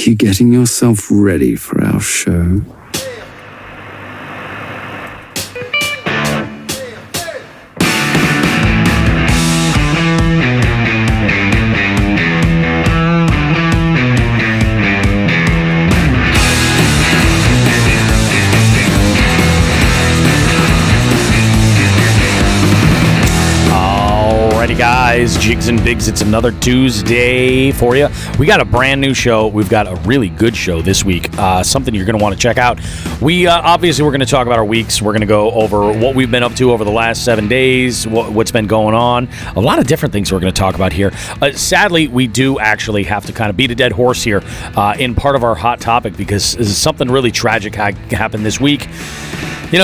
you getting yourself ready for our show? Guys, Jigs and Bigs, it's another Tuesday for you. We got a brand new show. We've got a really good show this week, something you're going to want to check out. We're going to talk about our weeks. We're going to go over what we've been up to over the last 7 days, what's been going on. A lot of different things we're going to talk about here. Sadly, we do actually have to kind of beat a dead horse here in part of our hot topic because something really tragic happened this week.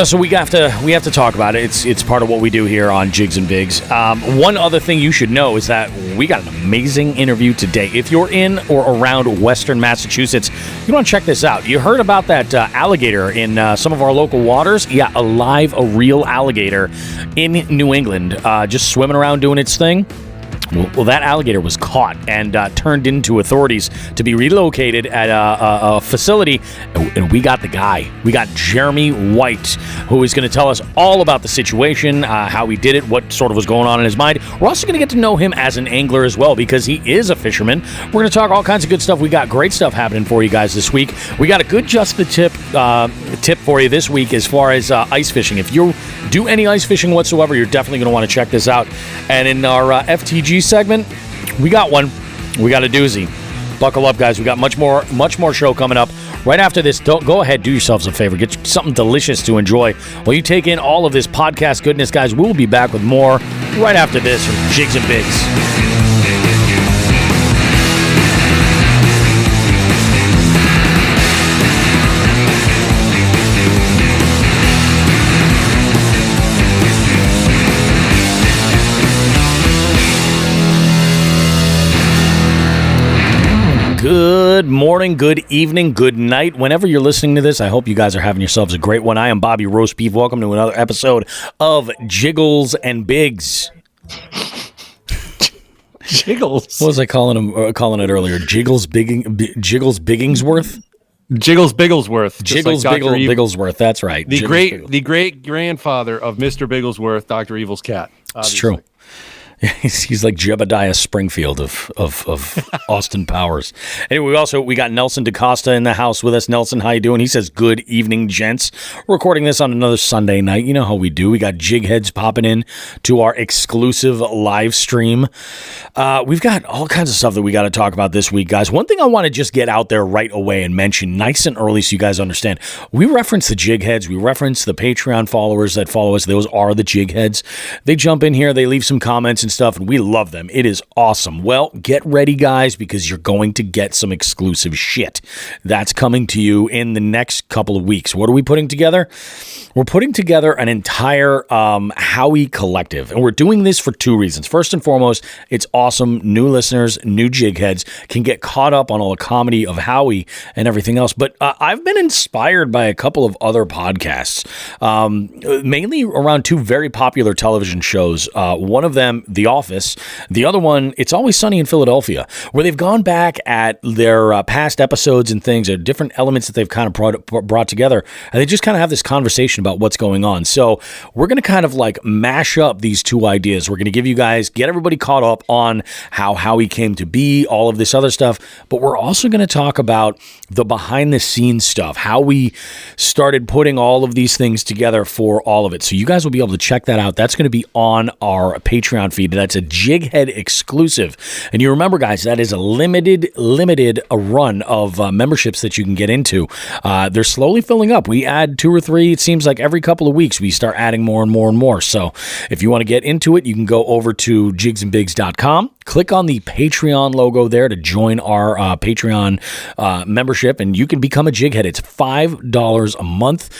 So we have to talk about it. It's part of what we do here on Jigs and Bigs. One other thing you should know is that we got an amazing interview today. If you're in or around Western Massachusetts, you want to check this out. You heard about that alligator in some of our local waters? Yeah, a real alligator in New England, just swimming around doing its thing. Well, that alligator was caught and turned into authorities to be relocated at a facility, and we got the guy. We got Jeremy White, who is going to tell us all about the situation, how he did it, what sort of was going on in his mind. We're also going to get to know him as an angler as well, because he is a fisherman. We're going to talk all kinds of good stuff. We got great stuff happening for you guys this week. We got a good just the tip for you this week as far as ice fishing. If you do any ice fishing whatsoever, you're definitely going to want to check this out. And in our FTG segment, we got one. We got a doozy. Buckle up, guys. We got much more show coming up. Right after this, go ahead, do yourselves a favor. Get something delicious to enjoy while you take in all of this podcast goodness, guys. We'll be back with more right after this from Jigs and Bigs. Good morning, good evening, good night. Whenever you're listening to this, I hope you guys are having yourselves a great one. I am Bobby Roast Beef. Welcome to another episode of Jiggles and Bigs. Jiggles? What was I calling it earlier? Jiggles Biggingsworth? Jiggles Bigglesworth. Jiggles Bigglesworth, that's right. The great grandfather of Mr. Bigglesworth, Dr. Evil's cat. Obviously. It's true. He's like Jebediah Springfield of Austin Powers. Anyway, we got Nelson DaCosta in the house with us. Nelson, how you doing? He says, good evening, gents. We're recording this on another Sunday night. You know how we do. We got jig heads popping in to our exclusive live stream. We've got all kinds of stuff that we got to talk about this week, guys. One thing I want to just get out there right away and mention nice and early so you guys understand. We reference the jig heads. We reference the Patreon followers that follow us. Those are the jig heads. They jump in here. They leave some comments and stuff, and we love them. It is awesome. Well, get ready, guys, because you're going to get some exclusive shit. That's coming to you in the next couple of weeks. What are we putting together? We're putting together an entire Howie collective, and we're doing this for two reasons. First and foremost, it's awesome. New listeners, new jig heads can get caught up on all the comedy of Howie and everything else, but I've been inspired by a couple of other podcasts, mainly around two very popular television shows. One of them, The Office. The other one, It's Always Sunny in Philadelphia, where they've gone back at their past episodes and things, or different elements that they've kind of brought together, and they just kind of have this conversation about what's going on. So we're going to kind of like mash up these two ideas. We're going to get everybody caught up on how Howie came to be, all of this other stuff, but we're also going to talk about the behind the scenes stuff, how we started putting all of these things together for all of it. So you guys will be able to check that out. That's going to be on our Patreon feed. That's a Jighead exclusive. And you remember, guys, that is a limited run of memberships that you can get into. They're slowly filling up. We add 2 or 3. It seems like every couple of weeks we start adding more and more and more. So if you want to get into it, you can go over to jigsandbigs.com. Click on the Patreon logo there to join our Patreon membership, and you can become a jighead. It's $5 a month.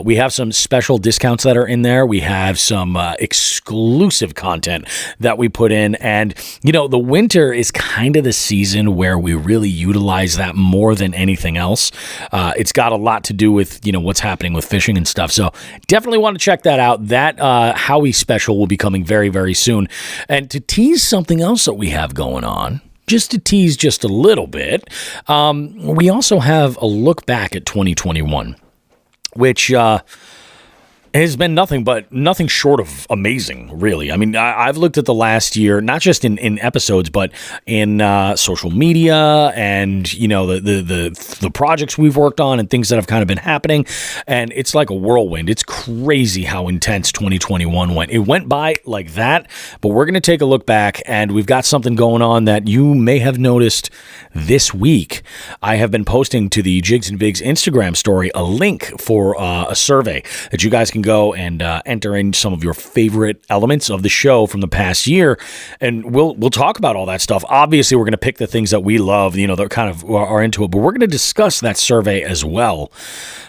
We have some special discounts that are in there. We have some exclusive content that we put in, and the winter is kind of the season where we really utilize that more than anything else. It's got a lot to do with what's happening with fishing and stuff. So definitely want to check that out. That Howie special will be coming very, very soon. And to tease something else that we have going on, just to tease just a little bit, we also have a look back at 2021, which has been nothing short of amazing, really. I mean, I've looked at the last year, not just in episodes, but in social media and, the projects we've worked on and things that have kind of been happening. And it's like a whirlwind. It's crazy how intense 2021 went. It went by like that, but we're going to take a look back, and we've got something going on that you may have noticed this week. I have been posting to the Jigs and Vigs Instagram story a link for a survey that you guys can go and enter in some of your favorite elements of the show from the past year, and we'll talk about all that stuff. Obviously, we're going to pick the things that we love, that kind of are into it, but we're going to discuss that survey as well.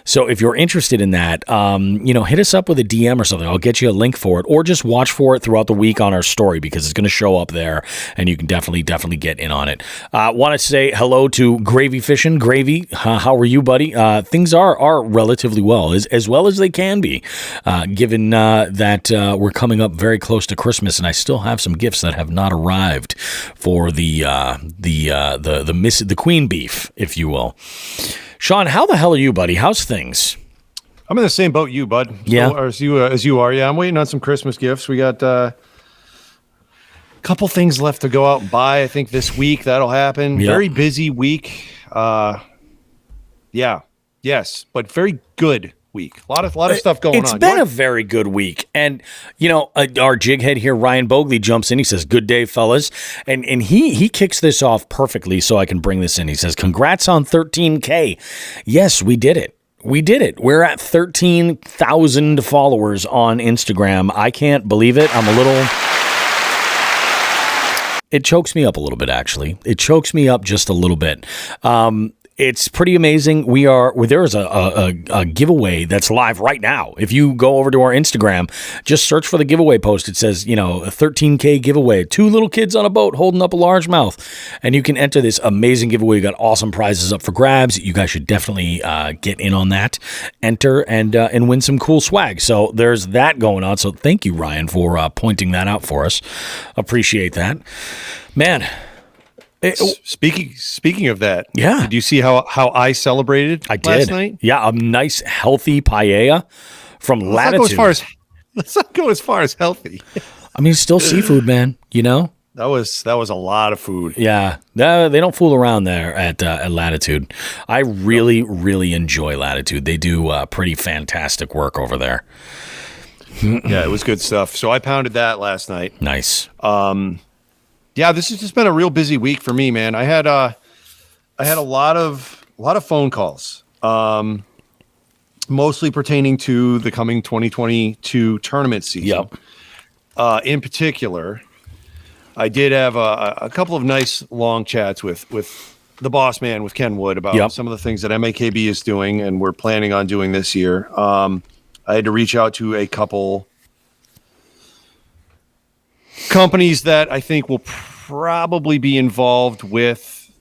So if you're interested in that, hit us up with a DM or something. I'll get you a link for it, or just watch for it throughout the week on our story, because it's going to show up there, and you can definitely get in on it. Want to say hello to Gravy Fishing. Gravy, how are you, buddy? Things are relatively well as they can be. Given that we're coming up very close to Christmas, and I still have some gifts that have not arrived for the queen beef, if you will. Sean, how the hell are you, buddy? How's things? I'm in the same boat you, bud. Yeah. So, as you are. Yeah, I'm waiting on some Christmas gifts. We got a couple things left to go out and buy. I think this week that'll happen. Yep. Very busy week. Yes, but very good week. A lot of stuff going on. It's been a very good week. And, our jig head here, Ryan Bogley, jumps in. He says, "Good day, fellas." And he kicks this off perfectly so I can bring this in. He says, "Congrats on 13K. Yes, we did it. We're at 13,000 followers on Instagram. I can't believe it. It chokes me up a little bit, actually. It chokes me up just a little bit. It's pretty amazing. There is a giveaway that's live right now. If you go over to our Instagram, just search for the giveaway post. It says, a 13K giveaway, 2 little kids on a boat holding up a largemouth. And you can enter this amazing giveaway. You got awesome prizes up for grabs. You guys should definitely get in on that, enter, and win some cool swag. So there's that going on. So thank you, Ryan, for pointing that out for us. Appreciate that. Man. Speaking of that, yeah. Did you see how I celebrated last night? Yeah, a nice healthy paella from Latitude. Let's not go as far as healthy. I mean, it's still seafood, man. That was a lot of food. Yeah, they don't fool around there at Latitude. I really, really enjoy Latitude. They do pretty fantastic work over there. Yeah, it was good stuff. So I pounded that last night. Nice. Yeah, this has just been a real busy week for me, man. I had a lot of phone calls, mostly pertaining to the coming 2022 tournament season. Yep. In particular, I did have a couple of nice long chats with the boss man, with Ken Wood, about some of the things that MAKB is doing and we're planning on doing this year. I had to reach out to a couple companies that I think will probably be involved with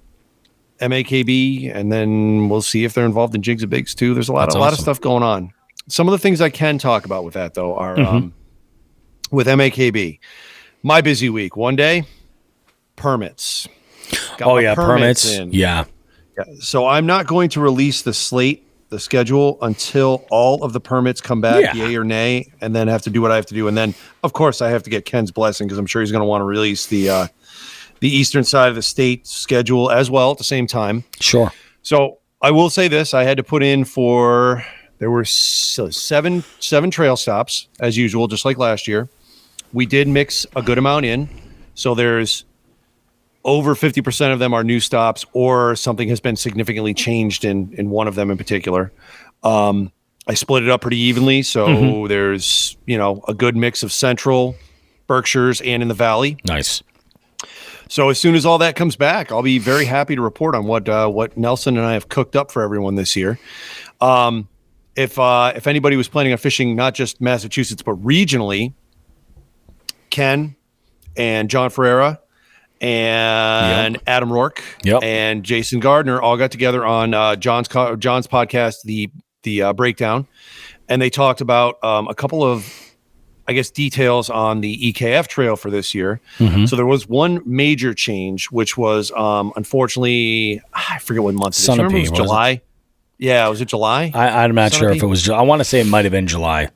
MAKB, and then we'll see if they're involved in Jigs and Bigs too. There's a lot of stuff going on. Some of the things I can talk about with that though are with MAKB. My busy week. One day, permits. Got permits. in. Yeah. So I'm not going to release the schedule until all of the permits come back, yay or nay, and then have to do what I have to do. And then, of course, I have to get Ken's blessing, because I'm sure he's going to want to release the eastern side of the state schedule as well at the same time. Sure. So I will say this. I had to put in there were seven trail stops, as usual, just like last year. We did mix a good amount in. So there's over 50% of them are new stops, or something has been significantly changed in one of them in particular. I split it up pretty evenly. So there's, a good mix of Central, Berkshires, and in the Valley. Nice. So as soon as all that comes back, I'll be very happy to report on what Nelson and I have cooked up for everyone this year. If anybody was planning on fishing, not just Massachusetts, but regionally, Ken and John Ferreira and Adam Rourke and Jason Gardner all got together on John's podcast, the Breakdown, and they talked about a couple of I guess, details on the EKF trail for this year. So there was one major change, which was unfortunately, I forget what month it is. You remember it was July? Yeah, was it July? I'm not sure if it was. I want to say it might have been July.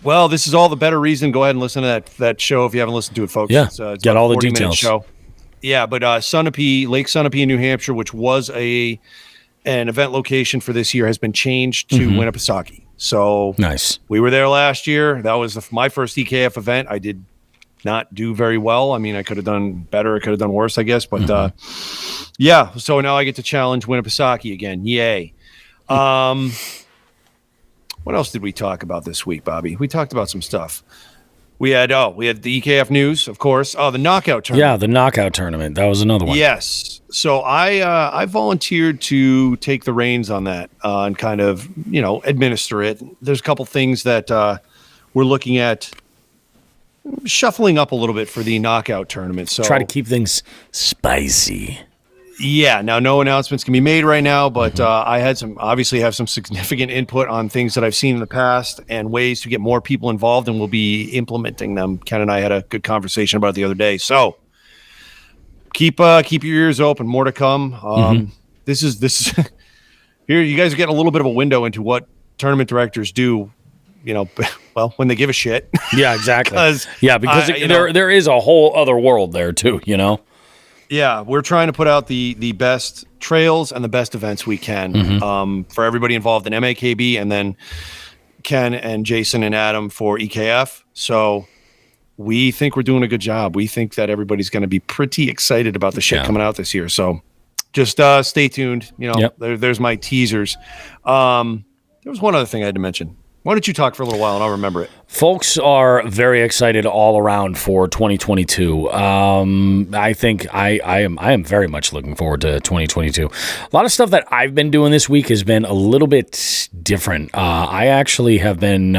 Well, this is all the better reason. Go ahead and listen to that show if you haven't listened to it, folks. Yeah, it's get all the 40-minute details. Show. Yeah, but Sunapee, Lake Sunapee in New Hampshire, which was an event location for this year, has been changed to Winnipesaukee. So nice. We were there last year. That was my first EKF event. I did not do very well. I mean, I could have done better. I could have done worse, I guess. But yeah, so now I get to challenge Winnipesaukee again. Yay. What else did we talk about this week, Bobby? We talked about some stuff. We had the EKF news, of course. Oh, the knockout tournament. Yeah, the knockout tournament. That was another one. Yes. So I volunteered to take the reins on that and kind of, administer it. There's a couple things that we're looking at shuffling up a little bit for the knockout tournament. So try to keep things spicy. Yeah. Now, no announcements can be made right now, but I have some significant input on things that I've seen in the past and ways to get more people involved, and we'll be implementing them. Ken and I had a good conversation about it the other day. So keep your ears open. More to come. This is here. You guys are getting a little bit of a window into what tournament directors do. Well, when they give a shit. Yeah, exactly. because there is a whole other world there too. Yeah, we're trying to put out the best trails and the best events we can for everybody involved in MAKB, and then Ken and Jason and Adam for EKF. So we think we're doing a good job. We think that everybody's going to be pretty excited about the shit coming out this year. So just stay tuned. There's my teasers. There was one other thing I had to mention. Why don't you talk for a little while and I'll remember it? Folks are very excited all around for 2022. I think I am very much looking forward to 2022. A lot of stuff that I've been doing this week has been a little bit different. I actually have been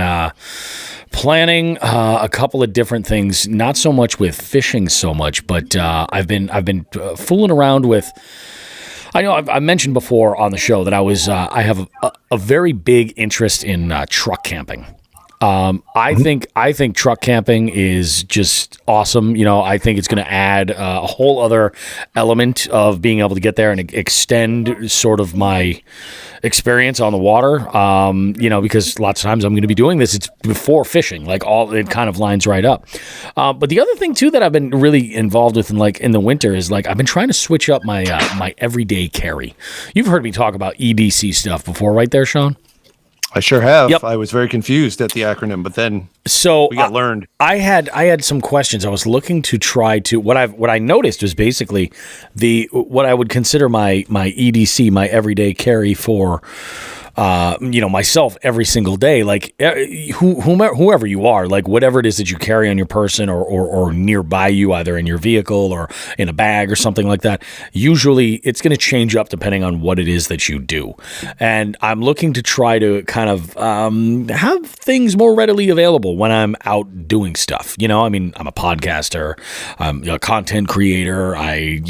planning a couple of different things, not so much with fishing so much, but I've been fooling around with. I know I've mentioned before on the show that I have a very big interest in truck camping. I think truck camping is just awesome. I think it's going to add a whole other element of being able to get there and extend sort of my experience on the water. Because lots of times I'm going to be doing this. It's before fishing, it kind of lines right up. But the other thing too that I've been really involved with in the winter is I've been trying to switch up my my everyday carry. You've heard me talk about EDC stuff before, right there, Sean? I sure have. Yep. I was very confused at the acronym, but then we got learned. I had some questions. I was looking to try to what I noticed was basically what I would consider my EDC, my everyday carry for myself every single day, whoever you are, whatever it is that you carry on your person or nearby you, either in your vehicle or in a bag or something like that. Usually it's going to change up depending on what it is that you do. And I'm looking to try to kind of have things more readily available when I'm out doing stuff. I'm a podcaster, I'm a content creator. I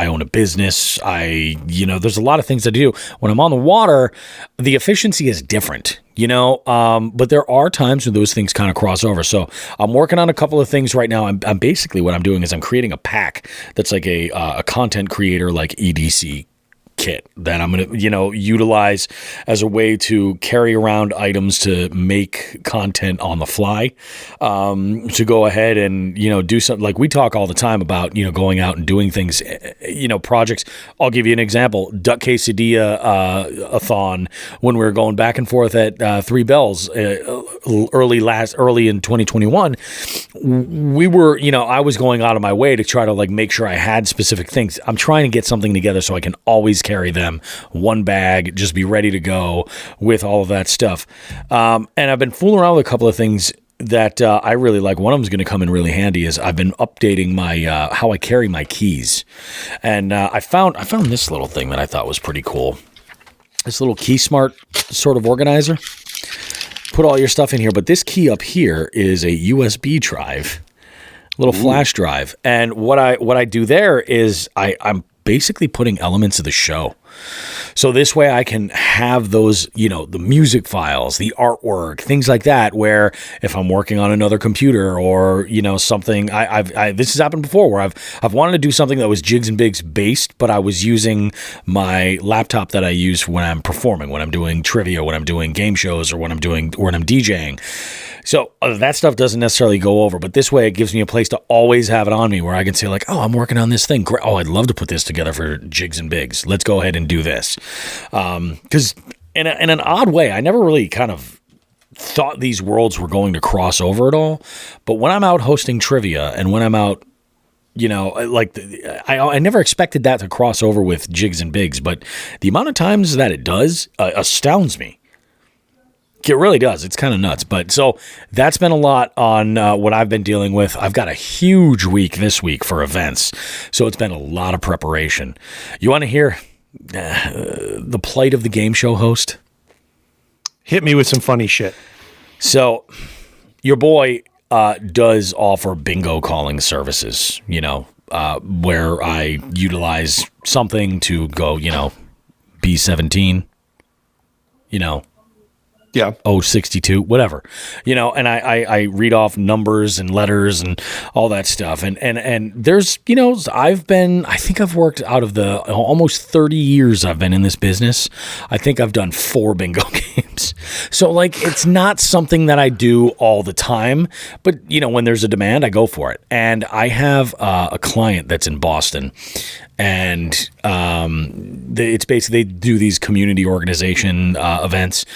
own a business. There's a lot of things that I do. When I'm on the water, the efficiency is different, but there are times when those things kind of cross over. So I'm working on a couple of things right now. I'm basically what I'm doing is I'm creating a pack that's like a content creator EDC kit that I'm going to, utilize as a way to carry around items to make content on the fly, to go ahead and, do something we talk all the time about, going out and doing things, projects. I'll give you an example. Duck Quesadilla a-thon, when we were going back and forth at Three Bells early in 2021, we were, I was going out of my way to try to make sure I had specific things. I'm trying to get something together so I can always carry them, one bag, just be ready to go with all of that stuff. And I've been fooling around with a couple of things that I really like. One of them is going to come in really handy is I've been updating my how I carry my keys. And I found this little thing that I thought was pretty cool. This little Key Smart sort of organizer. Put all your stuff in here, but this key up here is a USB drive, little flash drive. And what I do there is I'm basically putting elements of the show. So this way I can have those, the music files, the artwork, things like that, where if I'm working on another computer or, something, this has happened before where I've wanted to do something that was Jigs and Bigs based, but I was using my laptop that I use when I'm performing, when I'm doing trivia, when I'm doing game shows, or when I'm DJing. So that stuff doesn't necessarily go over, but this way it gives me a place to always have it on me where I can say like, oh, I'm working on this thing. Great. Oh, I'd love to put this together for Jigs and Bigs. Let's go ahead and do this. Because in an odd way, I never really kind of thought these worlds were going to cross over at all. But when I'm out hosting trivia and when I'm out, I never expected that to cross over with Jigs and Bigs, but the amount of times that it does astounds me. It really does. It's kind of nuts. But so that's been a lot on what I've been dealing with. I've got a huge week this week for events. So it's been a lot of preparation. You want to hear the plight of the game show host? Hit me with some funny shit. So your boy does offer bingo calling services, where I utilize something to go, B17, Yeah. 062, whatever, and I read off numbers and letters and all that stuff. And there's, I think I've worked out of the almost 30 years I've been in this business. I think I've done 4 bingo games. So it's not something that I do all the time, but when there's a demand, I go for it. And I have a client that's in Boston. And it's basically, they do these community organization events,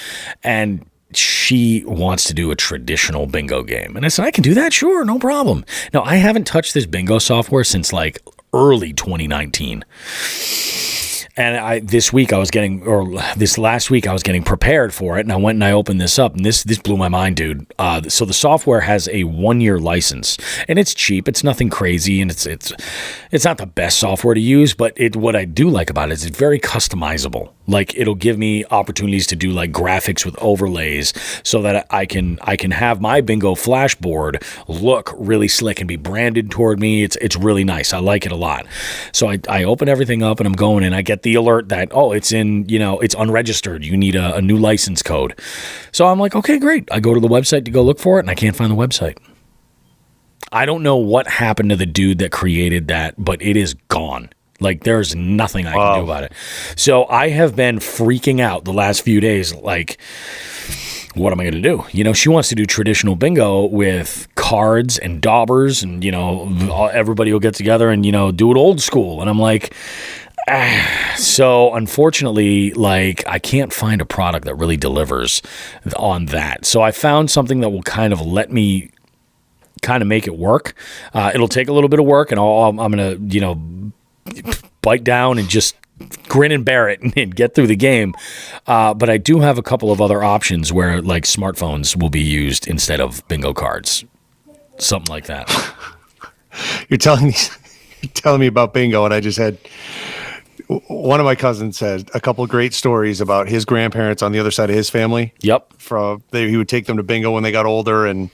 and she wants to do a traditional bingo game. And I said, I can do that. Sure. No problem. Now, I haven't touched this bingo software since early 2019. And this last week I was getting prepared for it, and I went and I opened this up, and this blew my mind, dude. So the software has a 1-year license, and it's cheap. It's nothing crazy, and it's not the best software to use, but what I do like about it is it's very customizable. It'll give me opportunities to do graphics with overlays, so that I can have my bingo flashboard look really slick and be branded toward me. It's really nice. I like it a lot. So I open everything up, and I'm going, and I get the alert that, it's in, it's unregistered. You need a new license code. So I'm like, okay, great. I go to the website to go look for it, and I can't find the website. I don't know what happened to the dude that created that, but it is gone. There's nothing I can do about it. So I have been freaking out the last few days. What am I going to do? She wants to do traditional bingo with cards and daubers, and, everybody will get together and, do it old school. And I'm like, so unfortunately, I can't find a product that really delivers on that. So I found something that will kind of let me kind of make it work. It'll take a little bit of work, and I'm going to, bite down and just grin and bear it and get through the game. But I do have a couple of other options where smartphones will be used instead of bingo cards. Something like that. You're telling me about bingo, and I just had one of my cousins said a couple of great stories about his grandparents on the other side of his family. Yep. He would take them to bingo when they got older, and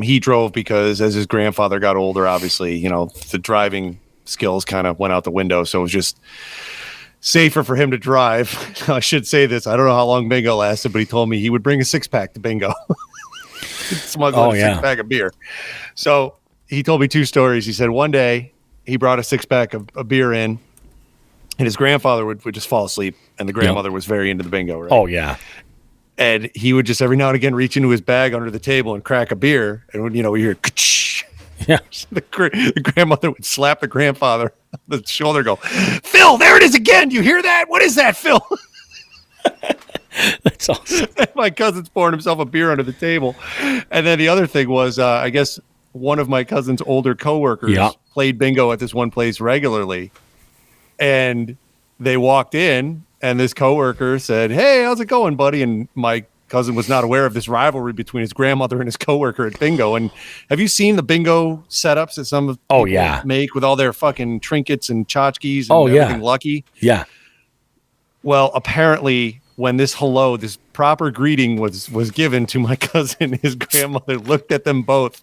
he drove because as his grandfather got older, obviously, the driving skills kind of went out the window. So it was just safer for him to drive. I should say this. I don't know how long bingo lasted, but he told me he would bring a 6-pack to bingo. Smuggle a 6-pack of beer. So he told me 2 stories. He said one day he brought a 6-pack of beer in, and his grandfather would just fall asleep, and the grandmother was very into the bingo, right? Oh, yeah. And he would just every now and again reach into his bag under the table and crack a beer, and we hear ka-ch. Yeah. The grandmother would slap the grandfather on the shoulder, go, Phil, there it is again. You hear that? What is that, Phil? That's awesome. My cousin's pouring himself a beer under the table. And then the other thing was, I guess one of my cousin's older coworkers played bingo at this one place regularly. And they walked in, and this coworker said, "Hey, how's it going, buddy?" And my cousin was not aware of this rivalry between his grandmother and his coworker at bingo. And have you seen the bingo setups that some of people make with all their fucking trinkets and tchotchkes and everything lucky? Yeah. Well, apparently when this proper greeting was given to my cousin, his grandmother looked at them both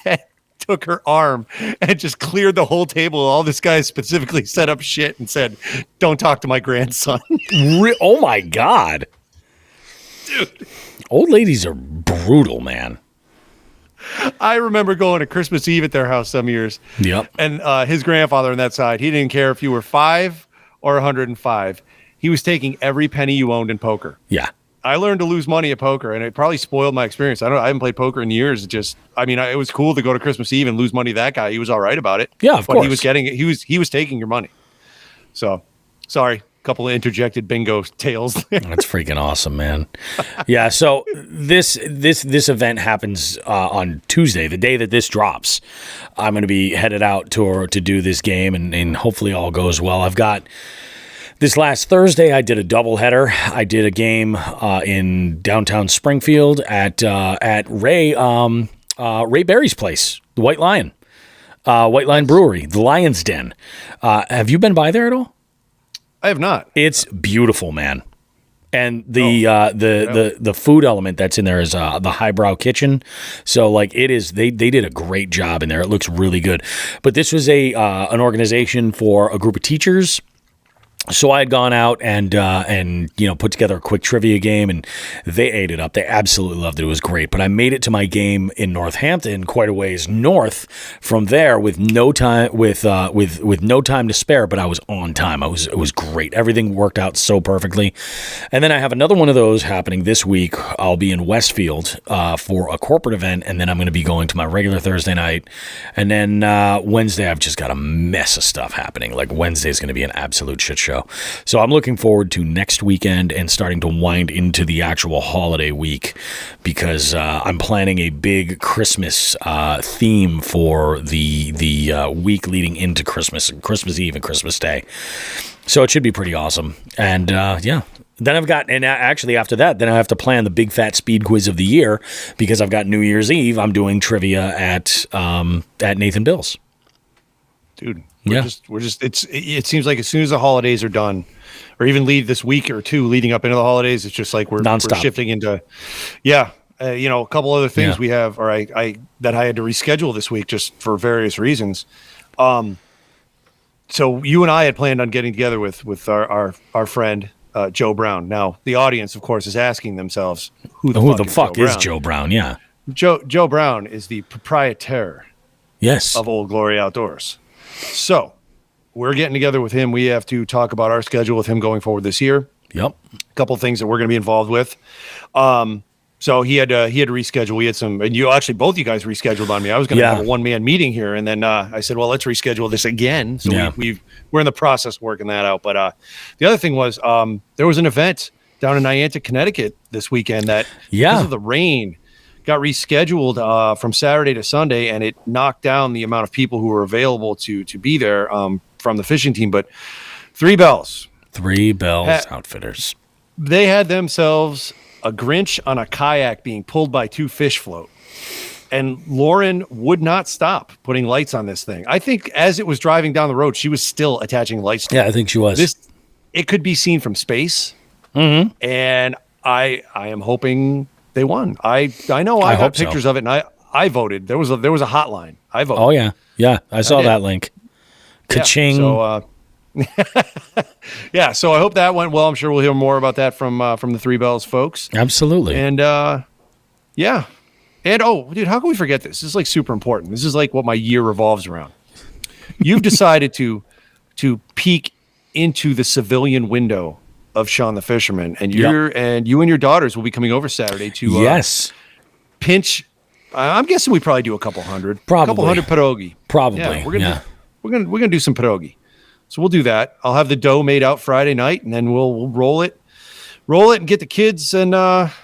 and took her arm and just cleared the whole table. All this guy specifically set up shit and said, "Don't talk to my grandson." Oh my God. Dude. Old ladies are brutal, man. I remember going to Christmas Eve at their house some years. Yep. And his grandfather on that side, he didn't care if you were 5 or 105. He was taking every penny you owned in poker. Yeah. I learned to lose money at poker, and it probably spoiled my experience. I haven't played poker in years. It was cool to go to Christmas Eve and lose money to that guy. He was all right about it. Yeah, of course. He was getting it. He was taking your money. So, sorry. Couple of interjected bingo tales there. That's freaking awesome, man. Yeah, so this event happens on Tuesday, the day that this drops. I'm going to be headed out to do this game, and hopefully all goes well. I've got this last Thursday, I did a doubleheader. I did a game in downtown Springfield at Ray Berry's place, the White Lion Brewery, the Lion's Den. Have you been by there at all? I have not. It's beautiful, man. And the food element that's in there is the highbrow kitchen. So like it is, they did a great job in there. It looks really good. But this was an organization for a group of teachers. So I had gone out and put together a quick trivia game, and they ate it up. They absolutely loved it. It was great. But I made it to my game in Northampton, quite a ways north from there, with no time with no time to spare. But I was on time. It was great. Everything worked out so perfectly. And then I have another one of those happening this week. I'll be in Westfield for a corporate event, and then I'm going to be going to my regular Thursday night. And then Wednesday, I've just got a mess of stuff happening. Like Wednesday is going to be an absolute shit show. So I'm looking forward to next weekend and starting to wind into the actual holiday week, because I'm planning a big Christmas theme for the week leading into Christmas Eve and Christmas Day. So it should be pretty awesome. And then I've got, and actually after that, then I have to plan the big fat speed quiz of the year, because I've got New Year's Eve. I'm doing trivia at Nathan Bill's. Dude. It seems like as soon as the holidays are done, or even this week or two leading up into the holidays, it's just like we're shifting into, a couple other things we have, or I had to reschedule this week just for various reasons. So you and I had planned on getting together with our friend Joe Brown. Now the audience, of course, is asking themselves, who the fuck is Joe Brown? Yeah, Joe Brown is the proprietor, of Old Glory Outdoors. So we're getting together with him. We have to talk about our schedule with him going forward this year. Yep. A couple of things that we're going to be involved with. So he had to reschedule. We had some, and both you guys rescheduled on me. I was going to have a one-man meeting here, and then I said, well, let's reschedule this again. So we're in the process of working that out. But the other thing was there was an event down in Niantic, Connecticut this weekend that because of the rain got rescheduled from Saturday to Sunday, and it knocked down the amount of people who were available to be there from the fishing team. But Three Bells Outfitters, they had themselves a Grinch on a kayak being pulled by two fish float, and Lauren would not stop putting lights on this thing. I think as it was driving down the road, she was still attaching lights to it. I think she was. It could be seen from space, and I am hoping they won. I know I got pictures of it, and I voted. There was a hotline. I voted. Oh yeah. I saw that link. Ka-ching. Yeah, so I hope that went well. I'm sure we'll hear more about that from the Three Bells folks. Absolutely. And and dude, how can we forget this? This is like super important. This is like what my year revolves around. You've decided to peek into the civilian window of Sean the Fisherman, and you and your daughters will be coming over Saturday to pinch. I'm guessing we probably do a couple hundred pierogi. Probably. Yeah, we're gonna do some pierogi. So we'll do that. I'll have the dough made out Friday night, and then we'll roll it and get the kids and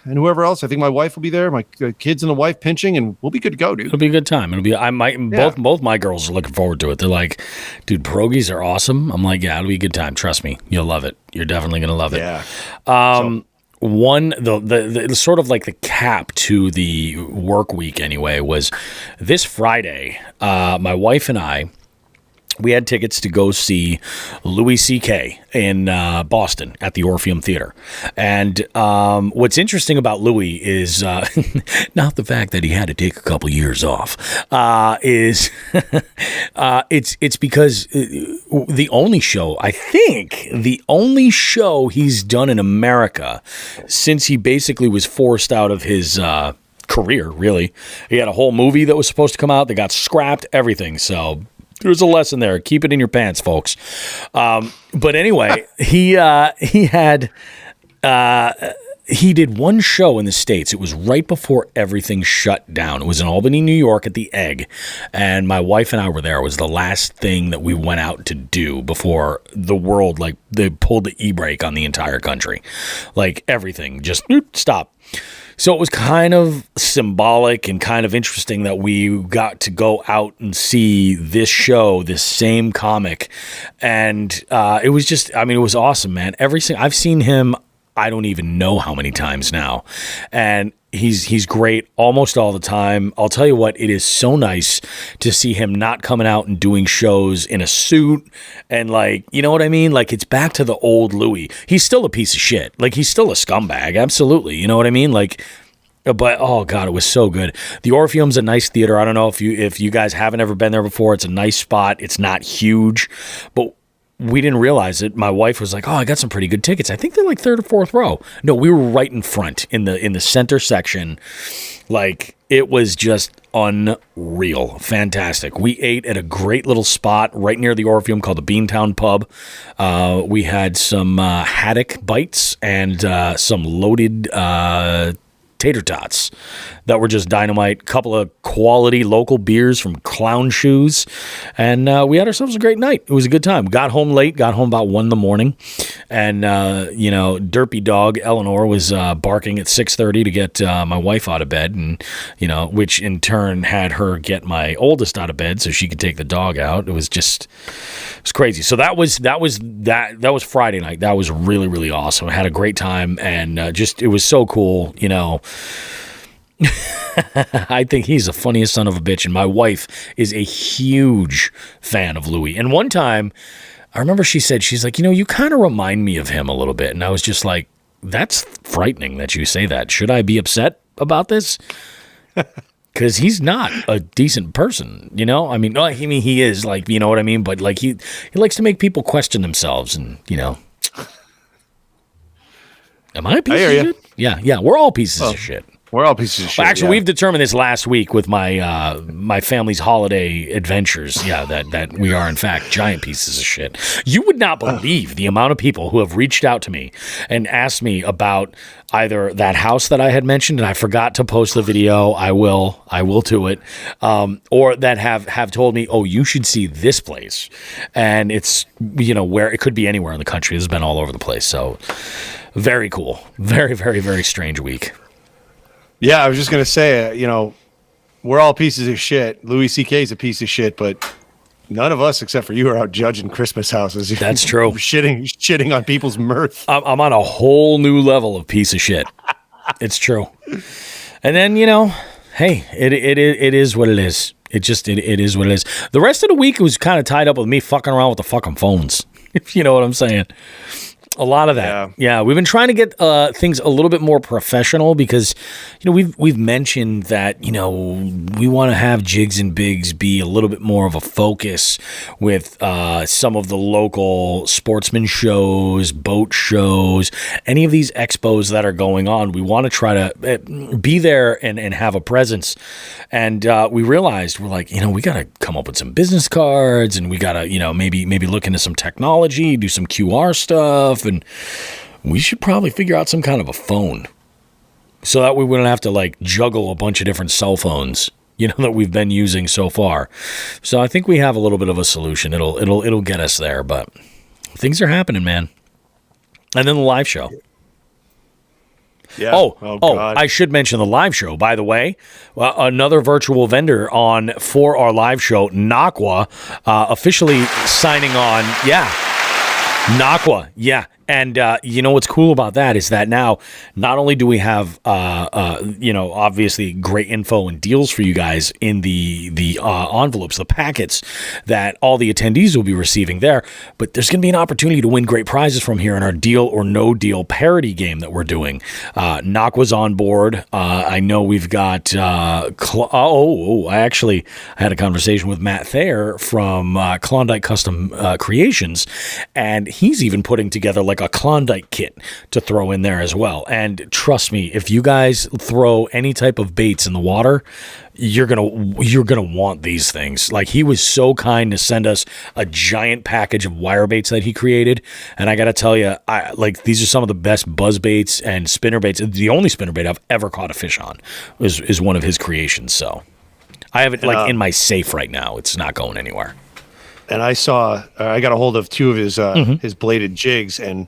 whoever else. I think my wife will be there. My kids and the wife pinching, and we'll be good to go, dude. It'll be a good time. Both my girls are looking forward to it. They're like, dude, pierogies are awesome. I'm like, yeah, it'll be a good time. Trust me, you'll love it. You're definitely gonna love it. Yeah. The sort of like the cap to the work week anyway was this Friday. My wife and I we had tickets to go see Louis C.K. in Boston at the Orpheum Theater. And what's interesting about Louis is not the fact that he had to take a couple years off. It's because the only show he's done in America since he basically was forced out of his career, really. He had a whole movie that was supposed to come out that got scrapped, everything. So there's a lesson there. Keep it in your pants, folks. But anyway, he did one show in the States. It was right before everything shut down. It was in Albany, New York at the Egg. And my wife and I were there. It was the last thing that we went out to do before the world, like, they pulled the e-brake on the entire country. Like, everything just stopped. So it was kind of symbolic and kind of interesting that we got to go out and see this show, this same comic. And it was just, I mean, it was awesome, man. I've seen him, I don't even know how many times now. And he's great almost all the time. I'll tell you what, it is so nice to see him not coming out and doing shows in a suit and, like, you know what I mean? Like, it's back to the old Louis. He's still a piece of shit. Like, he's still a scumbag. Absolutely. You know what I mean? Like, but oh God, it was so good. The Orpheum's a nice theater. I don't know if you guys haven't ever been there before. It's a nice spot. It's not huge, but we didn't realize it. My wife was like, "Oh, I got some pretty good tickets. I think they're like third or fourth row." No, we were right in front in the center section. Like, it was just unreal, fantastic. We ate at a great little spot right near the Orpheum called the Beantown Pub. We had some haddock bites and some loaded tater tots that were just dynamite. Couple of quality local beers from Clown Shoes, and we had ourselves a great night. It was a good time. Got home late, got home about 1 a.m, and derpy dog Eleanor was barking at 6:30 to get my wife out of bed, and which in turn had her get my oldest out of bed so she could take the dog out. It was crazy. So that was Friday night. That was really, really awesome. I had a great time, and it was so cool. I think he's the funniest son of a bitch, and my wife is a huge fan of Louis. And one time, I remember she's like, you kind of remind me of him a little bit. And I was just like, that's frightening that you say that. Should I be upset about this? Because he's not a decent person, I mean, he is, like, you know what I mean? But, like, he likes to make people question themselves, and, Am I a piece of shit? Yeah, we're all pieces of shit. We're all pieces of shit. Well, actually, we've determined this last week with my my family's holiday adventures. Yeah, that we are in fact giant pieces of shit. You would not believe the amount of people who have reached out to me and asked me about either that house that I had mentioned, and I forgot to post the video. I will to it, or that have told me, oh, you should see this place, and it's where it could be anywhere in the country. It's been all over the place. So very cool, very, very, very strange week. Yeah, I was just going to say, we're all pieces of shit. Louis C.K. is a piece of shit, but none of us, except for you, are out judging Christmas houses. That's true. shitting on people's mirth. I'm on a whole new level of piece of shit. It's true. And then, hey, it is what it is. It is what it is. The rest of the week was kind of tied up with me fucking around with the fucking phones, if you know what I'm saying. A lot of that. Yeah. We've been trying to get things a little bit more professional because, we've mentioned that, we want to have Jigs and Bigs be a little bit more of a focus with some of the local sportsman shows, boat shows, any of these expos that are going on. We want to try to be there and have a presence. And we realized we're like, we got to come up with some business cards, and we got to, maybe look into some technology, do some QR stuff. And we should probably figure out some kind of a phone so that we wouldn't have to, like, juggle a bunch of different cell phones, that we've been using so far. So I think we have a little bit of a solution. It'll get us there, but things are happening, man. And then the live show. Yeah. God. I should mention the live show, by the way. Another virtual vendor for our live show, Nakwa, officially signing on. Yeah. Nakwa, yeah. And you know what's cool about that is that now not only do we have obviously great info and deals for you guys in the envelopes, the packets that all the attendees will be receiving there, but there's going to be an opportunity to win great prizes from here in our Deal or No Deal parody game that we're doing. Knock was on board. I know we've got I had a conversation with Matt Thayer from Klondike Custom Creations, and he's even putting together like a Klondike kit to throw in there as well. And trust me, if you guys throw any type of baits in the water, you're gonna want these things. Like, he was so kind to send us a giant package of wire baits that he created, and I gotta tell you, these are some of the best buzz baits and spinner baits. The only spinner bait I've ever caught a fish on is one of his creations. So I have it in my safe right now. It's not going anywhere. And I got a hold of two of his bladed jigs, and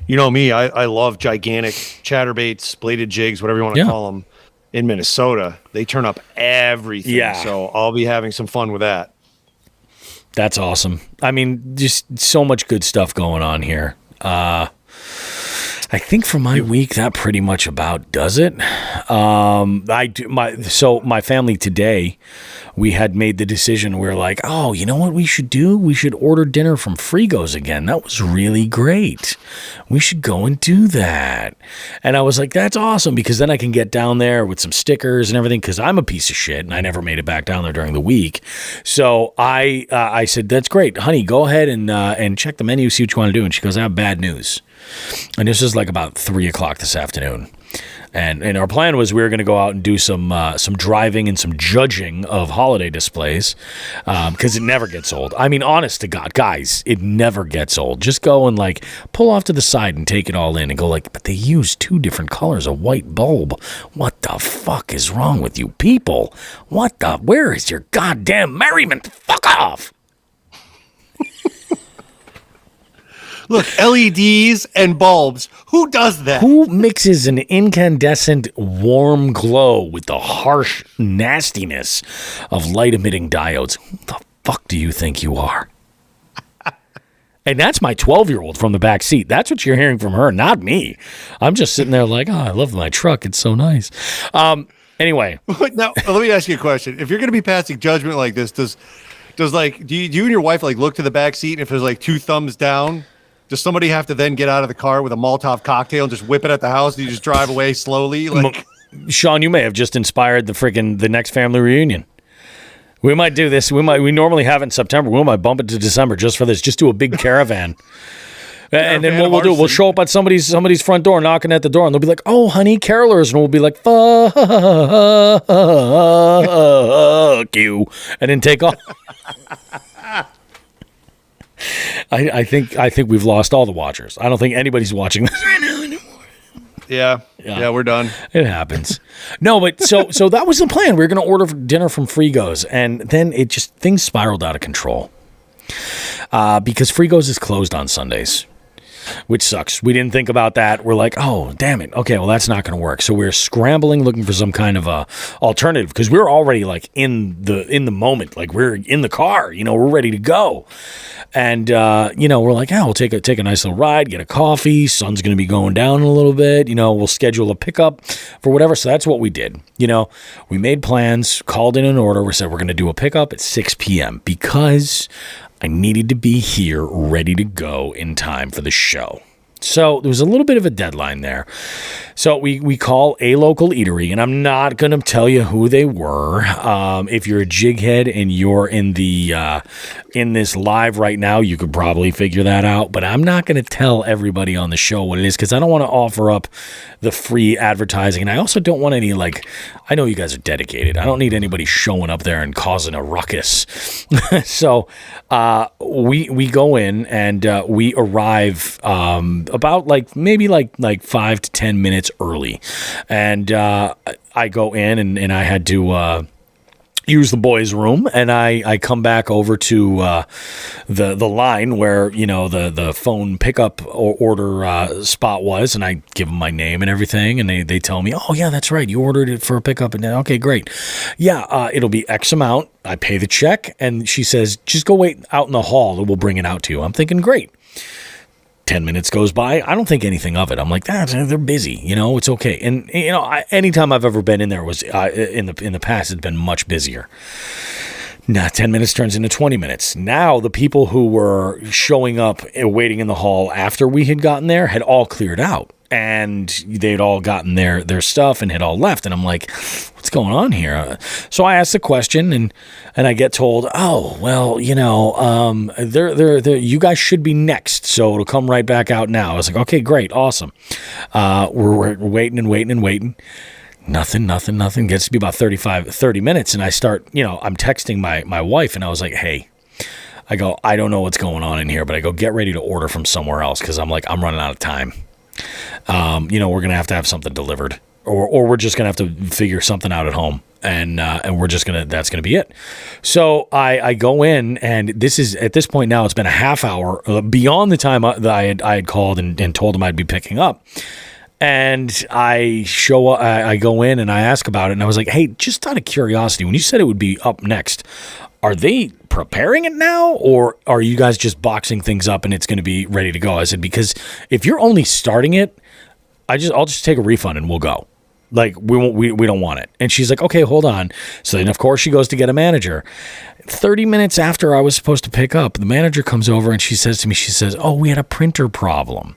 you know me, I love gigantic chatterbaits, bladed jigs, whatever you want to call them. In Minnesota, they turn up everything. Yeah. So I'll be having some fun with that. That's awesome. I mean, just so much good stuff going on here. I think for my week, that pretty much about does it. My family today, we had made the decision. We're like, oh, you know what we should do? We should order dinner from Frigo's again. That was really great. We should go and do that. And I was like, that's awesome, because then I can get down there with some stickers and everything, because I'm a piece of shit and I never made it back down there during the week. So I said, that's great, honey. Go ahead and check the menu, see what you want to do. And she goes, I have bad news. And this is like about 3:00 this afternoon. And our plan was we were going to go out and do some driving and some judging of holiday displays, because it never gets old. I mean, honest to God, guys, it never gets old. Just go and like pull off to the side and take it all in and go like, but they use 2 different colors of white bulb. What the fuck is wrong with you people? Where is your goddamn merriment? Fuck off. Look, LEDs and bulbs. Who does that? Who mixes an incandescent warm glow with the harsh nastiness of light-emitting diodes? Who the fuck do you think you are? And that's my 12-year-old from the back seat. That's what you're hearing from her, not me. I'm just sitting there like, oh, I love my truck. It's so nice. Anyway. Now, let me ask you a question. If you're going to be passing judgment like this, do you and your wife like look to the back seat, and if there's like 2 thumbs down, does somebody have to then get out of the car with a Molotov cocktail and just whip it at the house, and you just drive away slowly? Like, Sean, you may have just inspired the next family reunion. We might do this. We normally have it in September. We might bump it to December just for this. Just do a big caravan. And then what we'll do, we'll show up at somebody's front door, knocking at the door, and they'll be like, oh, honey, carolers. And we'll be like, fuck you. And then take off. I think we've lost all the watchers. I don't think anybody's watching this right now anymore. Yeah, we're done. It happens. No, but so that was the plan. We were going to order dinner from Frigo's, and then things spiraled out of control because Frigo's is closed on Sundays, which sucks. We didn't think about that. We're like, oh, damn it. Okay, well, that's not going to work. So we're scrambling, looking for some kind of a alternative, because we're already like in the moment. Like, we're in the car, we're ready to go. And, we're like, we'll take a nice little ride, get a coffee. Sun's going to be going down a little bit. We'll schedule a pickup for whatever. So that's what we did. We made plans, called in an order. We said we're going to do a pickup at 6 p.m. because I needed to be here ready to go in time for the show. So there was a little bit of a deadline there. So we call a local eatery, and I'm not going to tell you who they were. If you're a jig head and you're in this live right now, you could probably figure that out. But I'm not going to tell everybody on the show what it is, because I don't want to offer up the free advertising. And I also don't want any, I know you guys are dedicated. I don't need anybody showing up there and causing a ruckus. So we go in and we arrive about maybe 5 to 10 minutes early, and I go in and I had to use the boys' room, and I come back over to the line where the phone pickup order spot was, and I give them my name and everything, and they tell me, oh yeah, that's right, you ordered it for a pickup, and okay, great, yeah, it'll be X amount. I pay the check, and she says, just go wait out in the hall and we'll bring it out to you. I'm thinking, great. 10 minutes goes by. I don't think anything of it. I'm like, they're busy. It's okay. And anytime I've ever been in there was in the past, it's been much busier. Now 10 minutes turns into 20 minutes. Now the people who were showing up and waiting in the hall after we had gotten there had all cleared out. And they'd all gotten their stuff and had all left. And I'm like, what's going on here? So I asked the question, and I get told, oh, well, you guys should be next. So it'll come right back out now. I was like, okay, great. Awesome. We're waiting and waiting and waiting. Nothing. Gets to be about 30 minutes. And I start, I'm texting my wife, and I was like, hey, I go, I don't know what's going on in here, but I go, get ready to order from somewhere else. Cause I'm like, I'm running out of time. We're going to have something delivered, or we're just going to have to figure something out at home. And we're just that's going to be it. So I go in, and this is, at this point now, it's been a half hour beyond the time that I had called and told them I'd be picking up. And I go in and I ask about it, and I was like, hey, just out of curiosity, when you said it would be up next, are they preparing it now, or are you guys just boxing things up and it's going to be ready to go? I said, because if you're only starting it, I'll just take a refund and we'll go. Like, we don't want it. And she's like, okay, hold on. So then, of course, she goes to get a manager. 30 minutes after I was supposed to pick up, the manager comes over and she says to me, oh, we had a printer problem.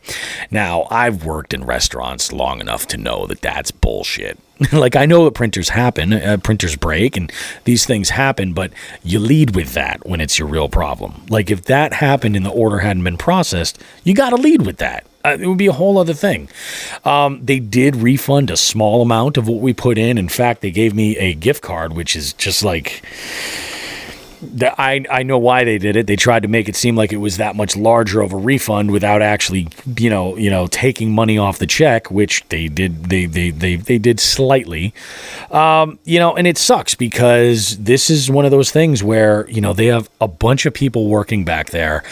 Now, I've worked in restaurants long enough to know that that's bullshit. Like, I know that printers happen, printers break, and these things happen, but you lead with that when it's your real problem. Like, if that happened and the order hadn't been processed, you got to lead with that. It would be a whole other thing. They did refund a small amount of what we put in. In fact, they gave me a gift card, which is just like... I know why they did it. They tried to make it seem like it was that much larger of a refund without actually, taking money off the check, which they did. They did slightly, and it sucks because this is one of those things where they have a bunch of people working back there,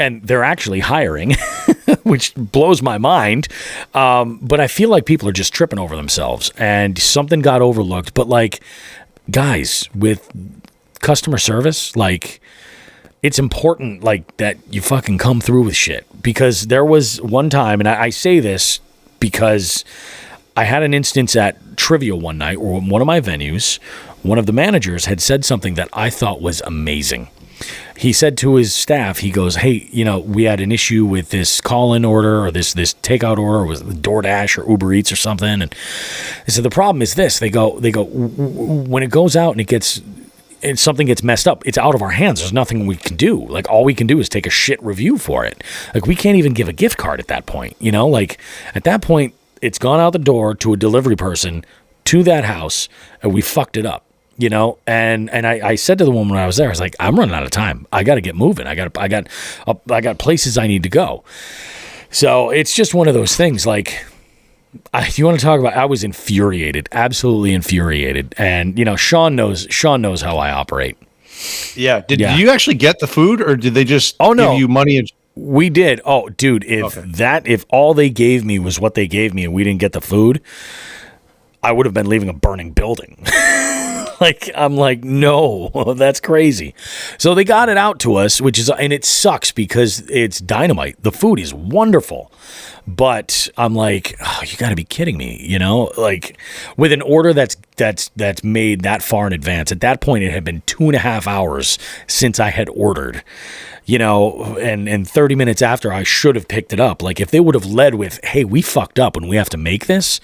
and they're actually hiring, which blows my mind. But I feel like people are just tripping over themselves, and something got overlooked. But like, guys, with customer service, like, it's important, like, that you fucking come through with shit. Because there was one time, and I say this because I had an instance at trivia one night where one of my venues, one of the managers had said something that I thought was amazing. He said to his staff, he goes, hey, we had an issue with this call-in order or this takeout order, or was it DoorDash or Uber Eats or something. And they said, the problem is this. They go, when it goes out and something gets messed up, it's out of our hands. There's nothing we can do. Like, all we can do is take a shit review for it. Like, we can't even give a gift card at that point, like, at that point, it's gone out the door to a delivery person to that house, and we fucked it up, and I said to the woman when I was there, I was like, I'm running out of time. I got to get moving. I got places I need to go. So it's just one of those things. Like, you want to talk about, I was infuriated, absolutely infuriated. And, Sean knows how I operate. Yeah. Did you actually get the food, or did they just give you money? We did. Oh, dude, if all they gave me was what they gave me and we didn't get the food, I would have been leaving a burning building. Like, I'm like, no, that's crazy. So they got it out to us, and it sucks because it's dynamite. The food is wonderful. But I'm like, oh, you got to be kidding me, like, with an order that's made that far in advance. At that point, it had been 2.5 hours since I had ordered, and 30 minutes after I should have picked it up. Like, if they would have led with, hey, we fucked up and we have to make this,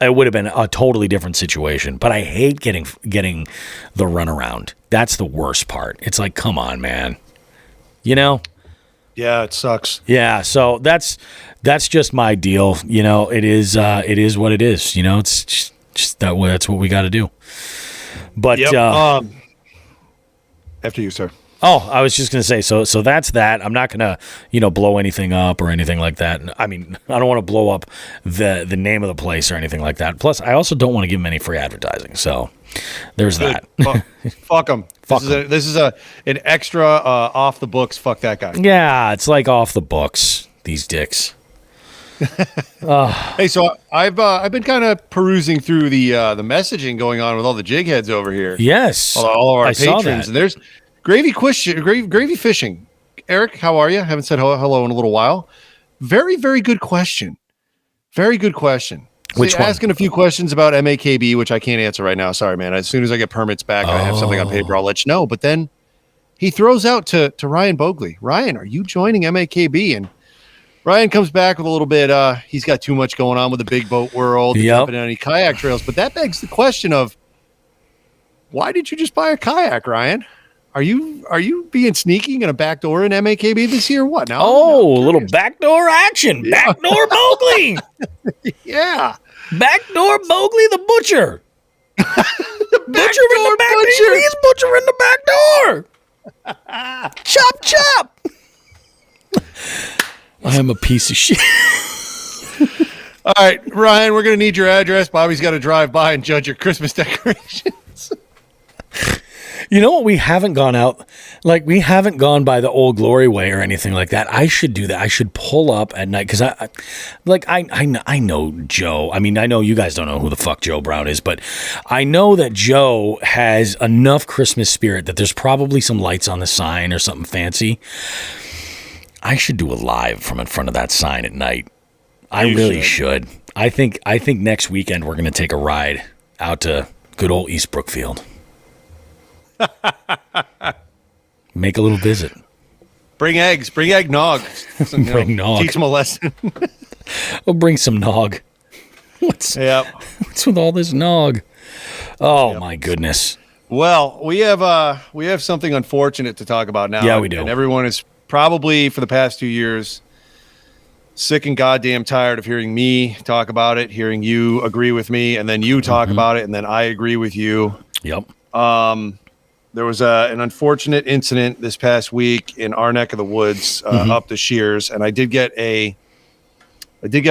it would have been a totally different situation. But I hate getting the runaround. That's the worst part. It's like, come on, man, Yeah, it sucks. Yeah, so that's just my deal. It is what it is. It's just that way. That's what we got to do. But after you, sir. Oh, I was just gonna say. So that's that. I'm not gonna blow anything up or anything like that. I mean, I don't want to blow up the name of the place or anything like that. Plus, I also don't want to give them any free advertising. So there's that. Fuck them. This is an extra off the books. Fuck that guy. Yeah, it's like off the books. These dicks. Hey, so I've been kind of perusing through the messaging going on with all the jig heads over here. Yes, all of our I saw patrons. that. And there's Gravy Fishing. Eric, how are you? Haven't said hello in a little while. Very, very good question. Very good question. Which one? Asking a few questions about MAKB, which I can't answer right now. Sorry, man. As soon as I get permits back, I have something on paper, I'll let you know. But then he throws out to Ryan Bogley. Ryan, are you joining MAKB? And Ryan comes back with a little bit. He's got too much going on with the big boat world, jumping on any kayak trails. But that begs the question of, why did you just buy a kayak, Ryan? Are you being sneaky in a backdoor in MAKB this year? What now? A little backdoor action. Yeah. Backdoor Bogley. Yeah. Backdoor Bogley the butcher. The butcher in the back butcher. He's butchering the back door. Chop, chop. I am a piece of shit. All right, Ryan, we're going to need your address. Bobby's got to drive by and judge your Christmas decorations. You know what? We haven't gone out, like we haven't gone by the Old Glory Way or anything like that. I should do that. I should pull up at night because I know Joe. I mean, I know you guys don't know who the fuck Joe Brown is, but I know that Joe has enough Christmas spirit that there's probably some lights on the sign or something fancy. I should do a live from in front of that sign at night. I really should. I think next weekend we're going to take a ride out to good old East Brookfield. Make a little visit. Bring eggs. Bring eggnog. Bring nog. Teach them a lesson. We'll bring some nog. What's with all this nog? Oh my goodness. Well, we have something unfortunate to talk about now. Yeah, we do. And everyone is probably for the past 2 years sick and goddamn tired of hearing me talk about it, hearing you agree with me, and then you talk about it, and then I agree with you. Yep. There was an unfortunate incident this past week in our neck of the woods, up the Shears, and I did get a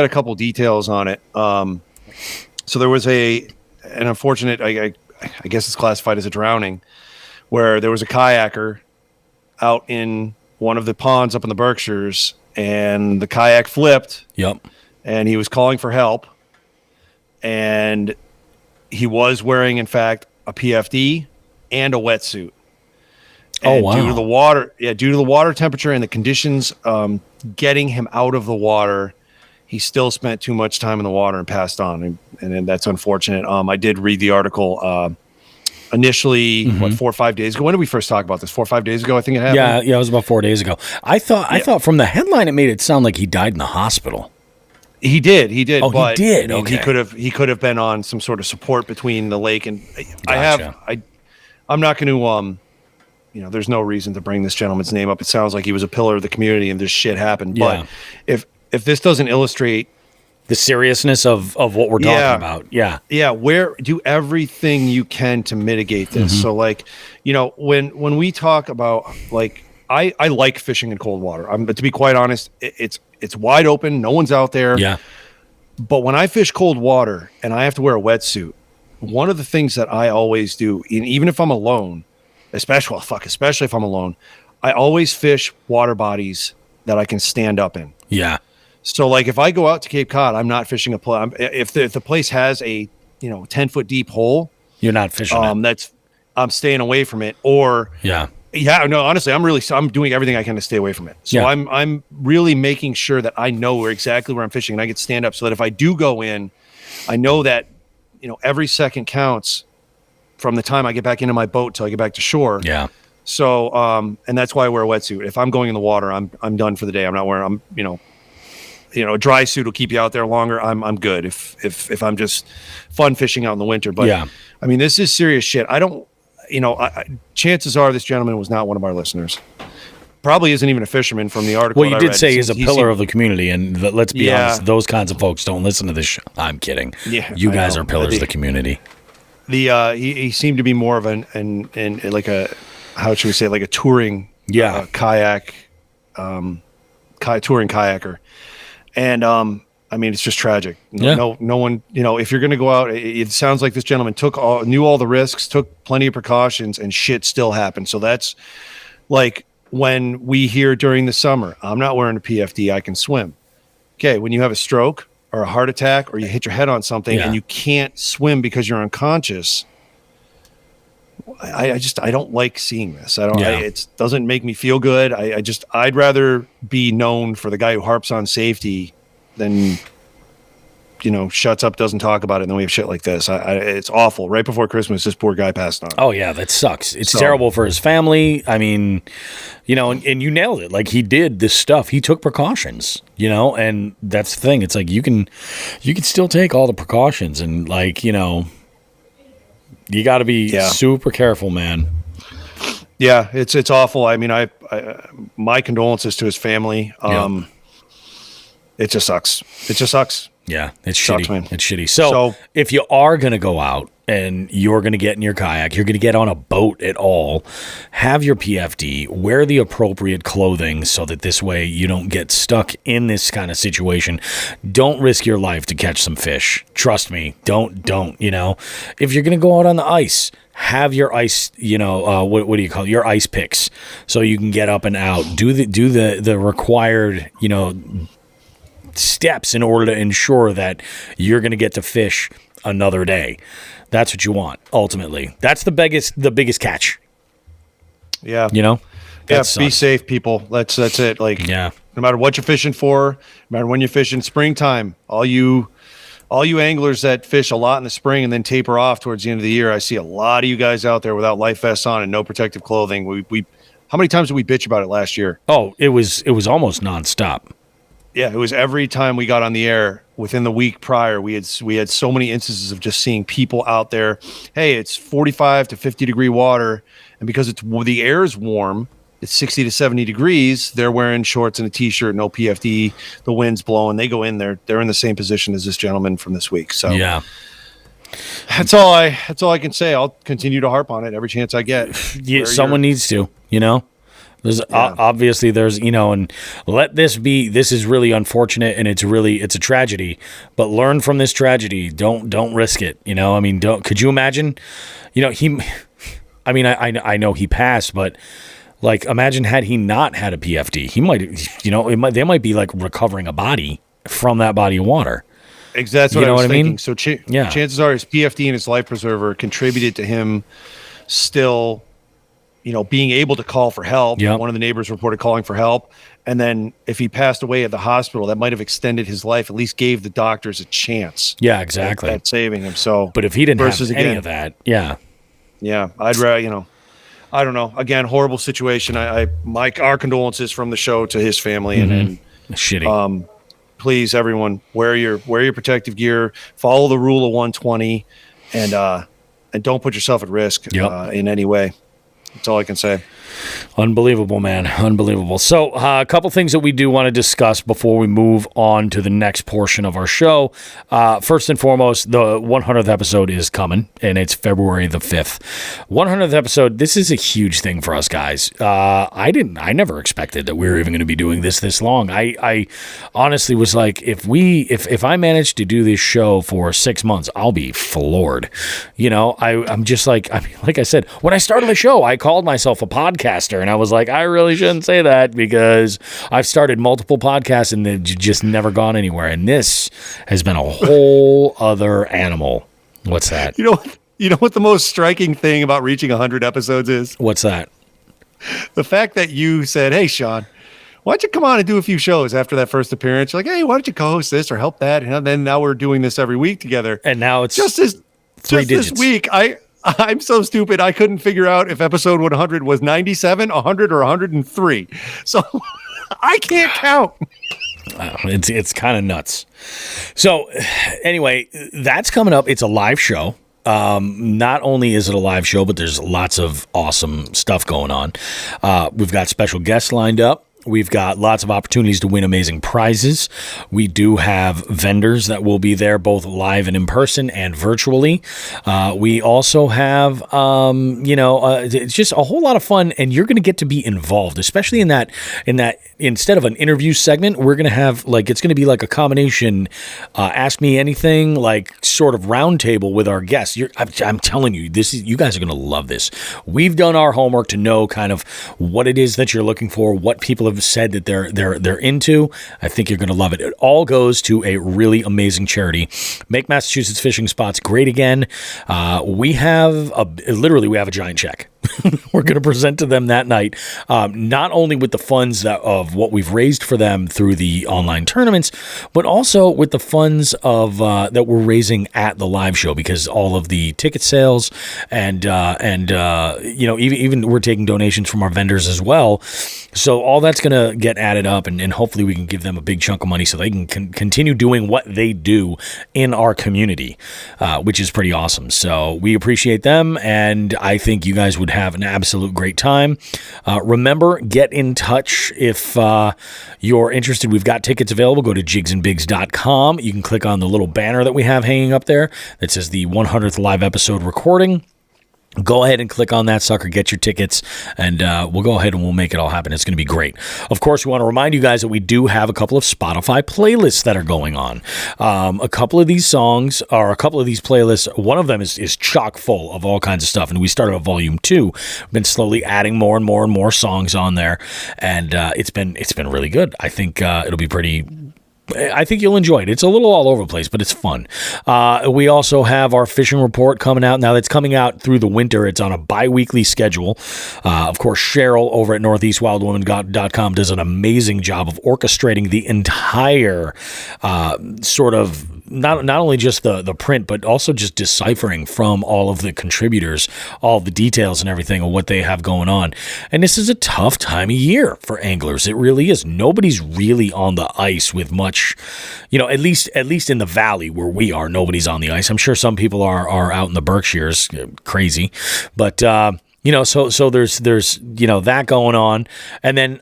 couple details on it. So there was an unfortunate, I guess it's classified as a drowning, where there was a kayaker out in one of the ponds up in the Berkshires, and the kayak flipped. Yep. And he was calling for help, and he was wearing, in fact, a PFD and a wetsuit. And wow. Due to the water temperature and the conditions getting him out of the water, he still spent too much time in the water and passed on. And that's unfortunate. I did read the article initially, 4 or 5 days ago. When did we first talk about this? 4 or 5 days ago, I think it happened. Yeah, it was about 4 days ago. I thought from the headline it made it sound like he died in the hospital. He did. Oh, but he did. I mean, Okay. He could have been on some sort of support between the lake and. Gotcha. I'm not going to. There's no reason to bring this gentleman's name up. It sounds like he was a pillar of the community, and this shit happened. Yeah. But if this doesn't illustrate the seriousnness of what we're talking about, where do everything you can to mitigate this. So, when we talk about I like fishing in cold water. But to be quite honest, it's wide open. No one's out there. Yeah. But when I fish cold water and I have to wear a wetsuit, one of the things that I always do, and even if I'm alone, especially if I'm alone, I always fish water bodies that I can stand up in. Yeah. So, if I go out to Cape Cod, I'm not fishing a place. If the place has a 10-foot deep hole, You're not fishing it. I'm staying away from it. Or honestly, I'm doing everything I can to stay away from it. So I'm really making sure that I know exactly where I'm fishing, and I get stand up so that if I do go in, I know that every second counts from the time I get back into my boat till I get back to shore. Yeah. So and that's why I wear a wetsuit. If I'm going in the water, I'm done for the day. I'm not wearing. A dry suit will keep you out there longer. I'm good if I'm just fun fishing out in the winter. But I mean, this is serious shit. I don't. Chances are this gentleman was not one of our listeners. Probably isn't even a fisherman from the article. Well, you did say he's a pillar of the community, and let's be honest, those kinds of folks don't listen to this show. I'm kidding. Yeah, you guys are pillars of the community. He seemed to be more of an like a, how should we say, like a touring kayak, touring kayaker, and I mean, it's just tragic. No one, if you're going to go out, it sounds like this gentleman knew all the risks, took plenty of precautions, and shit still happened. So that's like when we hear during the summer, I'm not wearing a PFD, I can swim. Okay, when you have a stroke or a heart attack or you hit your head on something and you can't swim because you're unconscious, I don't like seeing this. I don't. Yeah. It doesn't make me feel good. I'd rather be known for the guy who harps on safety than, shuts up, doesn't talk about it, and then we have shit like this. It's awful. Right before Christmas, this poor guy passed on. Oh yeah, that sucks. It's terrible for his family. I mean, and you nailed it. Like, he did this stuff. He took precautions, and that's the thing. It's like you can still take all the precautions, and like, you got to be super careful, man. Yeah, it's awful. I mean, I my condolences to his family. It just sucks. It just sucks. Yeah, it's Sucks, shitty. man. It's shitty. So if you are going to go out and you're going to get in your kayak, you're going to get on a boat at all, have your PFD, wear the appropriate clothing so that this way you don't get stuck in this kind of situation. Don't risk your life to catch some fish. Trust me. Don't. If you're going to go out on the ice, have your ice, what do you call it? Your ice picks, so you can get up and out. Do the required, steps in order to ensure that you're going to get to fish another day. That's what you want, ultimately. That's the biggest catch. Yeah. Yeah, be safe, people. That's it. Like, yeah. No matter what you're fishing for, no matter when you're fishing, springtime, all you anglers that fish a lot in the spring and then taper off towards the end of the year, I see a lot of you guys out there without life vests on and no protective clothing. We how many times did we bitch about it last year? Oh, it was almost nonstop. Yeah, it was every time we got on the air within the week prior. We had so many instances of just seeing people out there. Hey, it's 45 to 50 degree water, and because the air is warm, it's 60 to 70 degrees. They're wearing shorts and a t-shirt, no PFD. The wind's blowing. They go in there. They're in the same position as this gentleman from this week. So yeah, that's all I can say. I'll continue to harp on it every chance I get. Yeah, someone needs to. There's obviously there's, and let this be, this is really unfortunate and it's a tragedy, but learn from this tragedy. Don't risk it. I mean, could you imagine, I know he passed, but like, imagine had he not had a PFD, he might, they might be like recovering a body from that body of water. Exactly. That's what I was thinking. Mean? So chances are his PFD and his life preserver contributed to him still, being able to call for help. Yep. One of the neighbors reported calling for help. And then if he passed away at the hospital, that might have extended his life, at least gave the doctors a chance. Yeah, exactly. At saving him. So, but if he didn't have any of that, yeah, I'd rather, I don't know. Again, horrible situation. Our condolences from the show to his family, and shitty. Please, everyone, wear your protective gear, follow the rule of 120, and don't put yourself at risk in any way. That's all I can say. Unbelievable, man. Unbelievable. So a couple things that we do want to discuss before we move on to the next portion of our show. First and foremost, the 100th episode is coming, and it's February the 5th. 100th episode, this is a huge thing for us guys. I never expected that we were even going to be doing this long. I honestly was like, if I manage to do this show for 6 months, I'll be floored. I'm just like, like I said, when I started the show, I called myself a podcaster, and I was like, I really shouldn't say that because I've started multiple podcasts and they've just never gone anywhere. And this has been a whole other animal. What's that? You know what the most striking thing about reaching 100 episodes is? What's that? The fact that you said, hey, Sean, why don't you come on and do a few shows after that first appearance? You're like, hey, why don't you co-host this or help that? And then now we're doing this every week together. And now it's just digits. This week, I'm so stupid. I couldn't figure out if episode 100 was 97, 100, or 103. So I can't count. It's kind of nuts. So anyway, that's coming up. It's a live show. Not only is it a live show, but there's lots of awesome stuff going on. We've got special guests lined up. We've got lots of opportunities to win amazing prizes. We do have vendors that will be there both live and in person and virtually. We also have, it's just a whole lot of fun, and you're going to get to be involved, especially in that instead of an interview segment, we're going to have it's going to be like a combination, ask me anything, like sort of roundtable with our guests. I'm telling you, you guys are going to love this. We've done our homework to know kind of what it is that you're looking for, what people have have said that they're into. I think you're going to love it. It all goes to a really amazing charity. Make Massachusetts fishing spots great again. We have a giant check. We're going to present to them that night, not only with the funds of what we've raised for them through the online tournaments, but also with the funds of that we're raising at the live show, because all of the ticket sales and even we're taking donations from our vendors as well. So all that's going to get added up, and hopefully we can give them a big chunk of money so they can continue doing what they do in our community, which is pretty awesome. So we appreciate them, and I think you guys would have an absolute great time. Remember, get in touch if you're interested. We've got tickets available. Go to jigsandbigs.com. You can click on the little banner that we have hanging up there that says the 100th live episode recording. Go ahead and click on that sucker, get your tickets, and we'll go ahead and we'll make it all happen. It's going to be great. Of course, we want to remind you guys that we do have a couple of Spotify playlists that are going on. A couple of these songs, or a couple of these playlists, one of them is chock full of all kinds of stuff, and we started a volume 2. We've been slowly adding more and more and more songs on there, and it's been really good. I think it'll be pretty... I think you'll enjoy it. It's a little all over the place, but it's fun. We also have our fishing report coming out now. That's coming out through the winter. It's on a bi-weekly schedule. Of course, Cheryl over at northeastwildwoman.com does an amazing job of orchestrating the entire sort of not only just the print, but also just deciphering from all of the contributors, all the details and everything of what they have going on. And this is a tough time of year for anglers. It really is. Nobody's really on the ice with much, at least in the valley where we are, nobody's on the ice. I'm sure some people are out in the Berkshires, crazy, but so there's that going on. And then,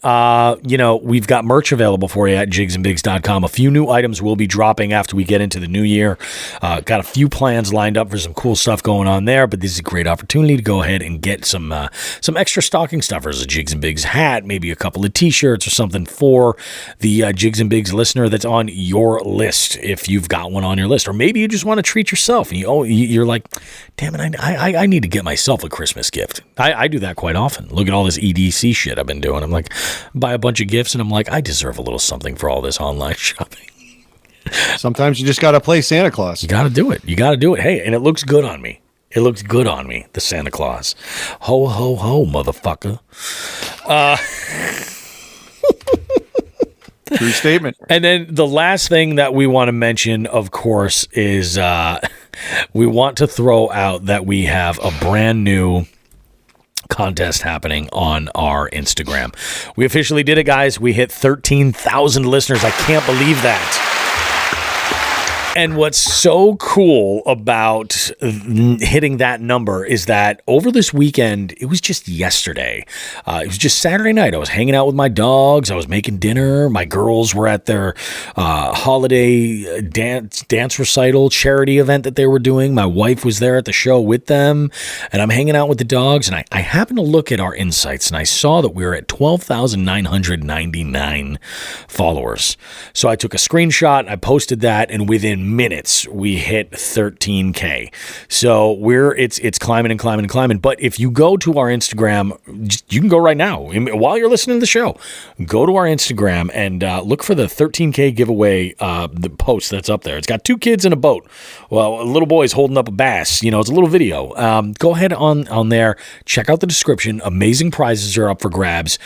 we've got merch available for you at jigsandbigs.com. A few new items will be dropping after we get into the new year. Got a few plans lined up for some cool stuff going on there, but this is a great opportunity to go ahead and get some extra stocking stuffers, a Jigs and Bigs hat, maybe a couple of t-shirts or something for the Jigs and Bigs listener that's on your list, if you've got one on your list. Or maybe you just want to treat yourself and you're like, damn it, I need to get myself a Christmas gift. I do that quite often. Look at all this EDC shit I've been doing. I'm like, buy a bunch of gifts, and I'm like, I deserve a little something for all this online shopping. Sometimes you just got to play Santa Claus. You got to do it. Hey, and it looks good on me. The Santa Claus. Ho, ho, ho, motherfucker. True statement. And then the last thing that we want to mention, of course, is we want to throw out that we have a brand new contest happening on our Instagram. We officially did it, guys. We hit 13,000 listeners. I can't believe that. And what's so cool about hitting that number is that over this weekend, it was just yesterday. It was just Saturday night. I was hanging out with my dogs. I was making dinner. My girls were at their holiday dance recital charity event that they were doing. My wife was there at the show with them, and I'm hanging out with the dogs. And I happened to look at our insights, and I saw that we were at 12,999 followers. So I took a screenshot. I posted that, and within minutes we hit 13K. So it's climbing and climbing and climbing. But if you go to our Instagram, you can go right now while you're listening to the show. Go to our Instagram and look for the 13K giveaway, the post that's up there. It's got 2 kids in a boat. Well, a little boy's holding up a bass. It's a little video. Go ahead on there. Check out the description. Amazing prizes are up for grabs.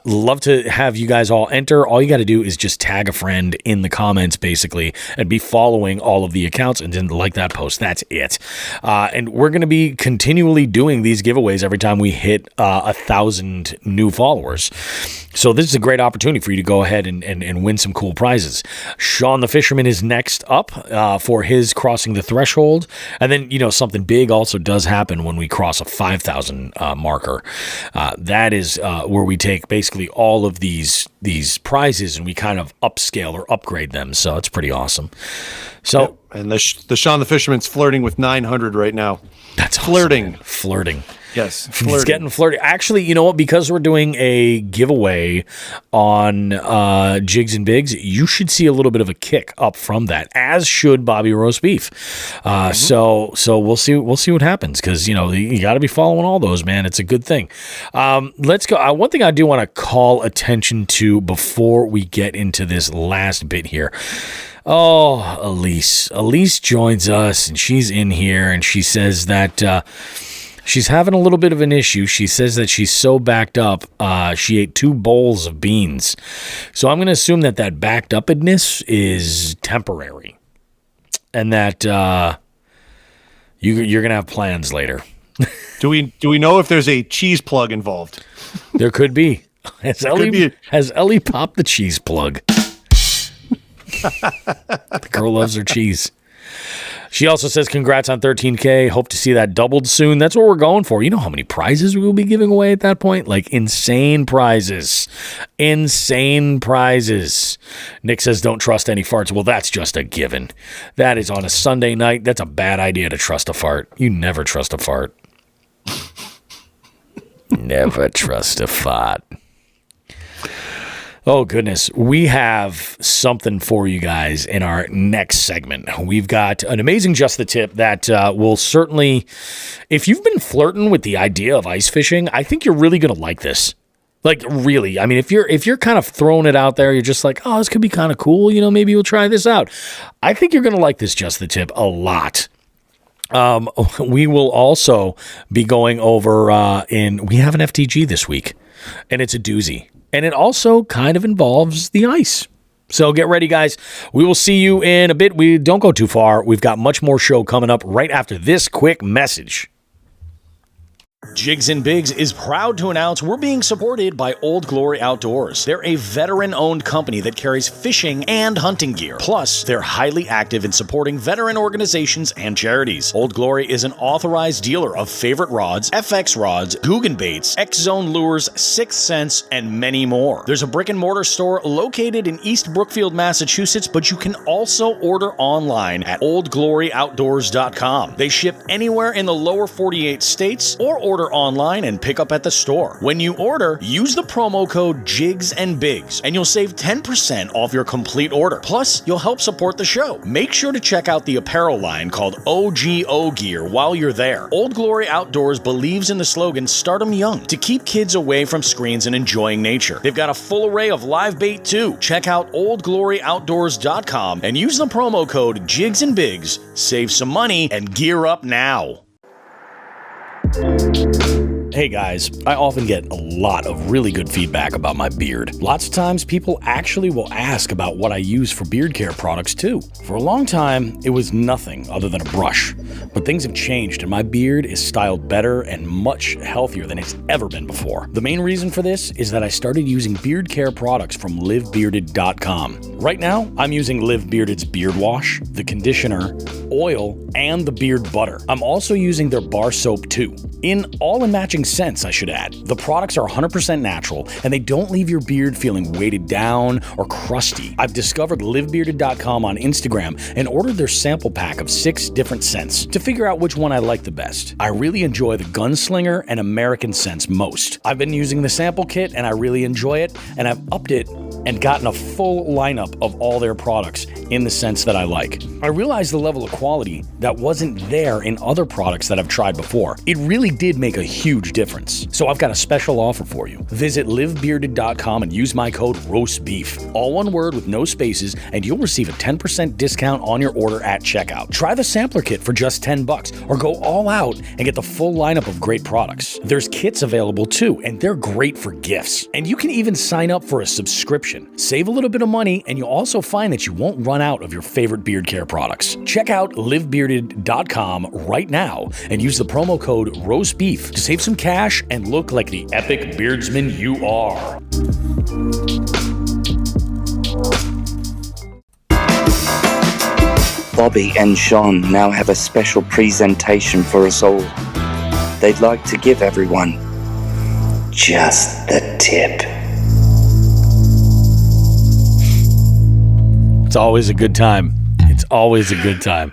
Love to have you guys all enter. All you got to do is just tag a friend in the comments, basically, and be following all of the accounts and then like that post. That's it. And we're going to be continually doing these giveaways every time we hit 1,000 new followers. So this is a great opportunity for you to go ahead and win some cool prizes. Sean the Fisherman is next up for his Crossing the Threshold. And then, something big also does happen when we cross a 5,000 marker. That is where we take basically all of these prizes and we kind of upscale or upgrade them. So it's pretty awesome. So, yep. And the Sean the Fisherman's flirting with 900 right now. That's flirting. Awesome, flirting. Yes, It's getting flirty. Actually, you know what? Because we're doing a giveaway on Jigs and Bigs, you should see a little bit of a kick up from that, as should Bobby Roast Beef. So we'll see what happens, because you got to be following all those, man. It's a good thing. Let's go. One thing I do want to call attention to before we get into this last bit here. Oh, Elise. Elise joins us, and she's in here, and she says that she's having a little bit of an issue. She says that she's so backed up, she ate 2 bowls of beans. So I'm going to assume that backed upness is temporary, and that you're going to have plans later. Do we know if there's a cheese plug involved? There could be. Has Ellie popped the cheese plug? The girl loves her cheese. She also says, congrats on 13K. Hope to see that doubled soon. That's what we're going for. You know how many prizes we will be giving away at that point? Like insane prizes. Insane prizes. Nick says, don't trust any farts. Well, that's just a given. That is on a Sunday night. That's a bad idea to trust a fart. You never trust a fart. Never trust a fart. Oh, goodness. We have something for you guys in our next segment. We've got an amazing Just the Tip that will certainly, if you've been flirting with the idea of ice fishing, I think you're really going to like this. Like, really. I mean, if you're kind of throwing it out there, you're just like, oh, this could be kind of cool. Maybe we'll try this out. I think you're going to like this Just the Tip a lot. We will also be going over we have an FTG this week, and it's a doozy. And it also kind of involves the ice. So get ready, guys. We will see you in a bit. We don't go too far. We've got much more show coming up right after this quick message. Jigs and Bigs is proud to announce we're being supported by Old Glory Outdoors. They're a veteran-owned company that carries fishing and hunting gear. Plus, they're highly active in supporting veteran organizations and charities. Old Glory is an authorized dealer of favorite rods, FX rods, Guggen baits, X-Zone lures, Sixth Sense, and many more. There's a brick-and-mortar store located in East Brookfield, Massachusetts, but you can also order online at oldgloryoutdoors.com. They ship anywhere in the lower 48 states, or order online and pick up at the store. When you order, use the promo code Jigs and Bigs, and you'll save 10% off your complete order. Plus, you'll help support the show. Make sure to check out the apparel line called OGO Gear while you're there. Old Glory Outdoors believes in the slogan, start 'em young, to keep kids away from screens and enjoying nature. They've got a full array of live bait too. Check out oldgloryoutdoors.com and use the promo code Jigs and Bigs. Save some money and gear up now. Hey guys, I often get a lot of really good feedback about my beard. Lots of times people actually will ask about what I use for beard care products too. For a long time, it was nothing other than a brush. But things have changed and my beard is styled better and much healthier than it's ever been before. The main reason for this is that I started using beard care products from livebearded.com. Right now, I'm using Live Bearded's beard wash, the conditioner, oil, and the beard butter. I'm also using their bar soap too. In all in matching scents, I should add. The products are 100% natural and they don't leave your beard feeling weighted down or crusty. I've discovered livebearded.com on Instagram and ordered their sample pack of 6 different scents to figure out which one I like the best. I really enjoy the Gunslinger and American scents most. I've been using the sample kit and I really enjoy it, and I've upped it and gotten a full lineup of all their products in the scents that I like. I realized the level of quality that wasn't there in other products that I've tried before. It really did make a huge difference. So I've got a special offer for you. Visit livebearded.com and use my code ROASTBEEF, all one word with no spaces, and you'll receive a 10% discount on your order at checkout. Try the sampler kit for just $10 or go all out and get the full lineup of great products. There's kits available too, and they're great for gifts. And you can even sign up for a subscription. Save a little bit of money, and you'll also find that you won't run out of your favorite beard care products. Check out livebearded.com right now and use the promo code ROASTBEEF to save some cash and look like the epic beardsman you are. Bobby and Sean now have a special presentation for us all. They'd like to give everyone just the tip. It's always a good time. It's always a good time.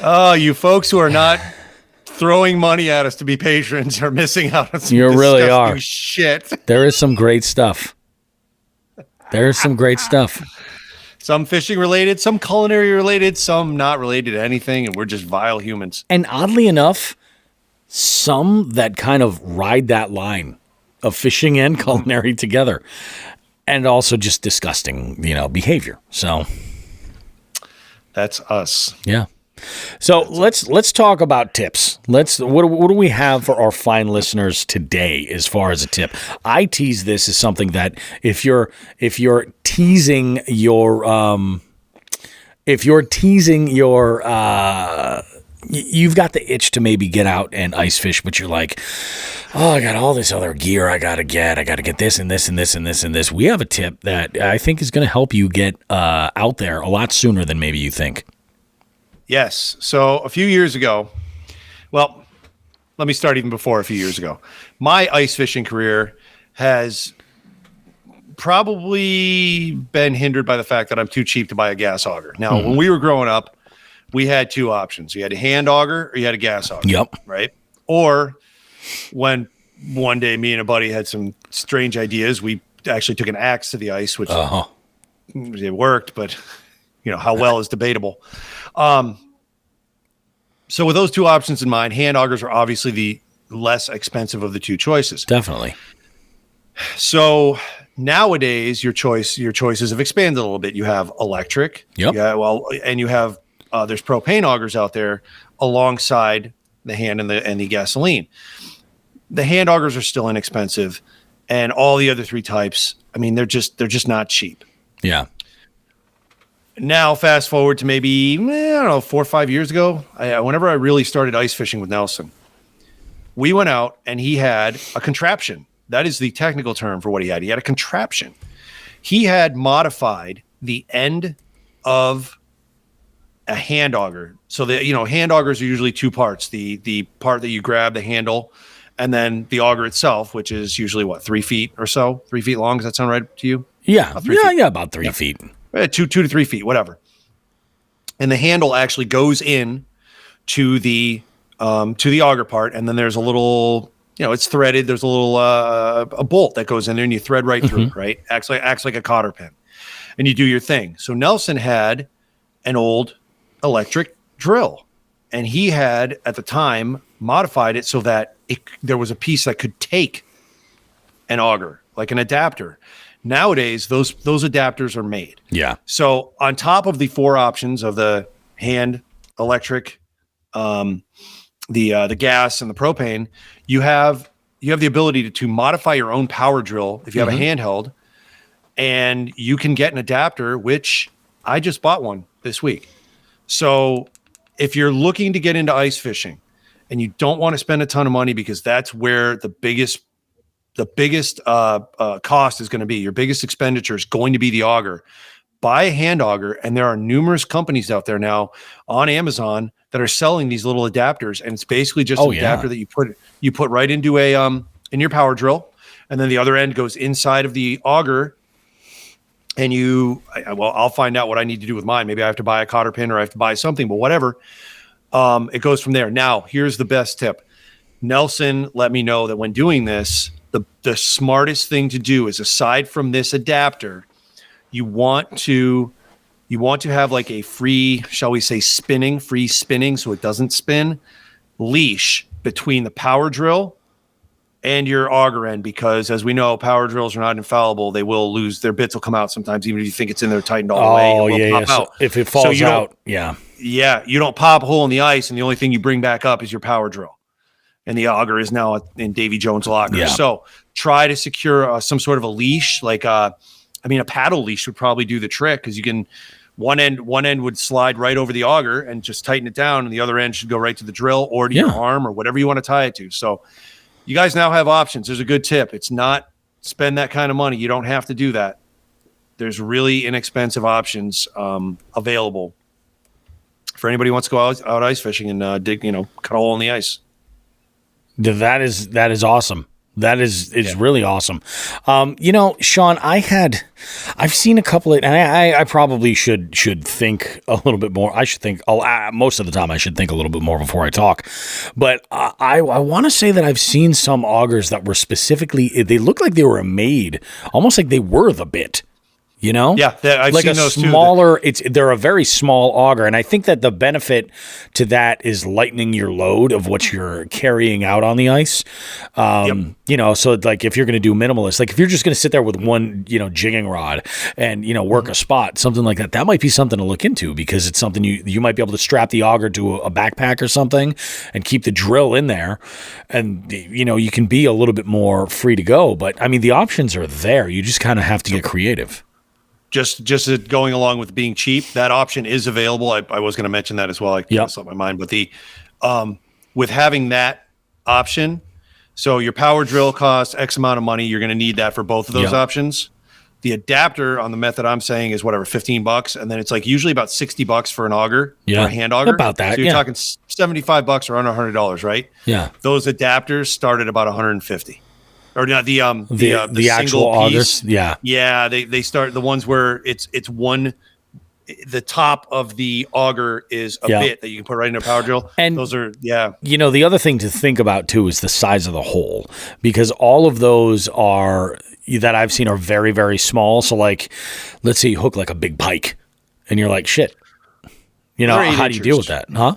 Oh, you folks who are not throwing money at us to be patrons are missing out on some You really disgusting are. shit. There is some great stuff. There's some great stuff. Some fishing related, some culinary related, some not related to anything, and we're just vile humans. And oddly enough, some that kind of ride that line of fishing and culinary together, and also just disgusting, behavior. So that's us. Yeah. So let's talk about tips. What do we have for our fine listeners today as far as a tip? I tease this as something that if you're teasing your you've got the itch to maybe get out and ice fish, but you're like, oh, I got all this other gear I got to get this and this and this and this and this. We have a tip that I think is going to help you get out there a lot sooner than maybe you think. Yes. So a few years ago, well, let me start even before a few years ago. My ice fishing career has probably been hindered by the fact that I'm too cheap to buy a gas auger. Now, when we were growing up, we had two options. You had a hand auger or you had a gas auger. Yep. Right? Or when one day me and a buddy had some strange ideas, we actually took an axe to the ice, which it worked, but how well is debatable. So with those two options in mind, hand augers are obviously the less expensive of the two choices. Definitely. So nowadays, your choices have expanded a little bit. You have electric. Yep. And you have there's propane augers out there alongside the hand and the gasoline. The hand augers are still inexpensive, and all the other three types, I mean, they're just not cheap. Yeah. Now, fast forward to maybe, 4 or 5 years ago, whenever I really started ice fishing with Nelson, we went out and he had a contraption. That is the technical term for what he had. He had a contraption. He had modified the end of a hand auger. So that, hand augers are usually two parts. The part that you grab the handle, and then the auger itself, which is usually 3 feet or so, 3 feet long. Does that sound right to you? Yeah. About 3 feet. 2 to 3 feet, whatever. And the handle actually goes in to the auger part, and then there's a little, it's threaded. There's a little a bolt that goes in there, and you thread right through it. Right, acts like a cotter pin, and you do your thing. So Nelson had an old electric drill, and he had at the time modified it so that there was a piece that could take an auger, like an adapter. Nowadays, those adapters are made. Yeah. So on top of the four options of the hand, electric, the gas, and the propane, you have the ability to modify your own power drill if you have a handheld, and you can get an adapter, which I just bought one this week. So if you're looking to get into ice fishing and you don't want to spend a ton of money, because that's where the biggest cost is going to be. Your biggest expenditure is going to be the auger. Buy a hand auger, and there are numerous companies out there now on Amazon that are selling these little adapters, and it's basically just an adapter that you put right into in your power drill, and then the other end goes inside of the auger. And I'll find out what I need to do with mine. Maybe I have to buy a cotter pin or I have to buy something, but whatever. It goes from there. Now, here's the best tip. Nelson let me know that when doing this, the smartest thing to do is, aside from this adapter, you want to have like a free, shall we say, free spinning, so it doesn't spin, leash between the power drill and your auger end, because as we know, power drills are not infallible. They will lose, their bits will come out sometimes, even if you think it's in there tightened all the way. Oh, yeah. So if it falls out, yeah, you don't pop a hole in the ice, and the only thing you bring back up is your power drill. And the auger is now in Davy Jones' locker. Yeah. So try to secure some sort of a leash, like a paddle leash would probably do the trick, because you can, one end would slide right over the auger and just tighten it down, and the other end should go right to the drill or to your arm or whatever you want to tie it to. So you guys now have options. There's a good tip. It's not spend that kind of money. You don't have to do that. There's really inexpensive options available for anybody who wants to go out ice fishing and cut a hole in the ice. That is awesome. That is really awesome. Sean, I've seen a couple of, and I probably should think a little bit more. I should think, most of the time I should think a little bit more before I talk. But I want to say that I've seen some augers that were specifically, they look like they were made almost like they were the bit. Yeah, I've like seen a those smaller. They're a very small auger, and I think that the benefit to that is lightening your load of what you're carrying out on the ice. So like if you're going to do minimalist, like if you're just going to sit there with one, jigging rod and work a spot, something like that might be something to look into because it's something you might be able to strap the auger to a backpack or something and keep the drill in there, and you can be a little bit more free to go. But I mean, the options are there. You just kind of have to get creative. Just going along with being cheap, that option is available. I was going to mention that as well. I slipped my mind, but with having that option, so your power drill costs X amount of money. You're going to need that for both of those options. The adapter on the method I'm saying is whatever, $15, and then it's like usually about $60 for an auger, for a hand auger. About that. So you're talking $75 or under $100, right? Yeah. Those adapters start at about $150. Or not the actual augers, yeah. They start the ones where it's one. The top of the auger is a bit that you can put right in a power drill, and those are the other thing to think about too is the size of the hole, because all of those that I've seen are very, very small. So like, let's say you hook like a big pike, and you're like, shit, how do you deal with that, huh?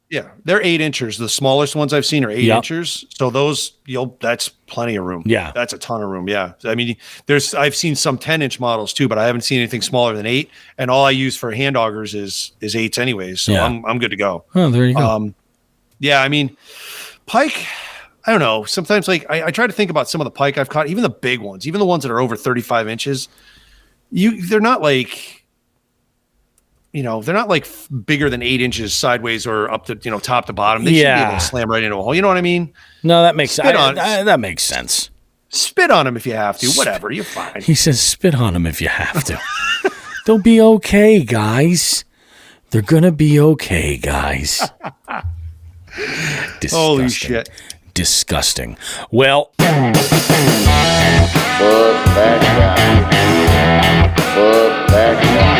Yeah, they're 8 inches. The smallest ones I've seen are 8 inches. So those, that's plenty of room. Yeah, that's a ton of room. Yeah, I mean, I've seen some 10-inch models too, but I haven't seen anything smaller than 8. And all I use for hand augers is 8s anyways. So I'm good to go. Oh, there you go. I mean, pike. I don't know. Sometimes like I try to think about some of the pike I've caught, even the big ones, even the ones that are over 35 inches. They're not like. They're not like bigger than 8 inches sideways or up to, top to bottom. They should be able to slam right into a hole. You know what I mean? No, that makes sense. That makes sense. Spit on them if you have to. Whatever, you're fine. He says, spit on them if you have to. They'll be okay, guys. They're going to be okay, guys. Holy shit. Disgusting. Well. Fuck that guy. Fuck that guy.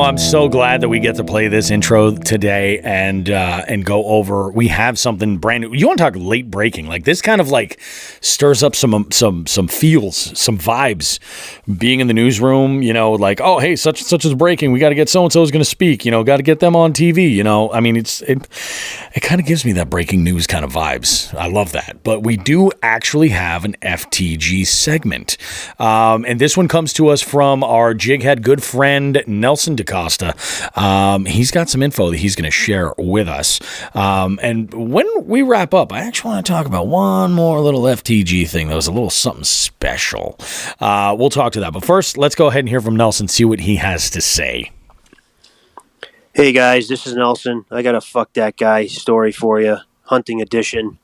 I'm so glad that we get to play this intro today and go over. We have something brand new. You want to talk late breaking? Like this kind of like stirs up some feels, some vibes. Being in the newsroom, like, oh hey, such and such is breaking. We got to get so and so is going to speak. Got to get them on TV. I mean, it kind of gives me that breaking news kind of vibes. I love that. But we do actually have an FTG segment, and this one comes to us from our jighead good friend Nelson DeCosta. He's got some info that he's going to share with us. And when we wrap up, I actually want to talk about one more little FTG thing that was a little something special. We'll talk to that. But first, let's go ahead and hear from Nelson, see what he has to say. Hey guys, this is Nelson. I got a fuck that guy story for you. Hunting edition.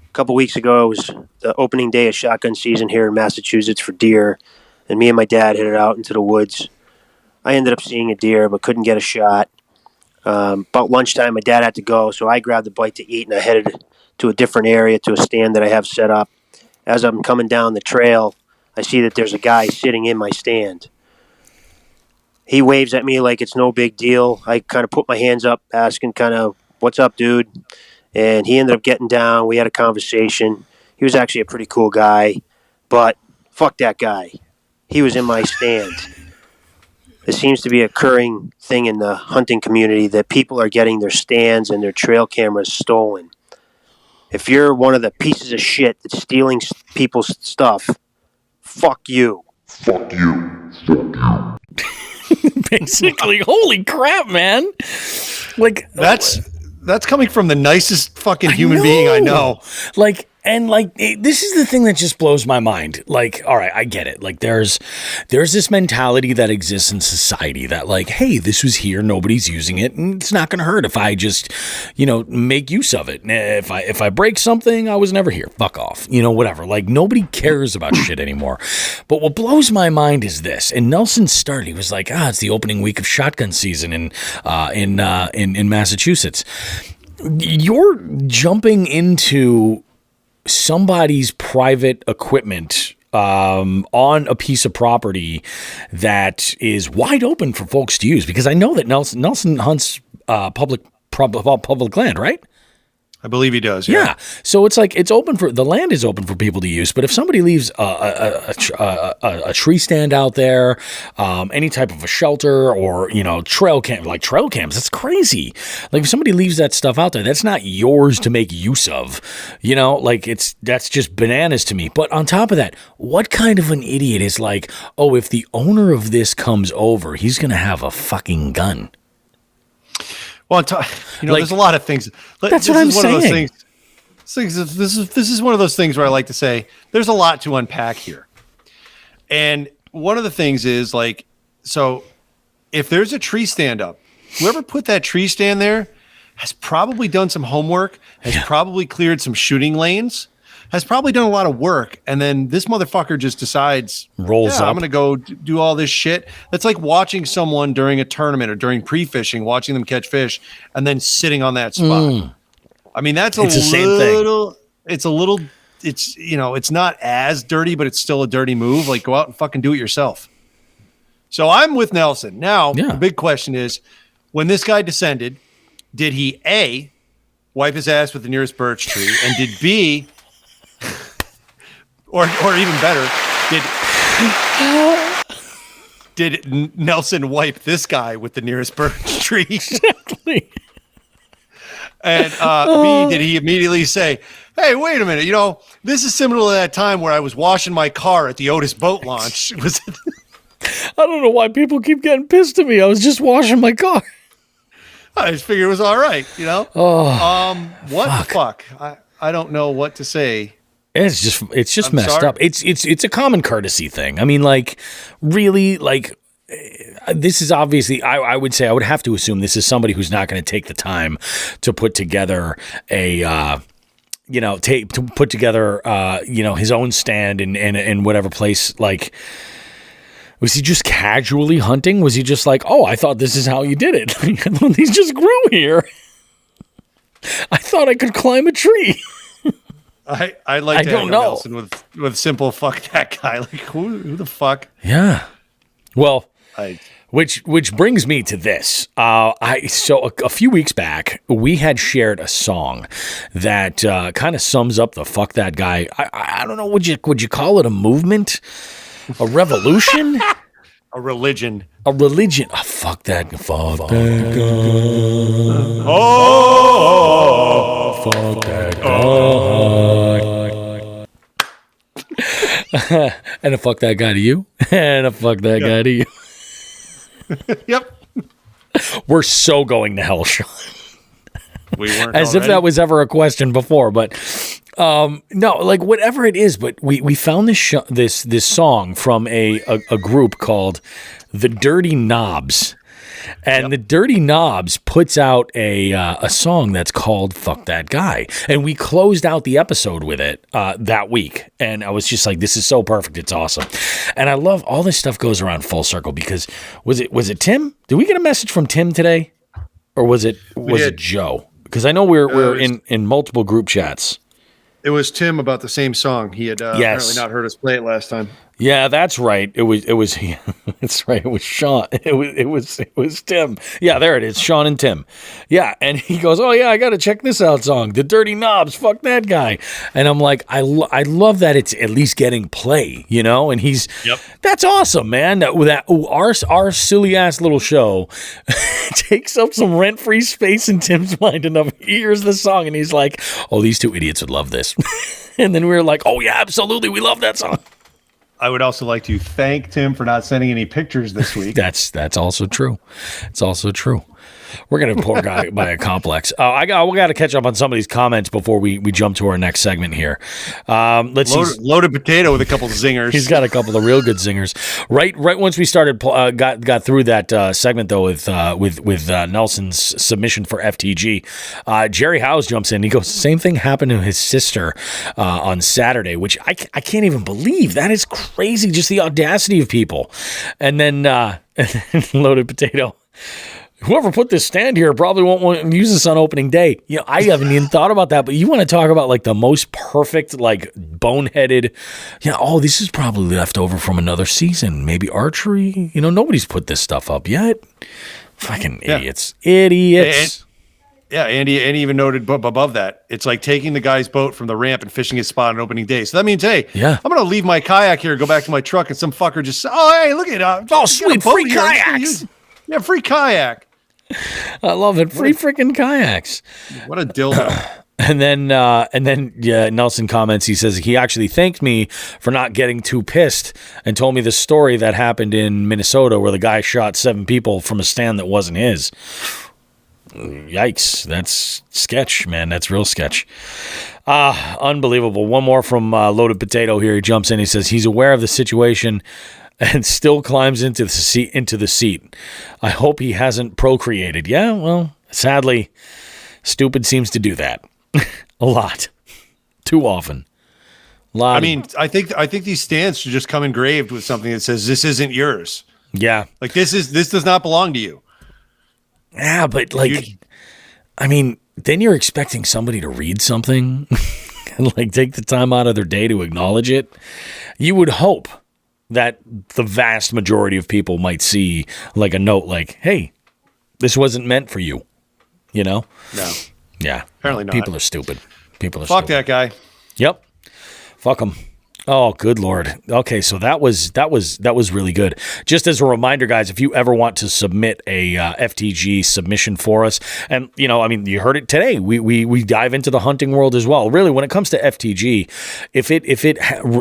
A couple weeks ago, it was the opening day of shotgun season here in Massachusetts for deer. And me and my dad headed out into the woods. I ended up seeing a deer, but couldn't get a shot. About lunchtime, my dad had to go, so I grabbed a bite to eat, and I headed to a different area, to a stand that I have set up. As I'm coming down the trail, I see that there's a guy sitting in my stand. He waves at me like it's no big deal. I kind of put my hands up, asking kind of, what's up, dude? And he ended up getting down. We had a conversation. He was actually a pretty cool guy, but fuck that guy. He was in my stand. It seems to be a recurring thing in the hunting community that people are getting their stands and their trail cameras stolen. If you're one of the pieces of shit that's stealing people's stuff, fuck you. Fuck you. Fuck you. Basically, holy crap, man. Like that's coming from the nicest fucking human being I know. This is the thing that just blows my mind. Like, all right, I get it. Like, there's this mentality that exists in society that, like, hey, this was here, nobody's using it, and it's not going to hurt if I just, make use of it. If I break something, I was never here. Fuck off. Whatever. Like, nobody cares about shit anymore. But what blows my mind is this. And Nelson started. He was like, it's the opening week of shotgun season in Massachusetts. you're jumping into somebody's private equipment on a piece of property that is wide open for folks to use, because I know that Nelson hunts public land, right? I believe he does. Yeah. So it's like the land is open for people to use. But if somebody leaves a tree stand out there, any type of a shelter, or trail cams, that's crazy. Like if somebody leaves that stuff out there, that's not yours to make use of. That's just bananas to me. But on top of that, what kind of an idiot is like, oh, if the owner of this comes over, he's gonna have a fucking gun? Well, there's a lot of things. That's what I'm saying. This is one of those things where I like to say there's a lot to unpack here. And one of the things is so if there's a tree stand up, whoever put that tree stand there has probably done some homework, has probably cleared some shooting lanes, has probably done a lot of work, and then this motherfucker just decides, rolls up. I'm going to go do all this shit. That's like watching someone during a tournament or during pre-fishing, watching them catch fish, and then sitting on that spot. I mean, it's the same thing. It's not as dirty, but it's still a dirty move. Like, go out and fucking do it yourself. So I'm with Nelson. Now, the big question is, when this guy descended, did he A, wipe his ass with the nearest birch tree, and did B, or even better, did Nelson wipe this guy with the nearest birch tree? Exactly. And B, did he immediately say, hey, wait a minute, this is similar to that time where I was washing my car at the Otis boat launch. I don't know why people keep getting pissed at me. I was just washing my car. I just figured it was all right, What the fuck? I don't know what to say. It's just messed up. It's a common courtesy thing. I mean, really, this is obviously, I would say, I would have to assume this is somebody who's not going to take the time to put together his own stand in whatever place. Was he just casually hunting? Was he just like, oh, I thought this is how you did it? These just grew here. I thought I could climb a tree. I like to have Nelson with simple fuck that guy. Like who the fuck? Yeah. Well, which brings me to this. So a few weeks back, we had shared a song that kind of sums up the fuck that guy. I don't know. Would you call it a movement, a revolution, a religion? A religion. Oh, fuck that guy. Oh, fuck that guy. And a fuck that guy to you. And a fuck that guy to you. Yep. We're so going to hell, Sean. We weren't as already. If that was ever a question before, but no, whatever it is. But we found this song from a group called the Dirty Knobs, and the Dirty Knobs puts out a song that's called "Fuck That Guy," and we closed out the episode with it that week. And I was just like, "This is so perfect! It's awesome!" And I love all this stuff goes around full circle because was it Tim? Did we get a message from Tim today, or was it Joe? Because I know we're in multiple group chats. It was Tim about the same song. He had apparently not heard us play it last time. Yeah, that's right. It was. That's right. It was Sean. It was Tim. Yeah, there it is. Sean and Tim. Yeah, and he goes, "Oh yeah, I got to check this out song. The Dirty Knobs. Fuck that guy." And I'm like, I love that it's at least getting play, And he's. Yep. That's awesome, man. Our silly ass little show takes up some rent-free space in Tim's mind enough. He hears the song and he's like, "Oh, these two idiots would love this." And then we were like, "Oh yeah, absolutely, we love that song." I would also like to thank Tim for not sending any pictures this week. That's also true. It's also true. We're gonna poor guy by a complex. We got to catch up on some of these comments before we jump to our next segment here. Let's see. Loaded potato with a couple of zingers. He's got a couple of real good zingers. Right once we started got through that segment though with Nelson's submission for FTG, Jerry Howes jumps in. He goes, "Same thing happened to his sister on Saturday," which I can't even believe. That is crazy. Just the audacity of people. And then loaded potato. whoever put this stand here probably won't want to use this on opening day. You know, I haven't even thought about that, but you want to talk about like the most perfect, like boneheaded, this is probably left over from another season. Maybe archery. You know, nobody's put this stuff up yet. Fucking idiots. Idiots. Andy even noted above that, it's like taking the guy's boat from the ramp and fishing his spot on opening day. So that means, hey, I'm going to leave my kayak here, go back to my truck, and some fucker just, hey, look at it. Sweet, free kayaks. Yeah, free kayak. I love it. Free freaking kayaks. What a dildo. And then Nelson comments, he says he actually thanked me for not getting too pissed and told me the story that happened in Minnesota where the guy shot 7 people from a stand that wasn't his. Yikes. That's sketch, man. That's real sketch. Unbelievable. One more from Loaded Potato here. He jumps in. He says he's aware of the situation and still climbs into the seat. I hope he hasn't procreated. Yeah, well, sadly, stupid seems to do that. A lot. Too often. I think these stands should just come engraved with something that says this isn't yours. Yeah. Like this does not belong to you. Yeah, but then you're expecting somebody to read something and like take the time out of their day to acknowledge it. You would hope that the vast majority of people might see like a note like, hey, this wasn't meant for you. You know? No. Yeah. Apparently not. People are stupid. Fuck that guy. Yep. Fuck him. Oh, good Lord. Okay, so that was really good. Just as a reminder, guys, if you ever want to submit a FTG submission for us, and you heard it today. We dive into the hunting world as well. Really, when it comes to FTG, if it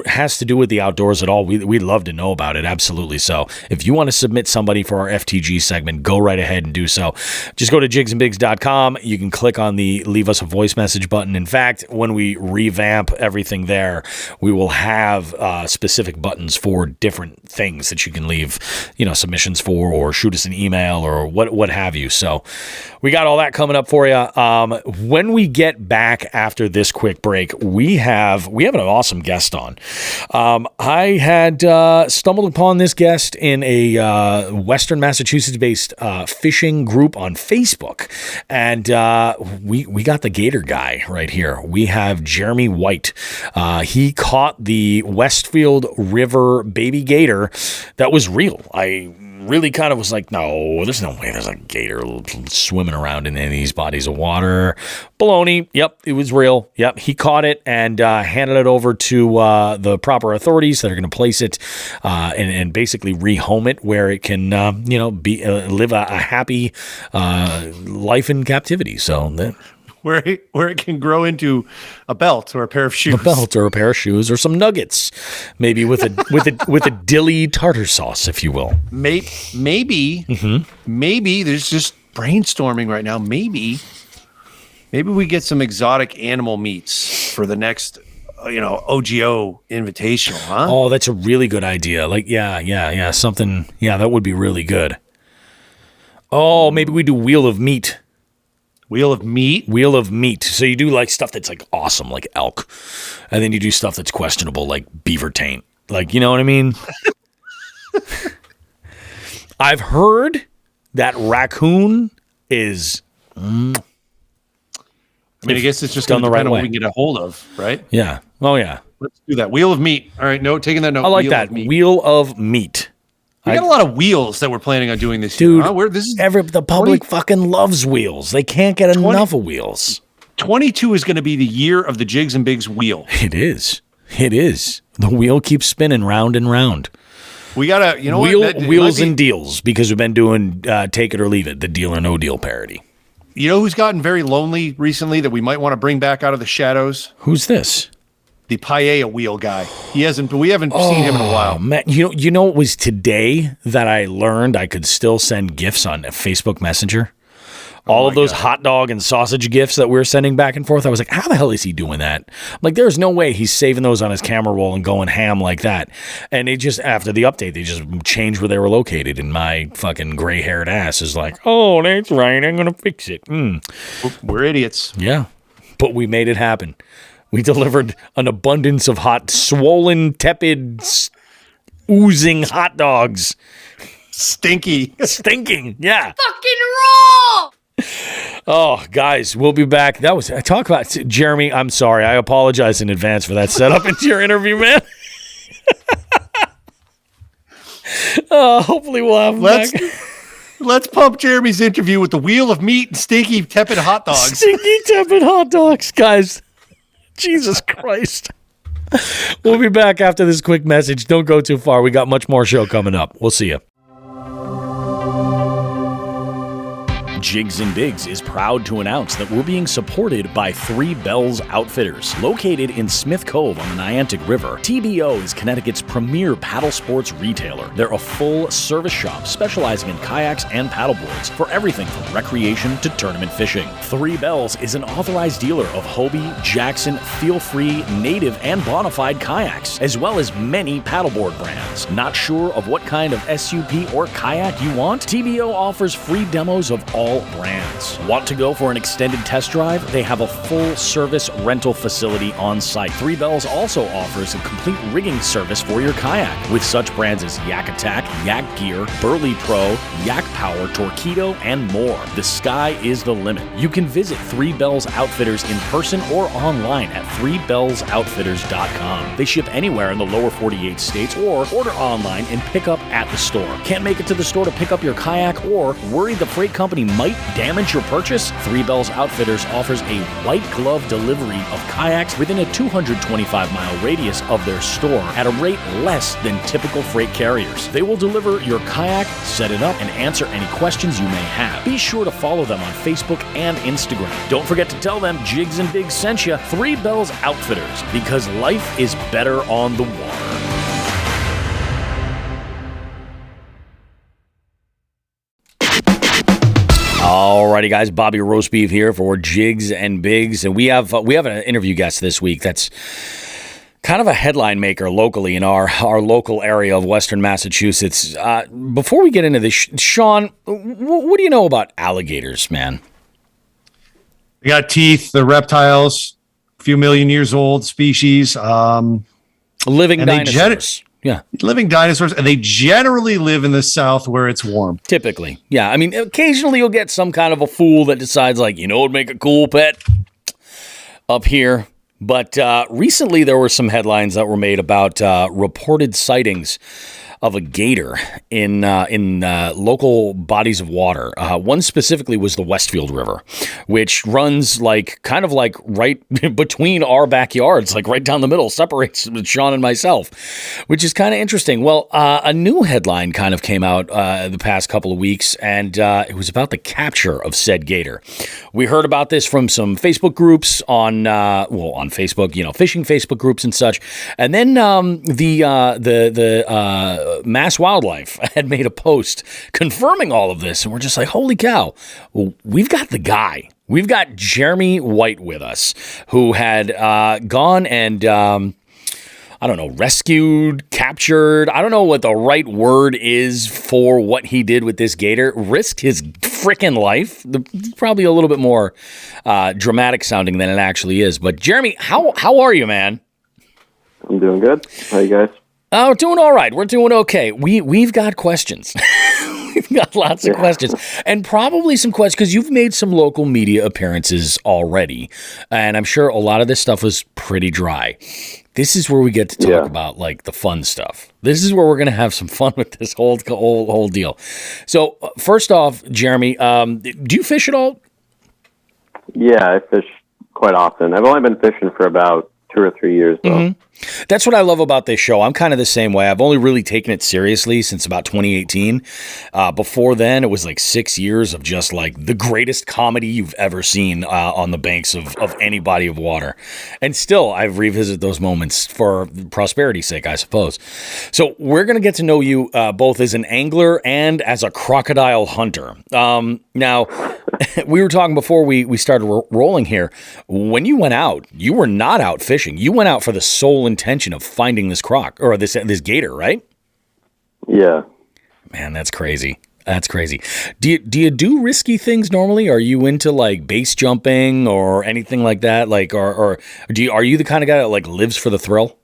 has to do with the outdoors at all, we'd love to know about it. Absolutely. So if you want to submit somebody for our FTG segment, go right ahead and do so. Just go to jigsandbigs.com. You can click on the leave us a voice message button. In fact, when we revamp everything there, we will have specific buttons for different things that you can leave, submissions for, or shoot us an email or what have you. So we got all that coming up for you. When we get back after this quick break, we have an awesome guest on. I had stumbled upon this guest in a Western Massachusetts-based fishing group on Facebook, and we got the Gator guy right here. We have Jeremy White. He caught the Westfield River baby gator that was real. I really kind of was like, no, there's no way there's a gator swimming around in any of these bodies of water. Baloney. Yep, it was real. Yep, he caught it and handed it over to the proper authorities that are going to place it and basically rehome it where it can, live a happy life in captivity. So where it can grow into a belt or a pair of shoes. A belt or a pair of shoes or some nuggets, maybe with a dilly tartar sauce, if you will. Maybe there's just brainstorming right now. Maybe we get some exotic animal meats for the next OGO invitational, huh? Oh, that's a really good idea. Like, yeah, something. Yeah, that would be really good. Oh, maybe we do Wheel of Meat. Wheel of Meat? Wheel of Meat. So you do like stuff that's like awesome, like elk. And then you do stuff that's questionable, like beaver taint. Like, you know what I mean? I've heard that raccoon is... I guess it's just done the right way. What we can get a hold of, right? Yeah. Oh, yeah. Let's do that. Wheel of Meat. All right, taking that note. I like that. Wheel of Meat. We got a lot of wheels that we're planning on doing this year. Dude, the public fucking loves wheels. They can't get enough of wheels. 22 is going to be the year of the Jigs and Bigs wheel. It is. The wheel keeps spinning round and round. We got to, wheels and deals, because we've been doing Take It or Leave It, the Deal or No Deal parody. You know who's gotten very lonely recently that we might want to bring back out of the shadows? Who's this? The paella wheel guy. We haven't seen him in a while. Man, you know, it was today that I learned I could still send GIFs on Facebook Messenger. All of those hot dog and sausage GIFs that we were sending back and forth. I was like, how the hell is he doing that? Like, there's no way he's saving those on his camera roll and going ham like that. And it just, after the update, they just changed where they were located. And my fucking gray-haired ass is like, oh, that's right, I'm going to fix it. We're idiots. Yeah, but we made it happen. We delivered an abundance of hot, swollen, tepid, oozing hot dogs. Stinking. Stinking, yeah. Fucking Oh, guys, we'll be back. That was talk about Jeremy. I'm sorry. I apologize in advance for that setup into your interview, man. Hopefully, we'll have him back. Let's pump Jeremy's interview with the wheel of meat and stinky tepid hot dogs. Stinky tepid hot dogs, guys. Jesus Christ. We'll be back after this quick message. Don't go too far. We got much more show coming up. We'll see you. Jigs and Bigs is proud to announce that we're being supported by Three Bells Outfitters. Located in Smith Cove on the Niantic River, TBO is Connecticut's premier paddle sports retailer. They're a full service shop specializing in kayaks and paddleboards for everything from recreation to tournament fishing. Three Bells is an authorized dealer of Hobie, Jackson, Feel Free, Native, and Bonafide kayaks, as well as many paddleboard brands. Not sure of what kind of SUP or kayak you want? TBO offers free demos of all brands. Want to go for an extended test drive? They have a full-service rental facility on site. Three Bells also offers a complete rigging service for your kayak with such brands as Yak Attack, Yak Gear, Burley Pro, Yak Power, Torpedo, and more. The sky is the limit. You can visit Three Bells Outfitters in person or online at threebellsoutfitters.com. They ship anywhere in the lower 48 states or order online and pick up at the store. Can't make it to the store to pick up your kayak or worried the freight company might damage your purchase? Three Bells Outfitters offers a white glove delivery of kayaks within a 225-mile radius of their store at a rate less than typical freight carriers. They will deliver your kayak, set it up, and answer any questions you may have. Be sure to follow them on Facebook and Instagram. Don't forget to tell them Jigs and Bigs sent you. Three Bells Outfitters, because life is better on the water. Alrighty, guys. Bobby Roastbeef here for Jigs and Bigs, and we have an interview guest this week that's kind of a headline maker locally in our local area of Western Massachusetts. Before we get into this, Sean, what do you know about alligators, man? They got teeth. They're reptiles, a few million years old species. Living dinosaurs. Living dinosaurs, and they generally live in the South where it's warm. Typically, yeah. I mean, occasionally you'll get some kind of a fool that decides, like, you know what would make a cool pet up here. But recently there were some headlines that were made about reported sightings of a gator in local bodies of water. One specifically was the Westfield River, which runs kind of right between our backyards, like right down the middle, separates Sean and myself, which is kind of interesting. Well, a new headline kind of came out the past couple of weeks, and it was about the capture of said gator. We heard about this from some Facebook groups on Facebook, fishing Facebook groups and such, and then the Mass Wildlife had made a post confirming all of this, and we're just like, holy cow, we've got the guy. We've got Jeremy White with us, who had gone and, rescued, captured, I don't know what the right word is for what he did with this gator, risked his freaking life. Probably a little bit more dramatic sounding than it actually is. But Jeremy, how are you, man? I'm doing good. How you guys? Oh, we're doing all right. We're doing okay. We've got questions. We've got lots of questions, and probably some questions because you've made some local media appearances already, and I'm sure a lot of this stuff was pretty dry. This is where we get to talk about like the fun stuff. This is where we're going to have some fun with this whole deal. So first off, Jeremy, do you fish at all? Yeah, I fish quite often. I've only been fishing for about 2 or 3 years, though. Mm-hmm. That's what I love about this show. I'm kind of the same way. I've only really taken it seriously since about 2018. Before then, it was like 6 years of just like the greatest comedy you've ever seen on the banks of any body of water. And still, I revisit those moments for prosperity's sake, I suppose. So we're going to get to know you both as an angler and as a crocodile hunter. Now, we were talking before we started rolling here. When you went out, you were not out fishing. You went out for the sole intention of finding this croc or this gator, right? Yeah. Man, that's crazy. That's crazy. Do you do risky things normally? Are you into like base jumping or anything like that? Like, or are you the kind of guy that like lives for the thrill?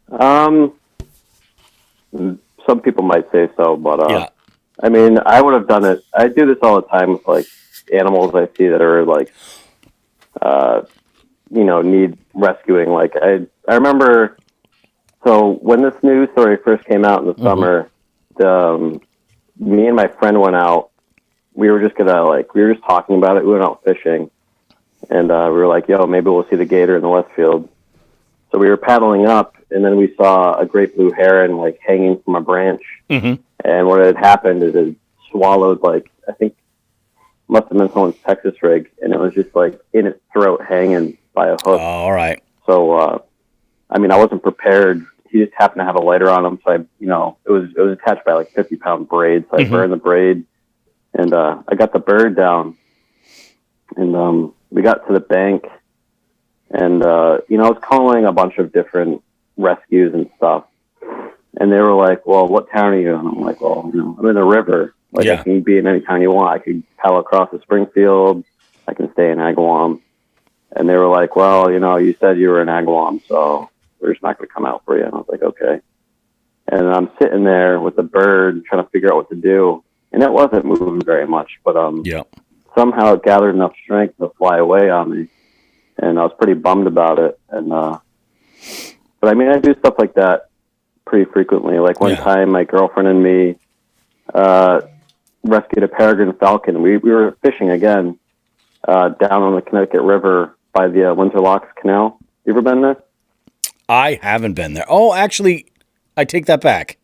Some people might say so, but yeah. I mean, I would have done it. I do this all the time with like animals I see that are like, need rescuing. Like I remember, so when this news story first came out in the summer, me and my friend went out. We were just talking about it. We went out fishing, and we were like, yo, maybe we'll see the gator in the Westfield. So we were paddling up, and then we saw a great blue heron like hanging from a branch. And what had happened is it swallowed, like, I think must have been someone's Texas rig, and it was just like in its throat hanging by a hook. Oh, all right. So, I wasn't prepared. He just happened to have a lighter on him, so it was attached by like 50-pound braid. So I burned the braid, and I got the bird down, and we got to the bank, and I was calling a bunch of different rescues and stuff, and they were like, "Well, what town are you in?" I'm like, "Well, I'm in the river. Like, I can be in any town you want. I could paddle across to Springfield. I can stay in Agawam." And they were like, "Well, you said you were in Agawam, so we're just not going to come out for you." And I was like, "Okay." And I'm sitting there with the bird trying to figure out what to do. And it wasn't moving very much, but somehow it gathered enough strength to fly away on me. And I was pretty bummed about it. And but I do stuff like that pretty frequently. Like one time, my girlfriend and me rescued a peregrine falcon. We were fishing again down on the Connecticut River by the Windsor Locks Canal. You ever been there? I haven't been there. Oh, actually, I take that back.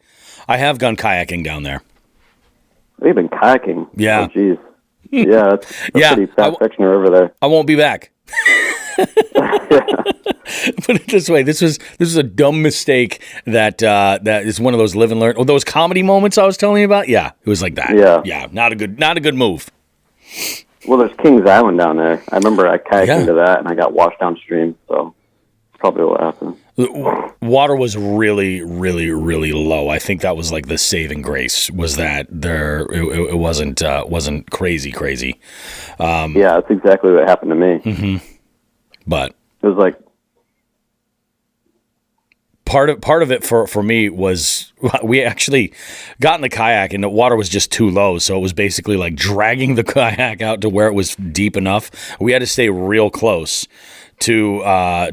I have gone kayaking down there. We've been kayaking. Yeah. Oh, geez. Yeah, that's a pretty fat section of river there. I won't be back. Put it this way: this was a dumb mistake that is one of those live and learn, or those comedy moments I was telling you about. Yeah, it was like that. Yeah, not a good move. Well, there's Kings Island down there. I remember I kayaked into that, and I got washed downstream. So that's probably what happened. The water was really, really, really low. I think that was like the saving grace. Was that it wasn't crazy. Yeah, that's exactly what happened to me. Mm-hmm. But it was like part of it for me was we actually got in the kayak and the water was just too low, so it was basically like dragging the kayak out to where it was deep enough. We had to stay real close to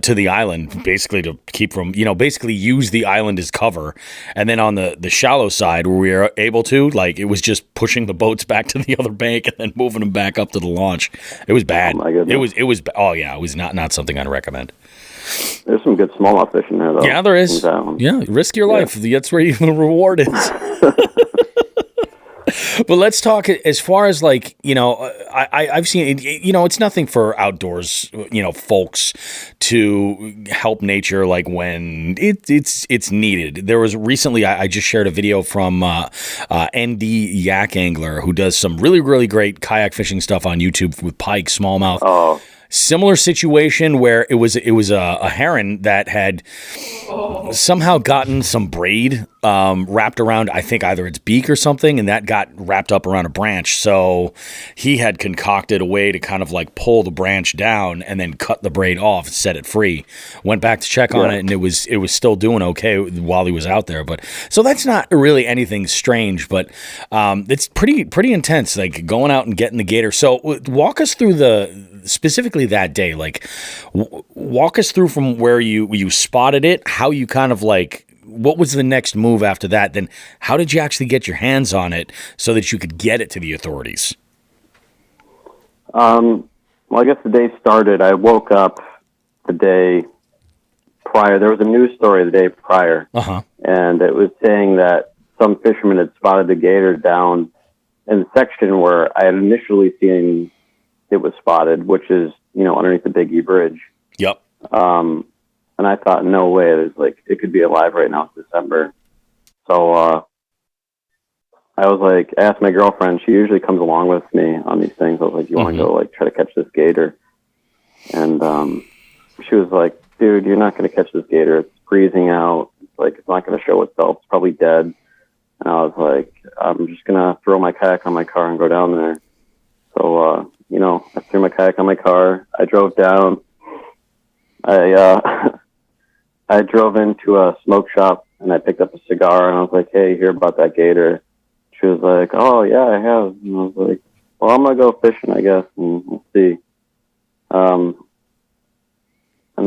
the island, basically to keep from, basically use the island as cover. And then on the shallow side where we were able to, like, it was just pushing the boats back to the other bank and then moving them back up to the launch. It was bad. Oh my goodness. It was not something I'd recommend. There's some good smallmouth fishing there, though. Yeah, there is. Yeah, risk your life. That's where the reward is. But let's talk as far as like, I've seen, it's nothing for outdoors, folks to help nature like when it's needed. There was recently, I just shared a video from ND Yak Angler, who does some really, really great kayak fishing stuff on YouTube with pike, smallmouth. Oh. Similar situation where it was a heron that had somehow gotten some braid wrapped around, I think, either its beak or something, and that got wrapped up around a branch. So he had concocted a way to kind of like pull the branch down and then cut the braid off and set it free. Went back to check on it, and it was still doing okay while he was out there. But so that's not really anything strange, but it's pretty intense, like going out and getting the gator. So walk us through specifically that day, like walk us through from where you spotted it, how you kind of like, what was the next move after that? Then how did you actually get your hands on it so that you could get it to the authorities? Well, I guess the day started, I woke up the day prior. There was a news story the day prior, and it was saying that some fishermen had spotted the gator down in the section where I had initially seen it was spotted, which is, underneath the Big E Bridge. Yep. And I thought, no way, it could be alive right now. It's December. So I was like, I asked my girlfriend, she usually comes along with me on these things. I was like, you want to go try to catch this gator? And she was like, dude, you're not going to catch this gator. It's freezing out. It's not going to show itself. It's probably dead. And I was like, I'm just going to throw my kayak on my car and go down there. So, I threw my kayak on my car. I drove down. I drove into a smoke shop and I picked up a cigar and I was like, hey, hear about that gator? She was like, oh, yeah, I have. And I was like, well, I'm gonna go fishing, I guess, and we'll see. And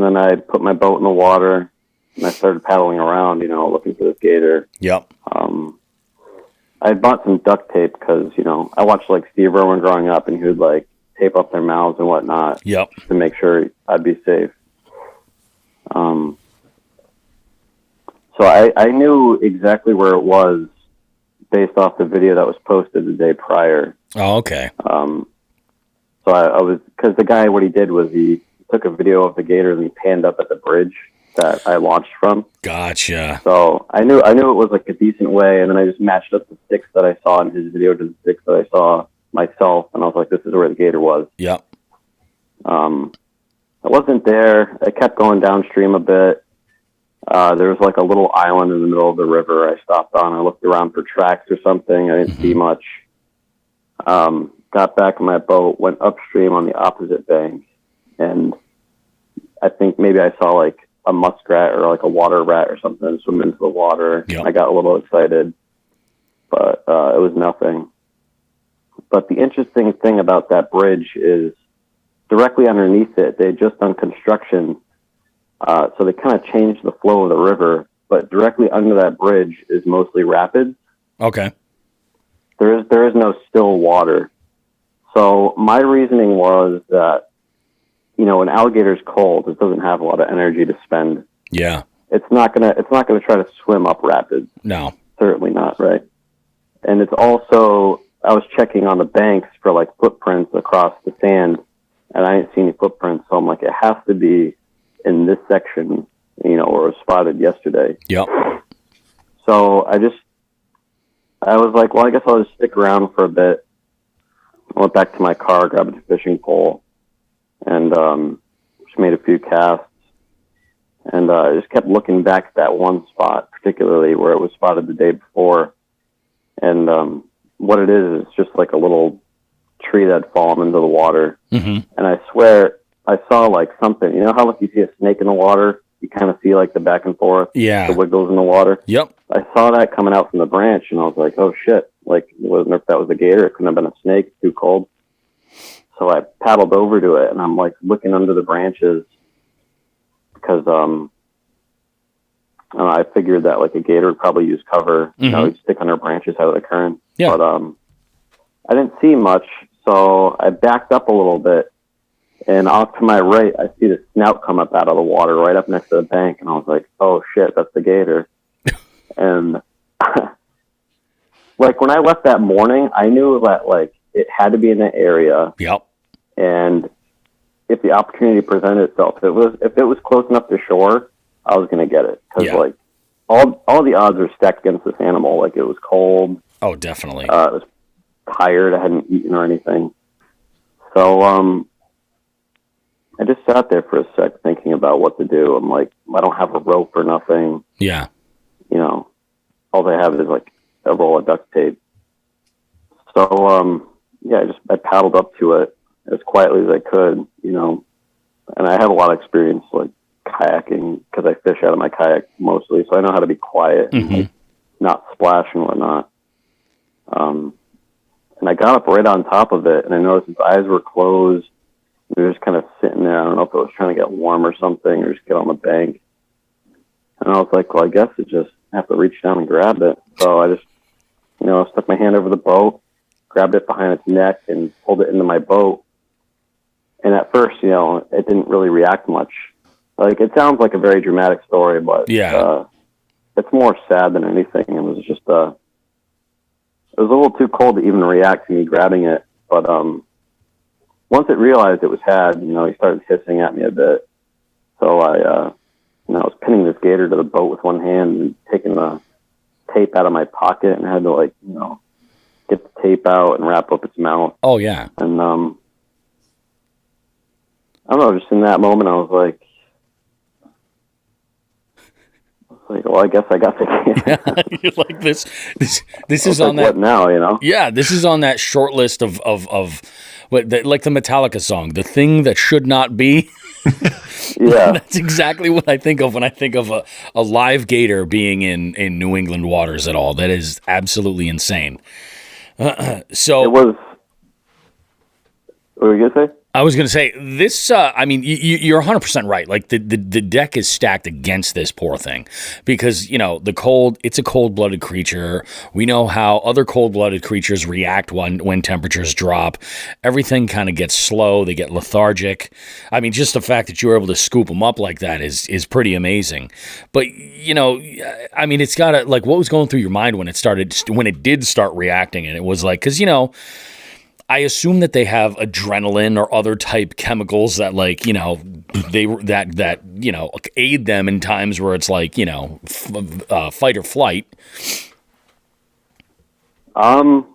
then I put my boat in the water, and I started paddling around, looking for this gator. Yep. I bought some duct tape because, I watched like Steve Irwin growing up, and he would like tape up their mouths and whatnot. Yep. To make sure I'd be safe. So I knew exactly where it was based off the video that was posted the day prior. Oh, okay. So I was, because the guy, what he did was he took a video of the gator and he panned up at the bridge that I launched from. Gotcha. So I knew it was like a decent way, and then I just matched up the sticks that I saw in his video to the sticks that I saw myself, and I was like, this is where the gator was. Yep. I wasn't there. I kept going downstream a bit. There was like a little island in the middle of the river I stopped on. I looked around for tracks or something. I didn't see much. Got back in my boat, went upstream on the opposite bank, and I think maybe I saw like a muskrat or like a water rat or something swim into the water. Yep. I got a little excited, but it was nothing. But the interesting thing about that bridge is directly underneath it, they had just done construction. So they kind of changed the flow of the river, but directly under that bridge is mostly rapids. Okay. There is no still water. So my reasoning was that, when alligator's cold, it doesn't have a lot of energy to spend. Yeah. It's not gonna try to swim up rapids. No. Certainly not, right? And it's also, I was checking on the banks for like footprints across the sand, and I didn't see any footprints. So I'm like, it has to be in this section, where it was spotted yesterday. Yep. So I was like, well, I guess I'll just stick around for a bit. I went back to my car, grabbed a fishing pole, and just made a few casts. And I just kept looking back at that one spot, particularly where it was spotted the day before. And what it is just like a little tree that had fallen into the water. Mm-hmm. And I swear I saw like something. You know how like you see a snake in the water? You kind of see like the back and forth, Yeah. the wiggles in the water. Yep. I saw that coming out from the branch, and I was like, oh shit. Like, it wasn't if that was a gator. It couldn't have been a snake. It's too cold. So I paddled over to it, and I'm like looking under the branches because I figured that like a gator would probably use cover. Mm-hmm. He'd stick under branches out of the current. Yeah. But I didn't see much, so I backed up a little bit, and off to my right, I see the snout come up out of the water right up next to the bank, and I was like, oh shit, that's the gator. And like when I left that morning, I knew that like it had to be in that area. Yep. And if the opportunity presented itself, if it was close enough to shore, I was going to get it. Because like all the odds were stacked against this animal. Like it was cold. Oh, definitely. It was tired. I hadn't eaten or anything. So I just sat there for a sec thinking about what to do. I'm like, I don't have a rope or nothing. Yeah. All they have is like a roll of duct tape. So I paddled up to it as quietly as I could, and I have a lot of experience like kayaking because I fish out of my kayak mostly, so I know how to be quiet and like, not splash and whatnot. And I got up right on top of it, and I noticed his eyes were closed. He was just kind of sitting there. I don't know if it was trying to get warm or something, or just get on the bank. And I was like, well, I guess I just have to reach down and grab it. So I just, stuck my hand over the boat, grabbed it behind its neck, and pulled it into my boat. And at first, it didn't really react much. Like, it sounds like a very dramatic story, but it's more sad than anything. It was just, it was a little too cold to even react to me grabbing it. But once it realized it was had, he started hissing at me a bit. So I was pinning this gator to the boat with one hand and taking the tape out of my pocket, and I had to like, get the tape out and wrap up its mouth. Oh yeah. And I don't know, just in that moment, I was like, well, I guess I got the gator. You're like this is like, on that. What now, Yeah, this is on that short list of like the Metallica song, "The Thing That Should Not Be." Yeah. That's exactly what I think of when I think of a live gator being in New England waters at all. That is absolutely insane. So it was What were you gonna say? I was going to say this. I mean, you're 100% right. Like the deck is stacked against this poor thing because it's a cold-blooded creature. We know how other cold-blooded creatures react when temperatures drop. Everything kind of gets slow. They get lethargic. I mean, just the fact that you were able to scoop them up like that is pretty amazing. But I mean, it's got to like what was going through your mind when it did start reacting, and it was like because I assume that they have adrenaline or other type chemicals that aid them in times where it's like, fight or flight. I'll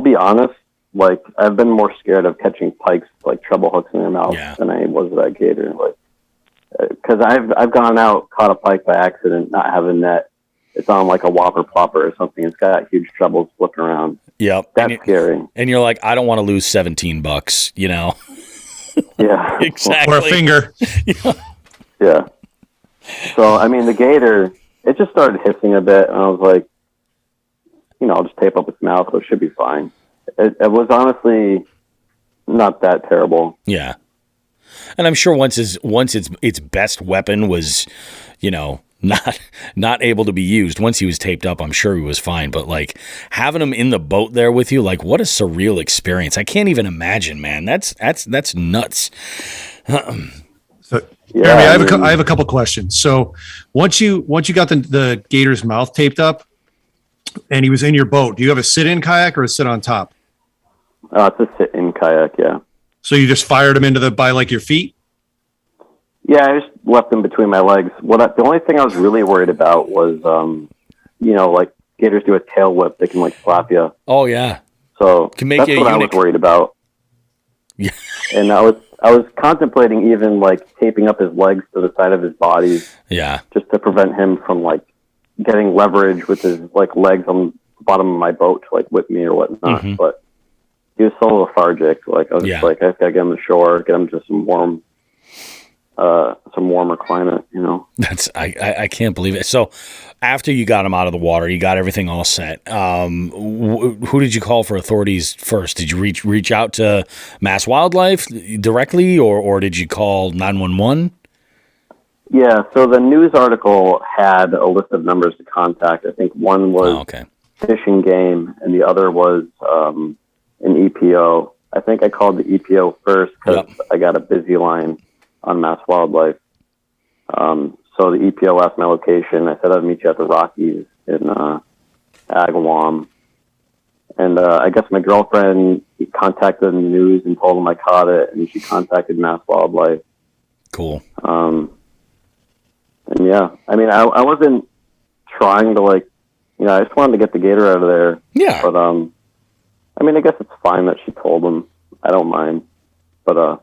be honest. Like I've been more scared of catching pikes, like treble hooks in their mouth than I was that gator. Like, cause I've gone out, caught a pike by accident, not having net. It's on like a whopper plopper or something. It's got huge trebles flipping around. Yep. That's scary. And you're like, I don't want to lose $17, Yeah. Exactly. Or a finger. Yeah. So, I mean, the gator, it just started hissing a bit. And I was like, I'll just tape up its mouth. So it should be fine. It was honestly not that terrible. Yeah. And I'm sure once its best weapon was, not able to be used. Once he was taped up, I'm sure he was fine. But like having him in the boat there with you, like what a surreal experience. I can't even imagine, man. That's nuts. So, Jeremy, I have a couple questions. So once you got the gator's mouth taped up and he was in your boat, do you have a sit-in kayak or a sit on top? It's a sit-in kayak, yeah. So you just fired him by like your feet? Yeah, I just left them between my legs. The only thing I was really worried about was, like gators do a tail whip. They can like slap you. Oh yeah. So that's what I was worried about. Yeah. And I was contemplating even like taping up his legs to the side of his body. Yeah. Just to prevent him from like getting leverage with his like legs on the bottom of my boat to like whip me or whatnot. Mm-hmm. But he was so lethargic. Like I was just like, I just gotta get him to shore, get him to some warmer climate, That's I can't believe it. So after you got him out of the water, you got everything all set. Who did you call for authorities first? Did you reach out to Mass Wildlife directly, or did you call 911? Yeah, so the news article had a list of numbers to contact. I think one was Fish and Game, and the other was an EPO. I think I called the EPO first because I got a busy line on Mass Wildlife. So the EPO asked my location. I said I'd meet you at the Rockies in Agawam. And I guess my girlfriend contacted the news and told them I caught it, and she contacted Mass Wildlife. Cool. And yeah, I mean, I wasn't trying to I just wanted to get the gator out of there. Yeah. But I mean, I guess it's fine that she told them. I don't mind. But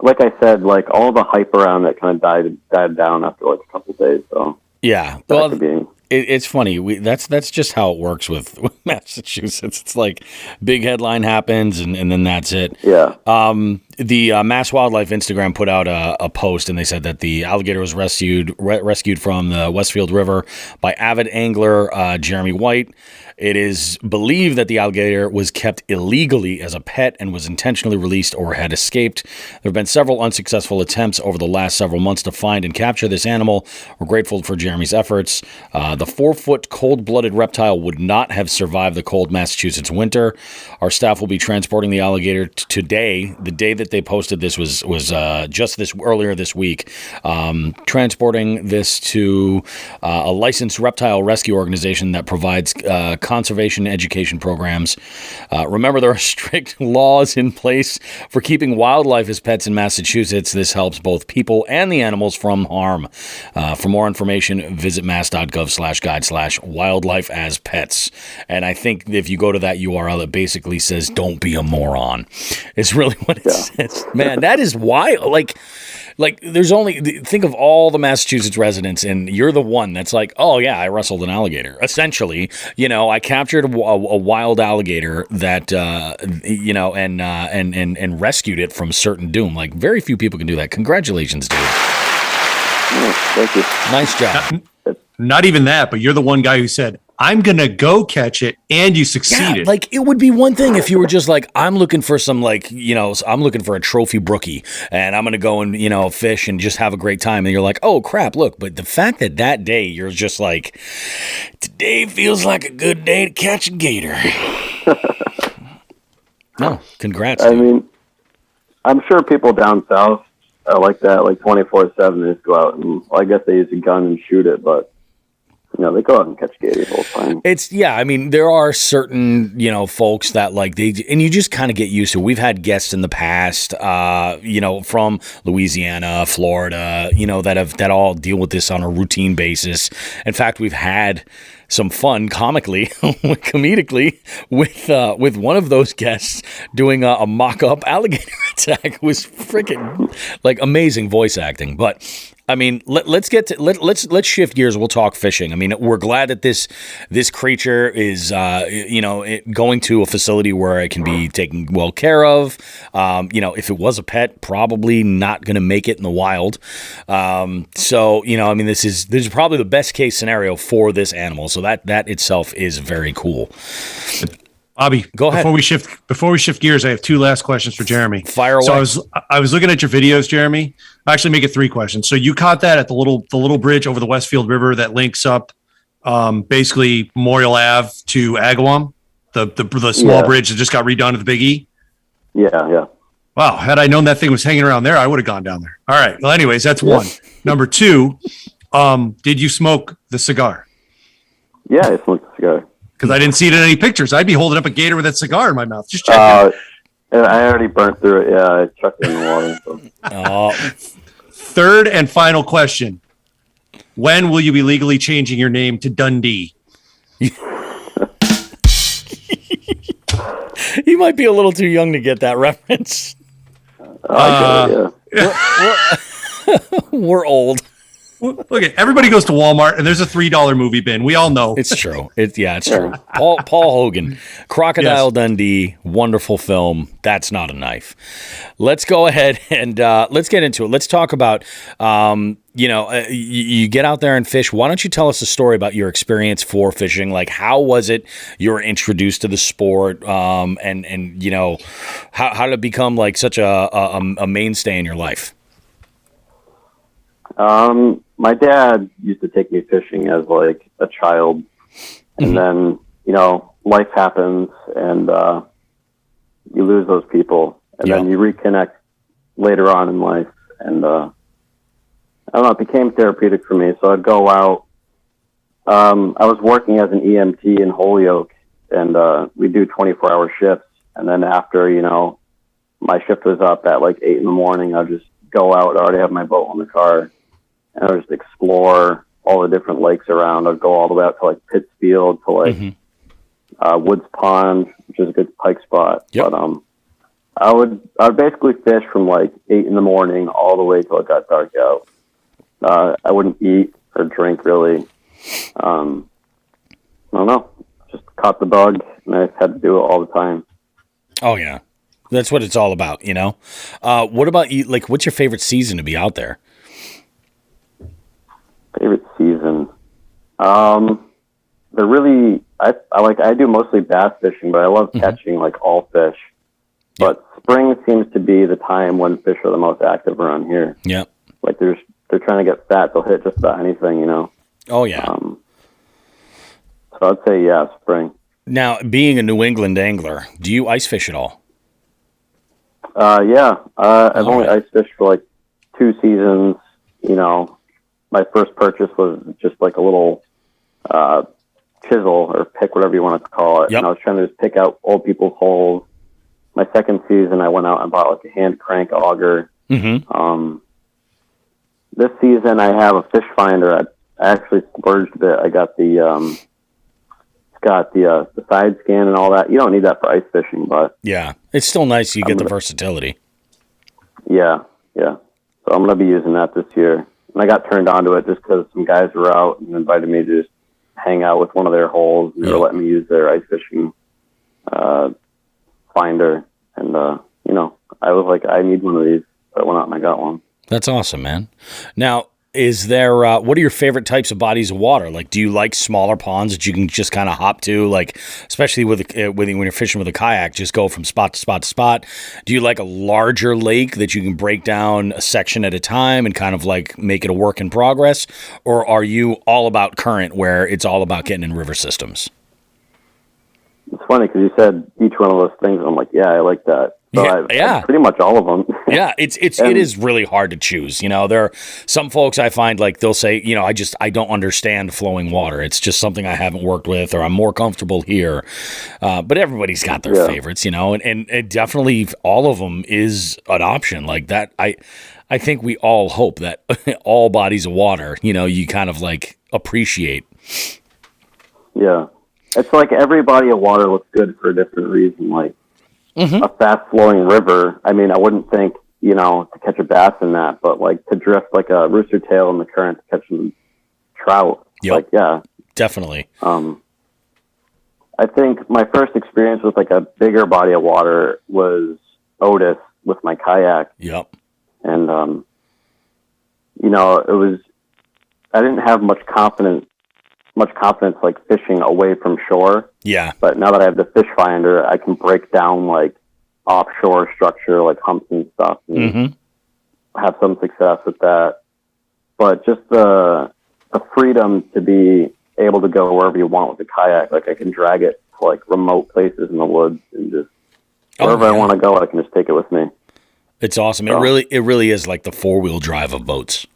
like I said, like all the hype around it kind of died down after like a couple of days. So yeah, well, it's funny. That's just how it works with Massachusetts. It's like big headline happens and then that's it. Yeah. The Mass Wildlife Instagram put out a post and they said that the alligator was rescued from the Westfield River by avid angler Jeremy White. It is believed that the alligator was kept illegally as a pet and was intentionally released or had escaped. There have been several unsuccessful attempts over the last several months to find and capture this animal. We're grateful for Jeremy's efforts. The 4-foot cold-blooded reptile would not have survived the cold Massachusetts winter. Our staff will be transporting the alligator today. The day that they posted this was just earlier this week. Transporting this to a licensed reptile rescue organization that provides conservation education programs. Remember, there are strict laws in place for keeping wildlife as pets in Massachusetts. This helps both people and the animals from harm. For more information, visit mass.gov/guide/wildlife as pets. And I think if you go to that URL, it basically says, don't be a moron. It's really what it says. Man, that is wild. Like there's think of all the Massachusetts residents and you're the one that's like, oh yeah, I wrestled an alligator. Essentially, I captured a wild alligator that, and rescued it from certain doom. Like very few people can do that. Congratulations, dude. Thank you. Nice job. Not even that, but you're the one guy who said, I'm going to go catch it, and you Yeah, succeeded. like it would be one thing if you were just like, I'm looking for some I'm looking for a trophy brookie and I'm going to go and, fish and just have a great time. And you're like, oh crap, look. But the fact that day you're just like, today feels like a good day to catch a gator. No, congrats. I Dude. mean, I'm sure people down south are like that, like 24/7. They just go out and, I guess they use a gun and shoot it, but they go out and catch gators all the time. I mean, there are certain, folks that like and you just kind of get used to it. We've had guests in the past, from Louisiana, Florida, that all deal with this on a routine basis. In fact, we've had some fun comedically with one of those guests doing a mock-up alligator attack. It was freaking like amazing voice acting. But I mean, let's let's shift gears. We'll talk fishing. I mean, we're glad that this creature is going to a facility where it can be taken well care of. If it was a pet, probably not going to make it in the wild. This is probably the best case scenario for this animal. So that itself is very cool. Bobby, go ahead. Before we shift gears, I have two last questions for Jeremy. Fire away. So I was looking at your videos, Jeremy. I actually make it three questions. So you caught that at the little bridge over the Westfield River that links up, basically Memorial Ave to Agawam, the small bridge that just got redone at the Big E. Yeah. Wow, had I known that thing was hanging around there, I would have gone down there. All right. Well, anyways, that's one. Number two, did you smoke the cigar? Yeah, I smoked the cigar. Because I didn't see it in any pictures. I'd be holding up a gator with that cigar in my mouth. Just checking. I already burnt through it. Yeah, I chucked it in the water. So. Third and final question. When will you be legally changing your name to Dundee? You might be a little too young to get that reference. We're old. Look at everybody goes to Walmart and there's a $3 movie bin. We all know it's true. It's true. Paul Hogan, Crocodile Dundee, wonderful film. That's not a knife. Let's go ahead and let's get into it. Let's talk about you get out there and fish. Why don't you tell us a story about your experience for fishing? Like, how was it you were introduced to the sport? How did it become like such a mainstay in your life? My dad used to take me fishing as like a child, and then life happens and you lose those people, and then you reconnect later on in life, and I don't know, it became therapeutic for me. So I'd go out. I was working as an EMT in Holyoke, and we do 24-hour shifts, and then after my shift was up at like 8 a.m, I'd just go out. I already have my boat in the car. And I would just explore all the different lakes around. I'd go all the way out to like Pittsfield to like Woods Pond, which is a good pike spot. Yep. But I would basically fish from like 8 a.m. all the way till it got dark out. I wouldn't eat or drink really. I don't know. Just caught the bug, and I had to do it all the time. Oh yeah, that's what it's all about. What about you? Like, what's your favorite season to be out there? Favorite season. They're really, I do mostly bass fishing, but I love catching like all fish. But spring seems to be the time when fish are the most active around here. Yeah. Like they're trying to get fat, they'll hit just about anything, Oh yeah. So I'd say spring. Now, being a New England angler, do you ice fish at all? Yeah. I've only ice fished for like 2 seasons, My first purchase was just like a little chisel or pick, whatever you want to call it. Yep. And I was trying to just pick out old people's holes. My second season, I went out and bought like a hand crank auger. Mm-hmm. This season, I have a fish finder. I actually splurged a bit. I got it's got the side scan and all that. You don't need that for ice fishing, but yeah, it's still nice. You get the versatility. Yeah. So I'm going to be using that this year. And I got turned on to it just because some guys were out and invited me to just hang out with one of their holes. And they were letting me use their ice fishing finder. And, I was like, I need one of these. So I went out and I got one. That's awesome, man. Now, Is there what are your favorite types of bodies of water? Like, do you like smaller ponds that you can just kind of hop to, like especially when you're fishing with a kayak, just go from spot to spot to spot? Do you like a larger lake that you can break down a section at a time and kind of like make it a work in progress, or are you all about current where it's all about getting in river systems? It's funny because you said each one of those things, and I'm like, yeah, I like that. So I've pretty much all of them. Yeah, it is really hard to choose. You know, there are some folks I find like they'll say, you know, I don't understand flowing water. It's just something I haven't worked with, or I'm more comfortable here. But everybody's got their favorites, you know, and definitely all of them is an option like that. I think we all hope that all bodies of water, you know, you kind of like appreciate. Yeah. It's like every body of water looks good for a different reason. Like a fast-flowing river, I mean, I wouldn't think, you know, to catch a bass in that, but like to drift like a rooster tail in the current to catch some trout. Yep. Like, yeah. Definitely. I think my first experience with like a bigger body of water was Otis with my kayak. Yep. And, you know, I didn't have much confidence like fishing away from shore. Yeah. But now that I have the fish finder, I can break down like offshore structure, like humps and stuff, and have some success with that. But just the freedom to be able to go wherever you want with the kayak, like I can drag it to like remote places in the woods and just wherever I want to go, I can just take it with me. It's awesome. So, it really is like the 4-wheel drive of boats.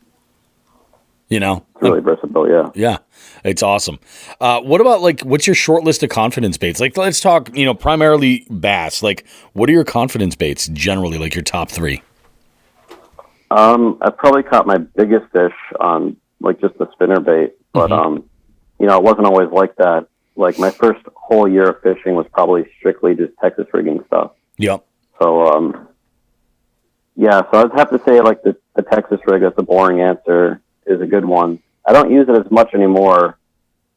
You know, it's really versatile. Yeah. Yeah. It's awesome. What about like, what's your short list of confidence baits? Like, let's talk, you know, primarily bass. Like, what are your confidence baits generally, like your top 3? I've probably caught my biggest fish on like just the spinner bait, but, you know, it wasn't always like that. Like my first whole year of fishing was probably strictly just Texas rigging stuff. Yep. So, yeah, so I'd have to say like the Texas rig, that's a boring answer, is a good one. I don't use it as much anymore.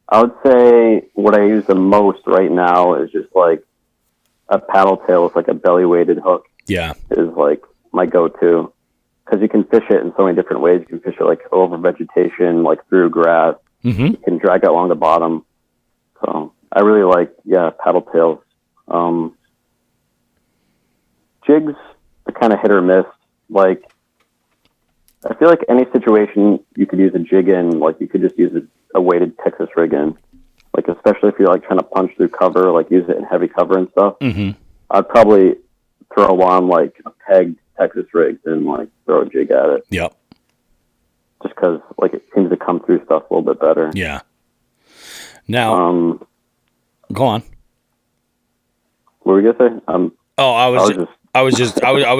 I would say what I use the most right now is just like a paddle tail with like a belly weighted hook. Yeah. Is like my go-to. Because you can fish it in so many different ways. You can fish it like over vegetation, like through grass. You can drag it along the bottom. So I really like, paddle tails. Jigs are kind of hit or miss. Like, I feel like any situation you could use a jig in, like you could just use a weighted Texas rig in. Like, especially if you're like trying to punch through cover, like use it in heavy cover and stuff. I'd probably throw on like a pegged Texas rig and like throw a jig at it. Yep. Just because like it seems to come through stuff a little bit better. Yeah. Now, go on. What were you gonna say? I was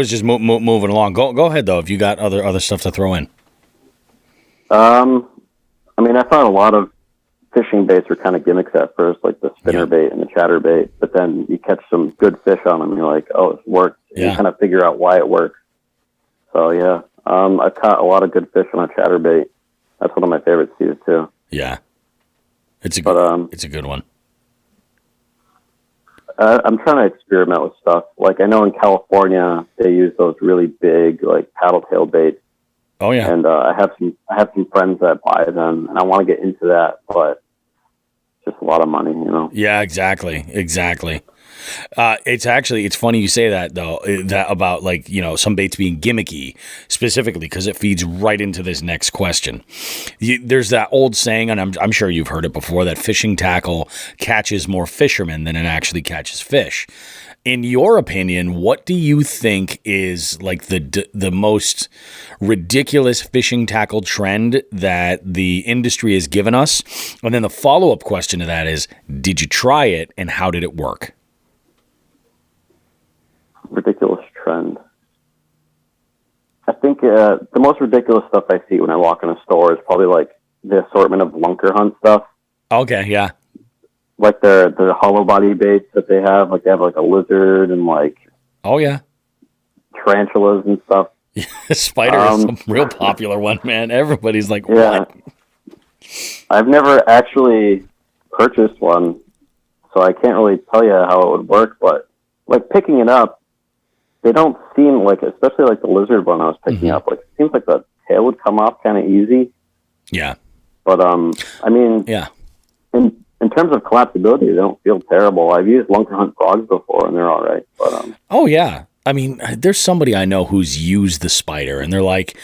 just moving along. Go ahead though. If you got other stuff to throw in. I mean, I thought a lot of fishing baits were kind of gimmicks at first, like the spinner bait and the chatter bait. But then you catch some good fish on them, and you're like, oh, it's worked. And you kind of figure out why it works. So yeah, I've caught a lot of good fish on a chatter bait. That's one of my favorites to use too. Yeah, it's a good one. I'm trying to experiment with stuff. Like I know in California they use those really big like paddle tail baits. Oh yeah. And I have some friends that buy them, and I want to get into that, but it's just a lot of money, you know. Yeah, exactly. It's funny you say that though, that about like, you know, some baits being gimmicky specifically because it feeds right into this next question. There's that old saying, and I'm sure you've heard it before, that fishing tackle catches more fishermen than it actually catches fish. In your opinion, what do you think is like the most ridiculous fishing tackle trend that the industry has given us? And then the follow-up question to that is, did you try it and how did it work? Ridiculous trend. I think the most ridiculous stuff I see when I walk in a store is probably like the assortment of lunker hunt stuff. Okay, yeah. Like the hollow body baits that they have. Like they have like a lizard and like tarantulas and stuff. Spider is a real popular one, man. Everybody's like, what? I've never actually purchased one, so I can't really tell you how it would work, but like picking it up, they don't seem like, especially like the lizard one I was picking up, like it seems like the tail would come off kind of easy. Yeah. But I mean, Yeah. In terms of collapsibility, they don't feel terrible. I've used lunker hunt frogs before, and they're all right. But Oh yeah. I mean, there's somebody I know who's used the Spider, and they're like,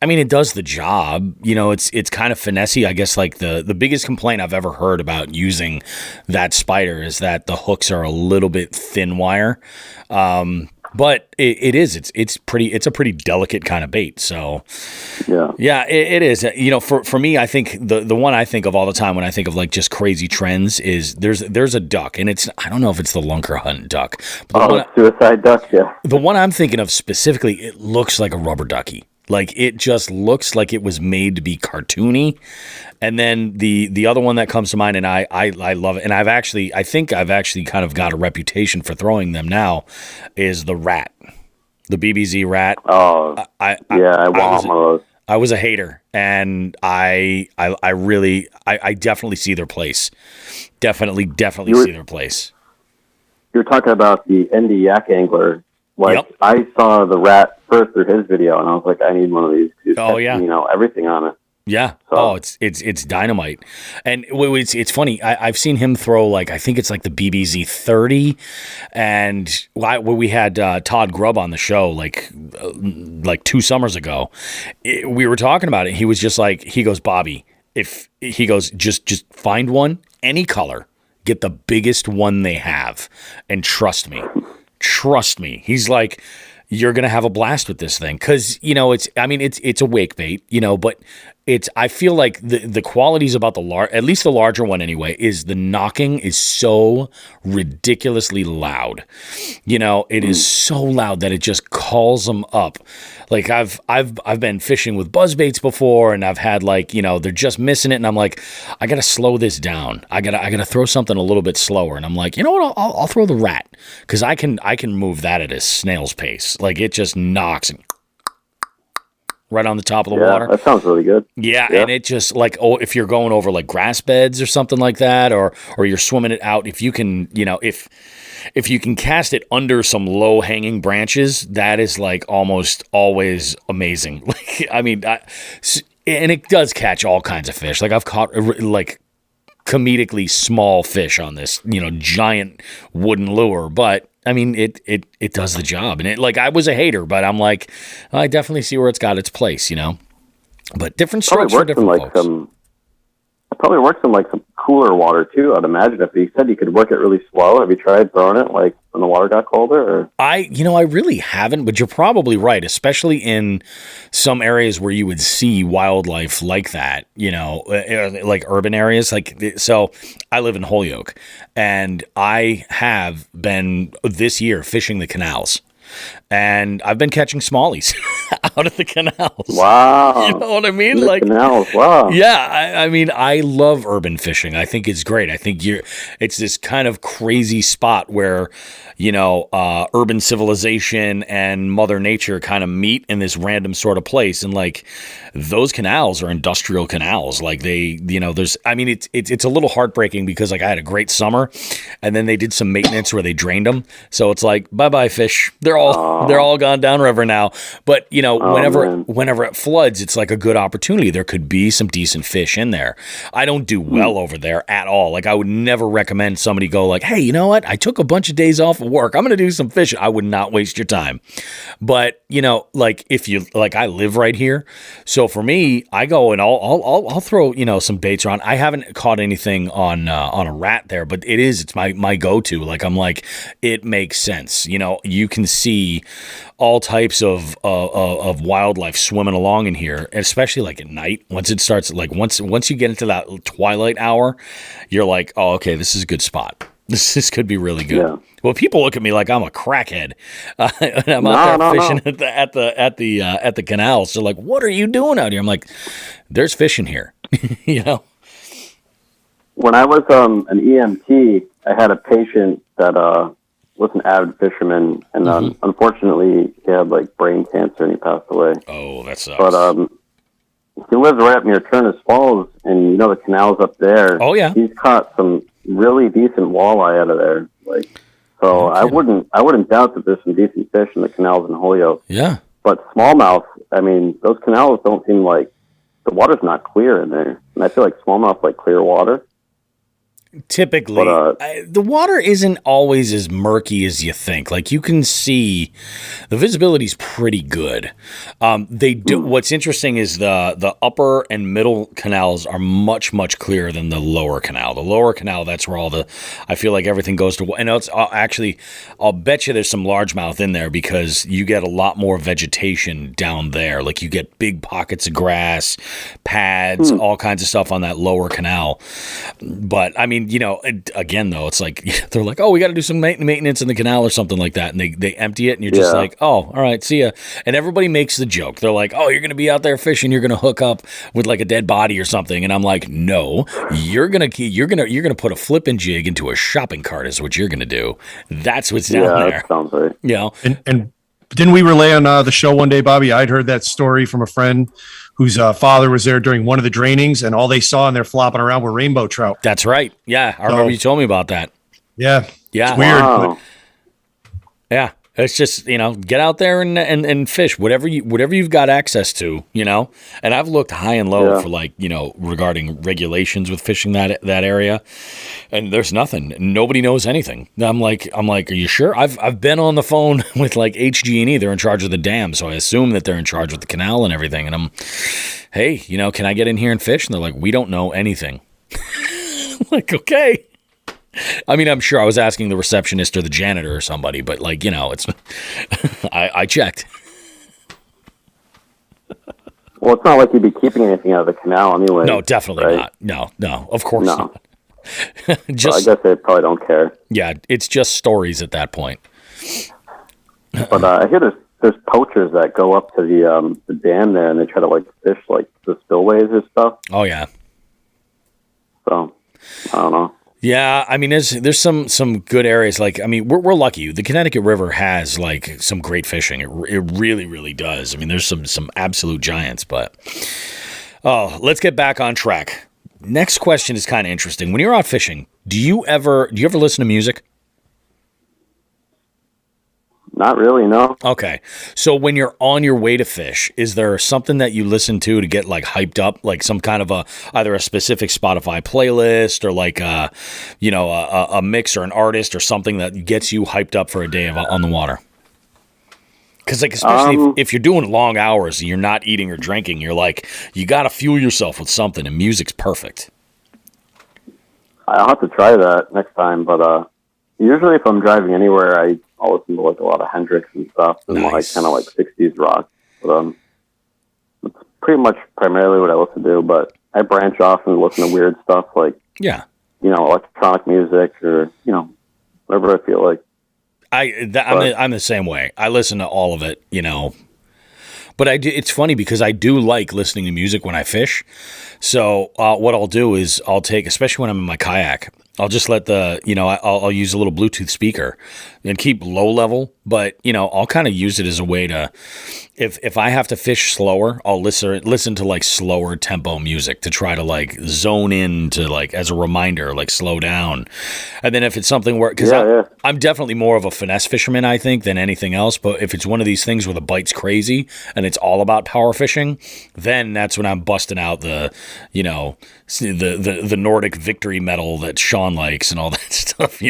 I mean, it does the job. You know, it's kind of finessey. I guess like the biggest complaint I've ever heard about using that Spider is that the hooks are a little bit thin wire. But it's a pretty delicate kind of bait. So yeah, it is. You know, for me, I think the one I think of all the time when I think of like just crazy trends is there's a duck, and I don't know if it's the lunker hunt duck. But suicide duck, yeah. The one I'm thinking of specifically, it looks like a rubber ducky. Like it just looks like it was made to be cartoony. And then the other one that comes to mind, and I love it, and I think I've actually kind of got a reputation for throwing them now, is the rat, the BBZ rat. Oh, I want one of those. I was a hater, and I definitely see their place. Definitely see their place. You're talking about the Indy Yak Angler. Like, yep. I saw the rat first through his video, and I was like, I need one of these. Oh, yeah. You know, everything on it. Yeah. So. Oh, it's dynamite. And it's funny. I've seen him throw, like, I think it's like the BBZ 30. And we had Todd Grubb on the show like 2 summers ago. We were talking about it. He was just like, he goes, Bobby, if he goes, just find one, any color, get the biggest one they have. And trust me. He's like, you're going to have a blast with this thing. Cause you know, it's a wake bait, you know, but I feel like the qualities about at least the larger one anyway, is the knocking is so ridiculously loud. You know, it is so loud that it just calls them up. Like I've been fishing with buzz baits before, and I've had like, you know, they're just missing it, and I'm like, I gotta slow this down. I gotta throw something a little bit slower, and I'm like, you know what? I'll throw the rat, because I can move that at a snail's pace. Like it just knocks and right on the top of the water. That sounds really good. Yeah, and it just like, if you're going over like grass beds or something like that, or you're swimming it out, if you can, you know, if you can cast it under some low hanging branches, that is like almost always amazing. Like, I mean, and it does catch all kinds of fish. Like I've caught like comedically small fish on this, you know, giant wooden lure, but I mean, it does the job. And like, I was a hater, but I'm like, I definitely see where it's got its place, you know, but different strokes for different folks. It probably works in like some cooler water too, I'd imagine. If you said you could work it really slow, have you tried throwing it like when the water got colder? Or? I really haven't, but you're probably right, especially in some areas where you would see wildlife like that, you know, like urban areas. Like, so I live in Holyoke, and I have been this year fishing the canals. And I've been catching smallies out of the canals. Wow. You know what I mean? The like canals, wow. Yeah, I mean, I love urban fishing. I think it's great. I think it's this kind of crazy spot where, you know, urban civilization and Mother Nature kind of meet in this random sort of place. And like, those canals are industrial canals. Like they, you know, it's a little heartbreaking because like I had a great summer, and then they did some maintenance where they drained them. So it's like, bye-bye fish. They're all gone downriver now. But you know, whenever it floods, it's like a good opportunity. There could be some decent fish in there. I don't do well over there at all. Like I would never recommend somebody go like, hey, you know what? I took a bunch of days off of work. I'm going to do some fishing. I would not waste your time. But you know, like if you like, I live right here, so for me, I go and I'll throw, you know, some baits around. I haven't caught anything on a rat there, but it's my go-to. Like I'm like, it makes sense. You know, you can see all types of wildlife swimming along in here, especially like at night. Once it starts, like once you get into that twilight hour, you're like, oh, okay, this is a good spot. This could be really good. Yeah. Well, people look at me like I'm a crackhead, and I'm out there fishing at the canals. They're like, "What are you doing out here?" I'm like, "There's fish in here," you know. When I was an EMT, I had a patient that was an avid fisherman, and unfortunately, he had like brain cancer, and he passed away. Oh, that sucks. But he lives right up near Turners Falls, and you know the canals up there. Oh yeah, he's caught some really decent walleye out of there. Like, so I wouldn't doubt that there's some decent fish in the canals in Holyoke. Yeah. But smallmouth, I mean, those canals don't seem like the water's not clear in there, and I feel like smallmouth like clear water. Typically, But, the water isn't always as murky as you think. Like you can see, the visibility's pretty good. They do. What's interesting is the upper and middle canals are much clearer than the lower canal. The lower canal, that's where I feel like everything goes to. And it's actually, I'll bet you there's some largemouth in there because you get a lot more vegetation down there. Like you get big pockets of grass, pads, all kinds of stuff on that lower canal. But I mean, again, though, it's like they're like, oh, we got to do some maintenance in the canal or something like that. And they empty it and you're just like, oh, all right, see ya. And everybody makes the joke. They're like, oh, you're going to be out there fishing. You're going to hook up with like a dead body or something. And I'm like, no, you're going to put a flipping jig into a shopping cart is what you're going to do. That's what's down there. That sounds right. And didn't we relay on the show one day, Bobby? I'd heard that story from a friend whose father was there during one of the drainings, and all they saw and they're flopping around were rainbow trout. That's right. Yeah, I remember you told me about that. Yeah. Yeah. It's weird. Wow. Yeah. It's just, get out there and fish whatever you've got access to, And I've looked high and low for regarding regulations with fishing that area, and there's nothing. Nobody knows anything. I'm like, are you sure? I've been on the phone with like HG&E. They're in charge of the dam, so I assume that they're in charge with the canal and everything. And I'm, hey, can I get in here and fish? And they're like, we don't know anything. I'm like, okay. I mean, I'm sure I was asking the receptionist or the janitor or somebody, but it's, I checked. Well, it's not like you'd be keeping anything out of the canal anyway. No, definitely right? not. No, of course not. Just, I guess they probably don't care. Yeah, it's just stories at that point. But I hear there's poachers that go up to the dam there and they try to like fish like the spillways or stuff. Oh yeah. So I don't know. Yeah, I mean, there's some good areas. Like, I mean, we're lucky. The Connecticut River has like some great fishing. It really, really does. I mean, there's some absolute giants. But let's get back on track. Next question is kind of interesting. When you're out fishing, do you ever listen to music? Not really, no. Okay. So when you're on your way to fish, is there something that you listen to get like hyped up, like some kind of either a specific Spotify playlist or like a mix or an artist or something that gets you hyped up for a day on the water? Because like, especially if you're doing long hours and you're not eating or drinking, you're like, you got to fuel yourself with something, and music's perfect. I'll have to try that next time, but usually if I'm driving anywhere, I'll listen to like a lot of Hendrix and stuff, and like kind of like 60s rock. But it's pretty much primarily what I listen to. But I branch off and listen to weird stuff like electronic music or whatever I feel like. I'm the same way. I listen to all of it, But it's funny because I do like listening to music when I fish. So what I'll do is I'll take, especially when I'm in my kayak, I'll just let I'll use a little Bluetooth speaker and keep low level, but I'll kind of use it as a way to, if I have to fish slower, I'll listen to like slower tempo music to try to like zone in to like, as a reminder, like slow down. And then if it's something where, cause I'm definitely more of a finesse fisherman, I think, than anything else. But if it's one of these things where the bite's crazy and it's all about power fishing, then that's when I'm busting out the Nordic victory medal that Sean likes and all that stuff,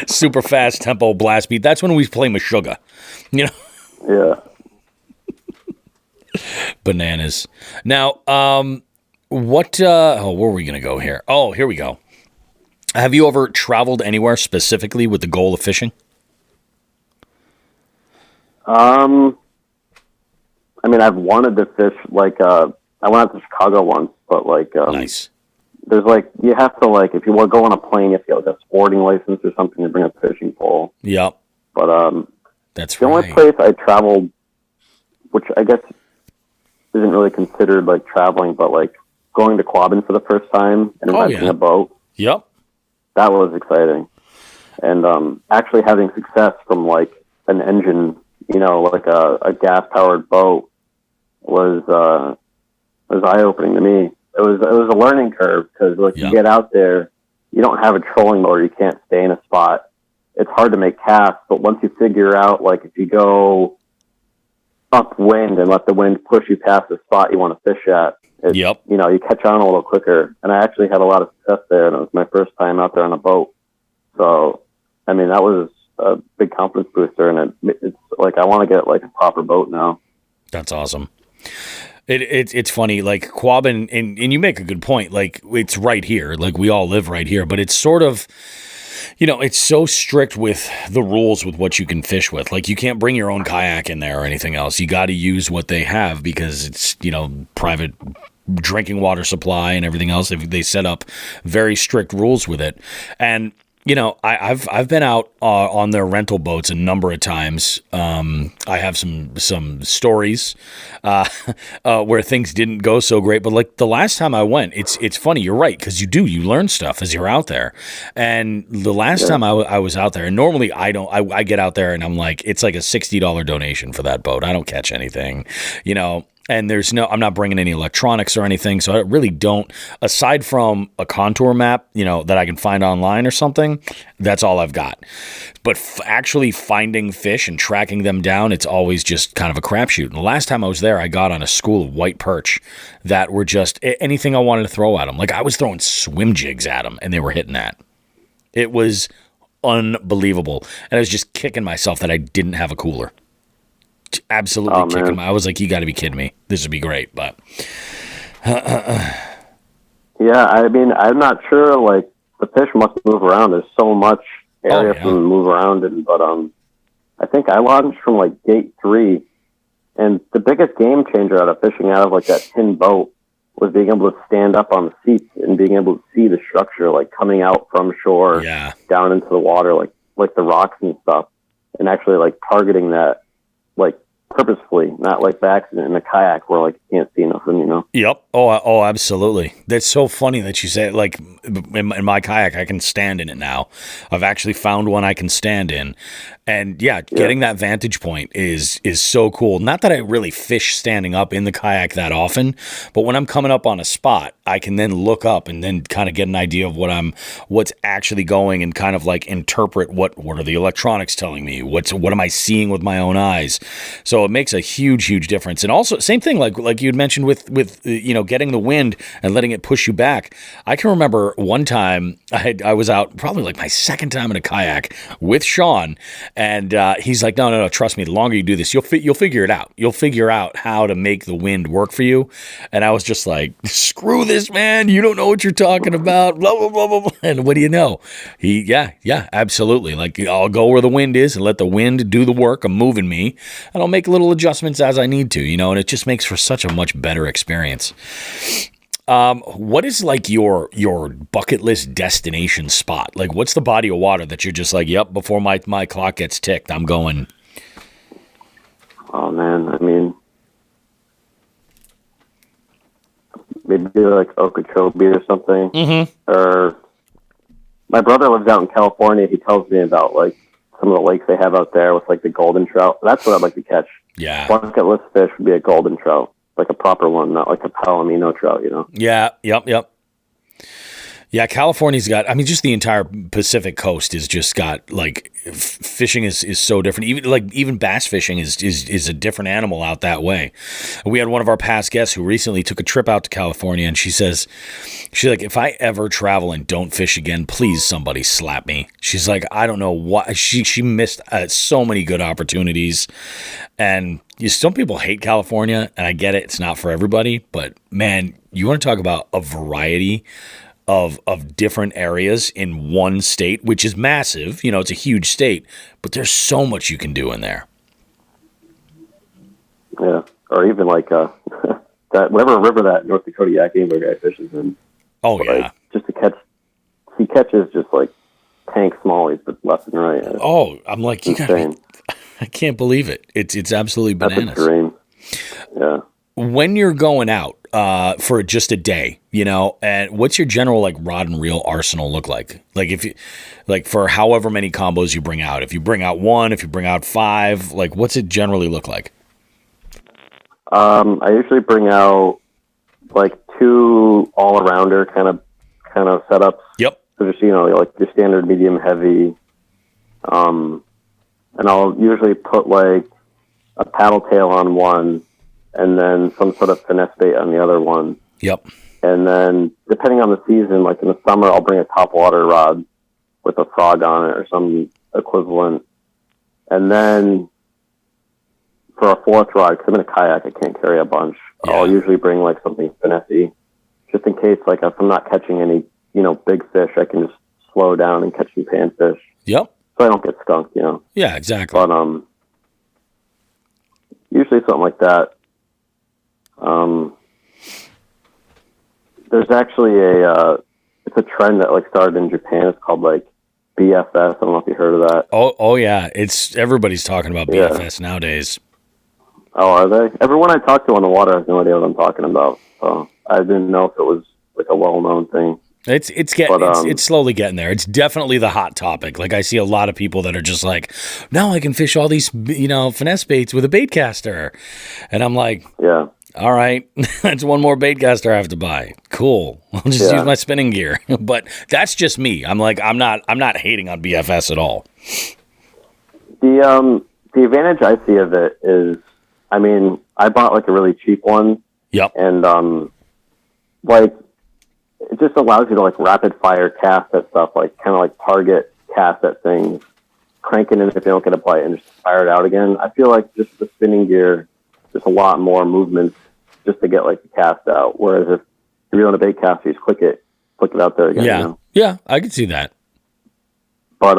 super fast tempo blast beat. That's when we play Meshuggah, Yeah. Bananas. Now, where are we going to go here? Oh, here we go. Have you ever traveled anywhere specifically with the goal of fishing? I mean, I've wanted to fish, like, I went out to Chicago once, but like, nice. There's like, you have to like, if you want to go on a plane, you have to get like a sporting license or something to bring a fishing pole. Yep. But, that's the only place I traveled, which I guess isn't really considered like traveling, but like going to Quabbin for the first time and renting a boat. Yep. That was exciting. And, actually having success from like an engine, like a gas powered boat was eye-opening to me. It was a learning curve because you get out there, you don't have a trolling motor, you can't stay in a spot. It's hard to make casts, but once you figure out, like if you go upwind and let the wind push you past the spot you want to fish at. Yep. You know, you catch on a little quicker. And I actually had a lot of success there, and it was my first time out there on a boat. So, I mean, that was a big confidence booster, and it's like I want to get like a proper boat now. That's awesome. It's funny, like Quabbin, and you make a good point. Like, it's right here, like we all live right here, but it's sort of, you know, it's so strict with the rules with what you can fish with. Like, you can't bring your own kayak in there or anything else. You got to use what they have because it's, you know, private drinking water supply and everything else. They set up very strict rules with it. And you know, I've been out on their rental boats a number of times. I have some stories where things didn't go so great, but like the last time I went, it's funny. You're right, because you learn stuff as you're out there. And the last time I was out there, and normally I get out there and I'm like, it's like a $60 donation for that boat. I don't catch anything, you know. And I'm not bringing any electronics or anything, so I really don't, aside from a contour map, you know, that I can find online or something, that's all I've got. But actually finding fish and tracking them down, it's always just kind of a crapshoot. And the last time I was there, I got on a school of white perch that were just anything I wanted to throw at them. Like, I was throwing swim jigs at them, and they were hitting that. It was unbelievable. And I was just kicking myself that I didn't have a cooler. Absolutely kicking my. I was like, you got to be kidding me. This would be great, but yeah, I mean, I'm not sure. Like, the fish must move around. There's so much area for them to move around in. But I think I launched from like gate 3, and the biggest game changer out of fishing out of like that tin boat was being able to stand up on the seats and being able to see the structure, like coming out from shore down into the water, like the rocks and stuff, and actually like targeting that, like purposefully, not like by accident in a kayak where like you can't see nothing, you know? Yep. Oh, absolutely. That's so funny that you say it. Like, in my kayak, I can stand in it now. I've actually found one I can stand in. And getting that vantage point is so cool. Not that I really fish standing up in the kayak that often, but when I'm coming up on a spot, I can then look up and then kind of get an idea of what's actually going, and kind of like interpret what are the electronics telling me? What am I seeing with my own eyes? So it makes a huge difference. And also, same thing like you had mentioned with you know, getting the wind and letting it push you back. I can remember one time I was out, probably like my second time in a kayak with Sean. And he's like, no, trust me. The longer you do this, you'll figure it out. You'll figure out how to make the wind work for you. And I was just like, screw this, man. You don't know what you're talking about. Blah, blah, blah, blah, blah. And what do you know? Yeah, absolutely. Like, I'll go where the wind is and let the wind do the work of moving me. And I'll make little adjustments as I need to, you know, and it just makes for such a much better experience. What is like your bucket list destination spot? Like, what's the body of water that you're just like, yep, before my clock gets ticked, I'm going? Oh man, I mean, maybe like Okeechobee or something. Mm-hmm. Or my brother lives out in California. He tells me about like some of the lakes they have out there with like the golden trout. That's what I'd like to catch. Yeah, bucket list fish would be a golden trout. Like a proper one, not like a palomino trout, you know? Yeah, yep. Yeah, California's got, I mean, just the entire Pacific coast is just got, like, fishing is so different. Even bass fishing is a different animal out that way. We had one of our past guests who recently took a trip out to California, and she's like, if I ever travel and don't fish again, please somebody slap me. She's like, I don't know why. She missed so many good opportunities. And some people hate California, and I get it. It's not for everybody. But, man, you want to talk about a variety of different areas in one state, which is massive. You know, it's a huge state, but there's so much you can do in there. Yeah, or even like that whatever river that North Dakota yak angler guy fishes in. Oh, like, yeah. Just to catch, he catches just like tank smallies, but left and right. I'm like, you gotta be, I can't believe it. It's absolutely bananas. That's a dream. Yeah. When you're going out for just a day, you know, and what's your general like rod and reel arsenal look like? Like if you, like for however many combos you bring out, if you bring out one, if you bring out 5, like what's it generally look like? I usually bring out like 2 all-arounder kind of setups. Yep. So just, you know, like your standard medium heavy. And I'll usually put like a paddle tail on one, and then some sort of finesse bait on the other one. Yep. And then depending on the season, like in the summer, I'll bring a topwater rod with a frog on it or some equivalent. And then for a fourth rod, because I'm in a kayak, I can't carry a bunch. Yeah. I'll usually bring like something finessey, just in case, like if I'm not catching any, big fish, I can just slow down and catch some panfish. Yep. So I don't get skunked, Yeah, exactly. But usually something like that. There's actually it's a trend that like started in Japan. It's called like BFS. I don't know if you heard of that. Oh yeah. Everybody's talking about BFS nowadays. Oh, are they? Everyone I talk to on the water has no idea what I'm talking about. So I didn't know if it was like a well-known thing. It's slowly getting there. It's definitely the hot topic. Like I see a lot of people that are just like, now I can fish all these, finesse baits with a bait caster. And I'm like, yeah, all right, that's one more bait caster I have to buy. Cool. I'll just use my spinning gear. But that's just me. I'm like, I'm not hating on BFS at all. The advantage I see of it is, I mean, I bought like a really cheap one. Yep. And like it just allows you to like rapid fire cast at stuff, like kind of like target cast at things, cranking it if you don't get a bite and just fire it out again. I feel like just the spinning gear, there's a lot more movements just to get like the cast out. Whereas if you're on a bait cast, you just click it out there again. Yeah. Yeah, I could see that. But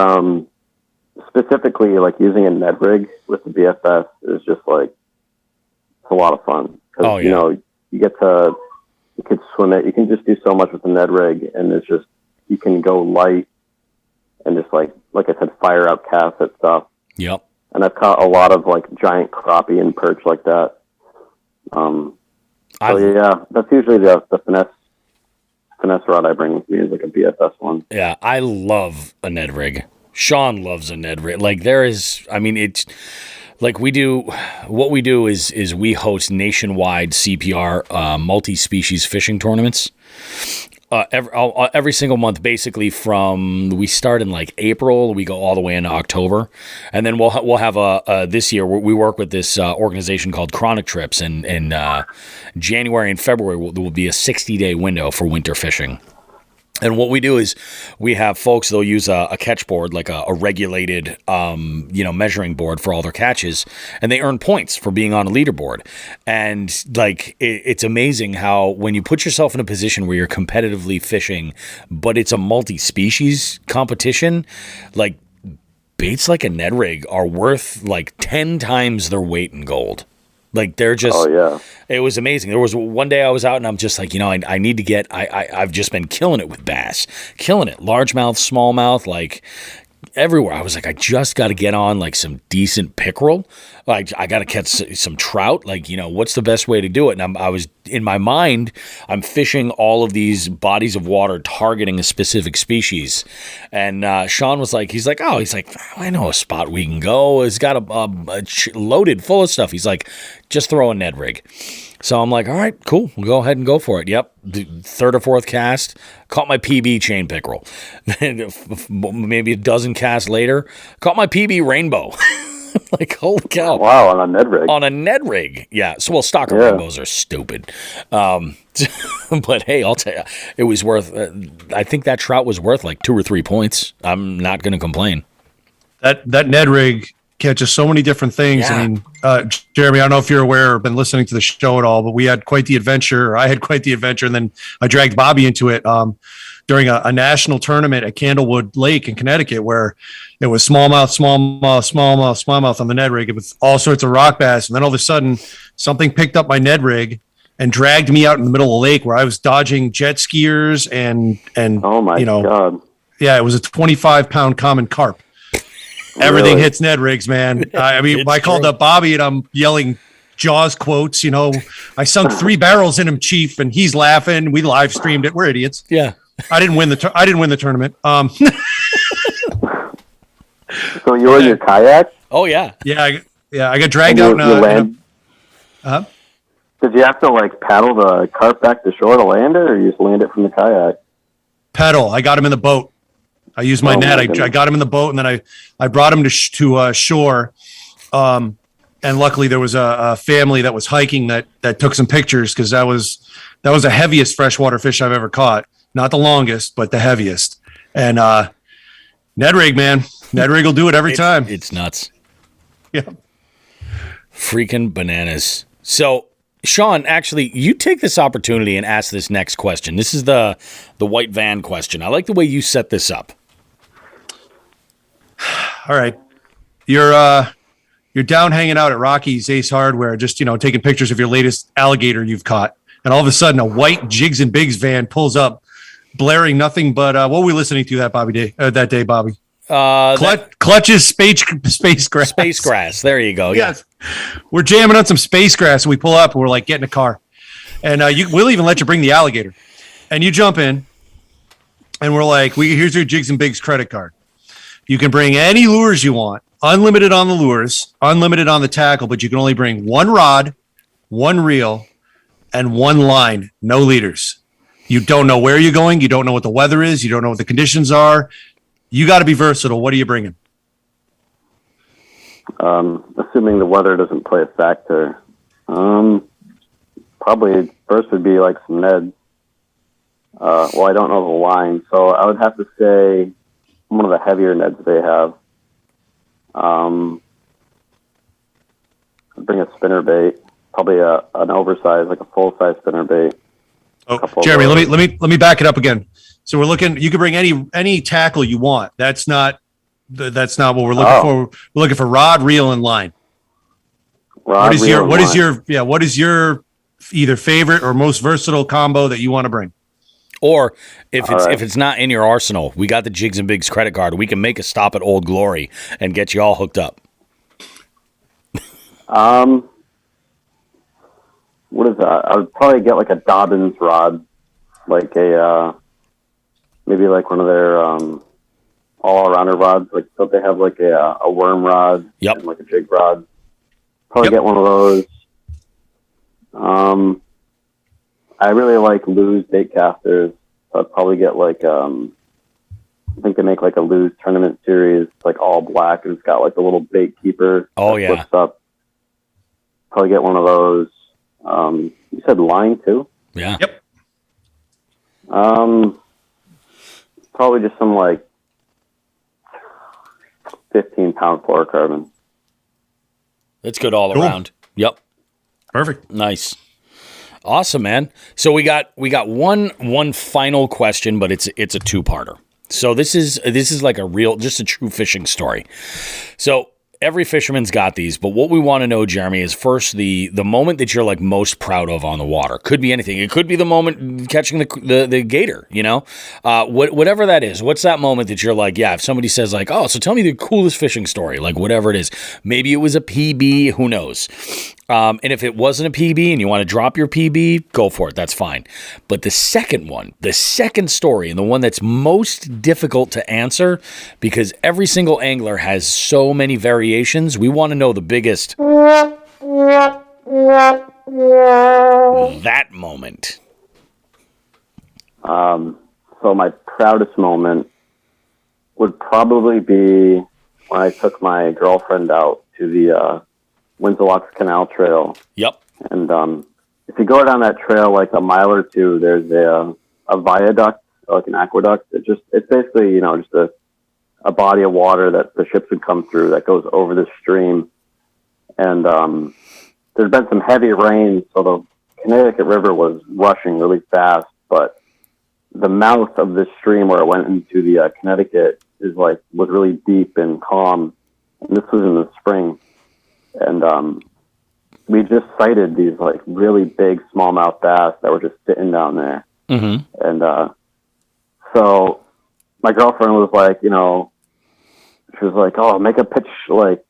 specifically like using a Ned rig with the BFS is just like, it's a lot of fun. Cause, you could swim it. You can just do so much with the Ned rig, and it's just, you can go light and just like I said, fire out casts at stuff. Yep. And I've caught a lot of like giant crappie and perch like that. That's usually the finesse rod I bring with me is like a BFS one. Yeah, I love a Ned rig. Sean loves a Ned rig. Like it's like what we do is we host nationwide CPR multi-species fishing tournaments. Every single month, basically we start in like April, we go all the way into October, and then we'll have this year we work with this organization called Chronic Trips, and in January and February there will be a 60-day window for winter fishing. And what we do is we have folks, they'll use a catch board, like a regulated, measuring board for all their catches, and they earn points for being on a leaderboard. And like, it's amazing how when you put yourself in a position where you're competitively fishing, but it's a multi-species competition, like baits like a Ned rig are worth like 10 times their weight in gold. Like they're just, It was amazing. There was one day I was out and I'm just like, I need to get, I've just been killing it with bass, killing it. Largemouth, smallmouth, like everywhere. I was like, I just got to get on like some decent pickerel. Like I got to catch some trout. Like, what's the best way to do it? And I was in my mind, I'm fishing all of these bodies of water targeting a specific species. And Sean was like, I know a spot we can go. It's got a loaded full of stuff. He's like, just throw a Ned rig. So I'm like, all right, cool. We'll go ahead and go for it. Yep. The third or fourth cast, caught my PB chain pickerel. Maybe a dozen casts later, caught my PB rainbow. Like, holy cow. Wow, on a Ned rig. On a Ned rig. Yeah. So, stocker rainbows are stupid. But hey, I'll tell you, it was worth, I think that trout was worth like 2 or 3 points. I'm not going to complain. That Ned rig catches so many different things. Yeah. I mean, Jeremy, I don't know if you're aware or been listening to the show at all, but we had quite the adventure. I had quite the adventure, and then I dragged Bobby into it during a national tournament at Candlewood Lake in Connecticut, where it was smallmouth on the Ned rig with all sorts of rock bass. And then all of a sudden, something picked up my Ned rig and dragged me out in the middle of the lake where I was dodging jet skiers and oh my God. Yeah, it was a 25-pound common carp. Everything hits Ned rigs, man. I mean, I called up Bobby and I'm yelling Jaws quotes. I sunk 3 barrels in him, Chief, and he's laughing. We live streamed it. We're idiots. Yeah, I didn't win the tournament. So you were in your kayak? Oh yeah. I got dragged out. Did you have to like paddle the carp back to shore to land it, or you just land it from the kayak? Pedal. I got him in the boat. I used my net. I got him in the boat, and then I brought him to shore. and luckily there was a family that was hiking that took some pictures because that was the heaviest freshwater fish I've ever caught. Not the longest, but the heaviest. And Ned rig, man, Ned rig will do it every time. It's nuts. Yeah, Freaking bananas. So, Sean, actually, you take this opportunity and ask this next question. This is the white van question. I like the way you set this up. all right. You're down hanging out at Rocky's Ace Hardware, just taking pictures of your latest alligator you've caught, and all of a sudden a white Jigs and Bigs van pulls up, blaring nothing but what were we listening to that day, Bobby? Clutch's space grass. Space grass. There you go. Yes. We're jamming on some space grass, and we pull up, and we're like, get in a car. And we'll even let you bring the alligator. And you jump in, and we're like, here's your Jigs and Bigs credit card. You can bring any lures you want, unlimited on the lures, unlimited on the tackle, but you can only bring one rod, one reel, and one line, no leaders. You don't know where you're going. You don't know what the weather is. You don't know what the conditions are. You got to be versatile. What are you bringing? Assuming the weather doesn't play a factor, probably first would be like some Neds. Well, I don't know the line, so I would have to say one of the heavier Neds they have. I'd bring a spinnerbait, probably an oversized, like a full-size spinnerbait. Oh, Jeremy, let me back it up again. So we're looking. You can bring any tackle you want. That's not what we're looking for. We're looking for rod, reel, and line. What is your either favorite or most versatile combo that you want to bring? Or if it's not in your arsenal, we got the Jigs and Bigs credit card. We can make a stop at Old Glory and get you all hooked up. What is that? I would probably get like a Dobbins rod, like maybe like one of their all-arounder rods. Like, so they have like a worm rod and like a jig rod. Probably get one of those. I really like Lou's bait casters. So I'd probably get like I think they make like a Lou's tournament series, like all black, and it's got like a little bait keeper. Oh yeah. Flips up. Probably get one of those. You said line too? Yeah. Yep. Probably just some like 15-pound fluorocarbon. That's good all around. Yep. Perfect. Nice. Awesome, man. So we got one final question, but it's a two-parter. So this is like just a true fishing story. So every fisherman's got these, but what we want to know, Jeremy, is first the moment that you're like most proud of on the water. Could be anything. It could be the moment catching the gator, whatever that is. What's that moment that you're like, yeah, if somebody says like, oh, so tell me the coolest fishing story, like whatever it is. Maybe it was a PB, who knows? And if it wasn't a PB and you want to drop your PB, go for it. That's fine. But the second story, and the one that's most difficult to answer because every single angler has so many variations, we want to know the biggest. That moment. So my proudest moment would probably be when I took my girlfriend out to the Windsor Locks Canal Trail. Yep. And if you go down that trail like a mile or two, there's a viaduct, like an aqueduct. It's basically, just a body of water that the ships would come through that goes over the stream. And there's been some heavy rain, so the Connecticut River was rushing really fast, but the mouth of this stream where it went into the Connecticut was really deep and calm. And this was in the spring. And we just sighted these like really big smallmouth bass that were just sitting down there. Mm-hmm. And so my girlfriend was like, she was like, oh, make a pitch like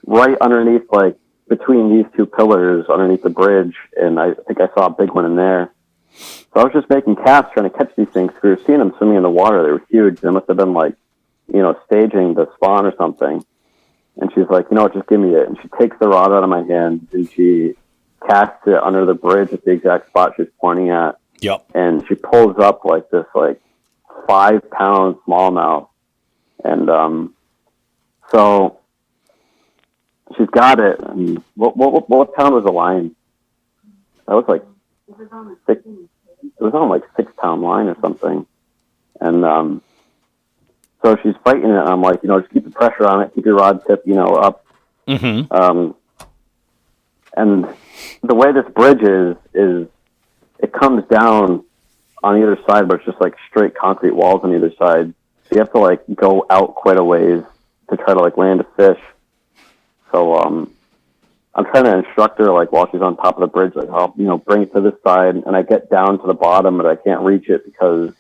right underneath, like between these two pillars underneath the bridge. And I think I saw a big one in there. So I was just making casts trying to catch these things. We were seeing them swimming in the water. They were huge. They must have been like, staging the spawn or something. And she's like, just give me it. And she takes the rod out of my hand and she casts it under the bridge at the exact spot she's pointing at. Yep. And she pulls up like this, 5-pound smallmouth. And so she's got it. And what pound was the line? That was like six. It was on like 6-pound line or something. And so she's fighting it. And I'm like, just keep the pressure on it. Keep your rod tip, up. Mm-hmm. And the way this bridge is it comes down on either side, but it's just like straight concrete walls on either side. So you have to like go out quite a ways to try to like land a fish. So I'm trying to instruct her like while she's on top of the bridge, like I'll bring it to this side, and I get down to the bottom, but I can't reach it because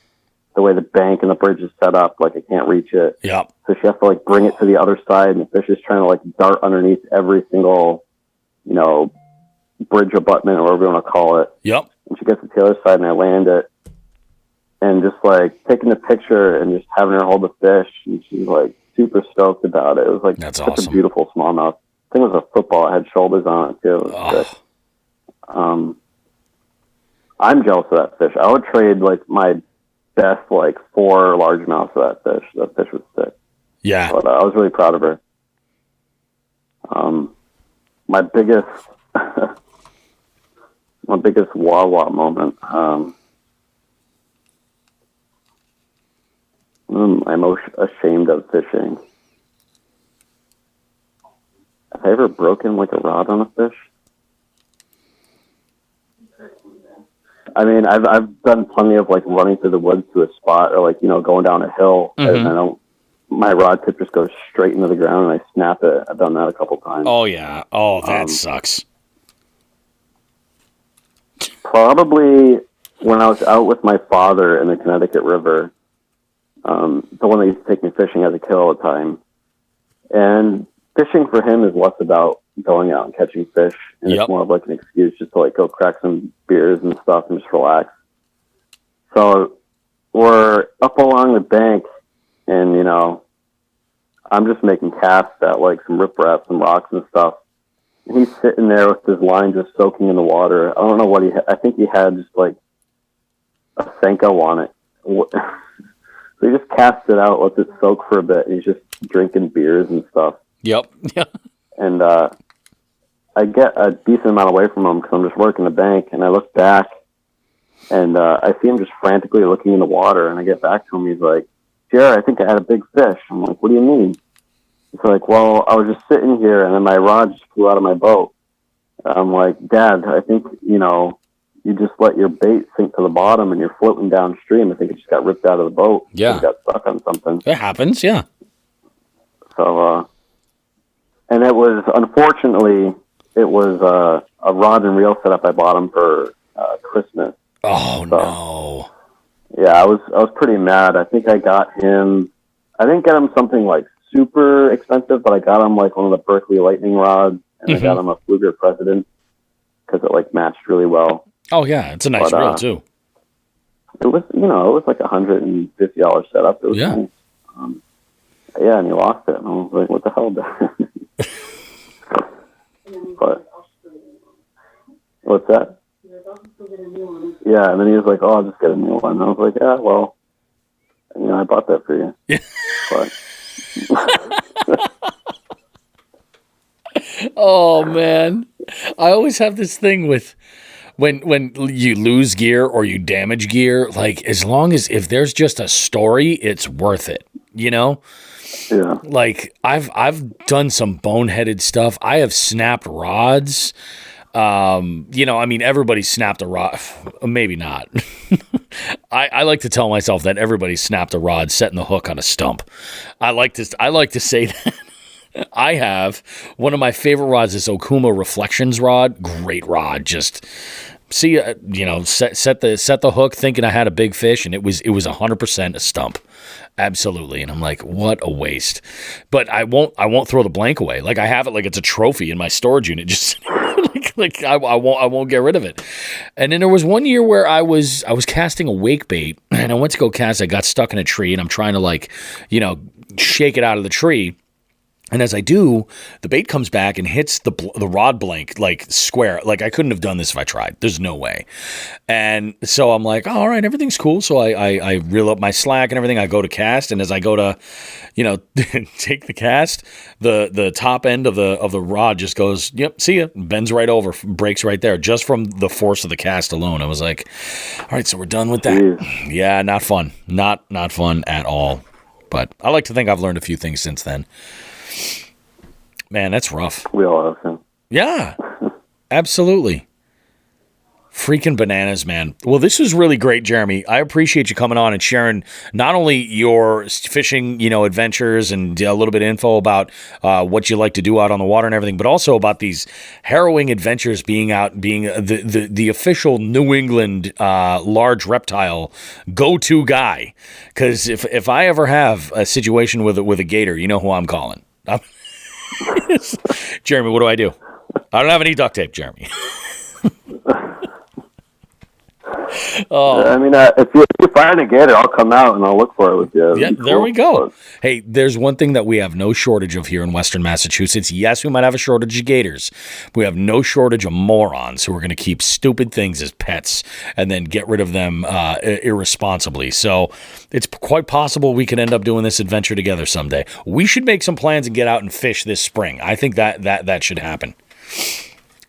the way the bank and the bridge is set up, like I can't reach it. Yeah. So she has to like bring it to the other side, and the fish is trying to like dart underneath every single, bridge abutment or whatever you want to call it. Yep. And she gets it to the other side, and I land it, and just like taking the picture and just having her hold the fish, and she's like super stoked about it. It was like That's such awesome. a beautiful smallmouth. I think it was a football. It had shoulders on it too. It was sick. I'm jealous of that fish. I would trade like my best like 4 largemouths for that fish. That fish was sick. Yeah. But I was really proud of her. My biggest wah-wah moment. I'm ashamed of fishing. Have I ever broken like a rod on a fish? I mean, I've done plenty of like running through the woods to a spot, or like going down a hill, and my rod tip just goes straight into the ground, and I snap it. I've done that a couple times. Oh yeah. Oh, that sucks. Probably when I was out with my father in the Connecticut River, the one that used to take me fishing as a kid all the time, and fishing for him is less about going out and catching fish, and it's more of like an excuse just to like go crack some beers and stuff and just relax. So we're up along the bank, and I'm just making casts at like some riprap, some rocks and stuff. And he's sitting there with his line just soaking in the water. I don't know what he had. I think he had just like a Senko on it. So he just casts it out, lets it soak for a bit, and he's just drinking beers and stuff. Yep. Yeah. And I get a decent amount away from him because I'm just working the bank, and I look back, and I see him just frantically looking in the water, and I get back to him. He's like, Jared, I think I had a big fish. I'm like, what do you mean? He's like, well, I was just sitting here, and then my rod just flew out of my boat. I'm like, Dad, I think, you just let your bait sink to the bottom, and you're floating downstream. I think it just got ripped out of the boat. Yeah. It got stuck on something. It happens, yeah. So, and it was, unfortunately, it was a rod and reel setup I bought him for Christmas. Oh, so, no. Yeah, I was pretty mad. I think I didn't get him something like super expensive, but I got him like one of the Berkeley Lightning rods, and I got him a Fluger President because it like matched really well. Oh, yeah, it's a nice reel, too. It was, it was like $150 setup. It was nice. Yeah, and he lost it, and I was like, what the hell, Dad? But, what's that? Yeah, and then he was like, oh, I'll just get a new one. And I was like, yeah, well, I bought that for you. Yeah. But. Oh, man. I always have this thing with when you lose gear or you damage gear, like as long as if there's just a story, it's worth it, Yeah. Like I've done some boneheaded stuff. I have snapped rods. I mean, everybody snapped a rod. Maybe not. I like to tell myself that everybody snapped a rod setting the hook on a stump. I like to say that. I have one of my favorite rods, this Okuma Reflections rod. Great rod. Just see, set the hook thinking I had a big fish, and it was 100% a stump. Absolutely. And I'm like, what a waste. But I won't throw the blank away. Like I have it like it's a trophy in my storage unit. Just like I won't get rid of it. And then there was one year where I was casting a wake bait, and I went to go cast. I got stuck in a tree, and I'm trying to shake it out of the tree. And as I do, the bait comes back and hits the rod blank like square. Like I couldn't have done this if I tried. There's no way. And so I'm like, oh, all right, everything's cool. So I reel up my slack and everything. I go to cast, and as I go to, take the cast, the top end of the rod just goes, yep, see ya, bends right over, breaks right there, just from the force of the cast alone. I was like, all right, so we're done with that. Yeah, not fun. Not fun at all. But I like to think I've learned a few things since then. Man, that's rough. We all have him. Yeah, absolutely. Freaking bananas, man. Well, this was really great, Jeremy. I appreciate you coming on and sharing not only your fishing, adventures and a little bit of info about what you like to do out on the water and everything, but also about these harrowing adventures being the official New England large reptile go-to guy. Because if I ever have a situation with a gator, you know who I'm calling. Jeremy, what do I do? I don't have any duct tape, Jeremy. I mean, if you find a gator, I'll come out and I'll look for it with you. Yeah, there we go. Hey, there's one thing that we have no shortage of here in Western Massachusetts. Yes, we might have a shortage of gators. But we have no shortage of morons who are going to keep stupid things as pets and then get rid of them irresponsibly. So it's quite possible we could end up doing this adventure together someday. We should make some plans and get out and fish this spring. I think that should happen.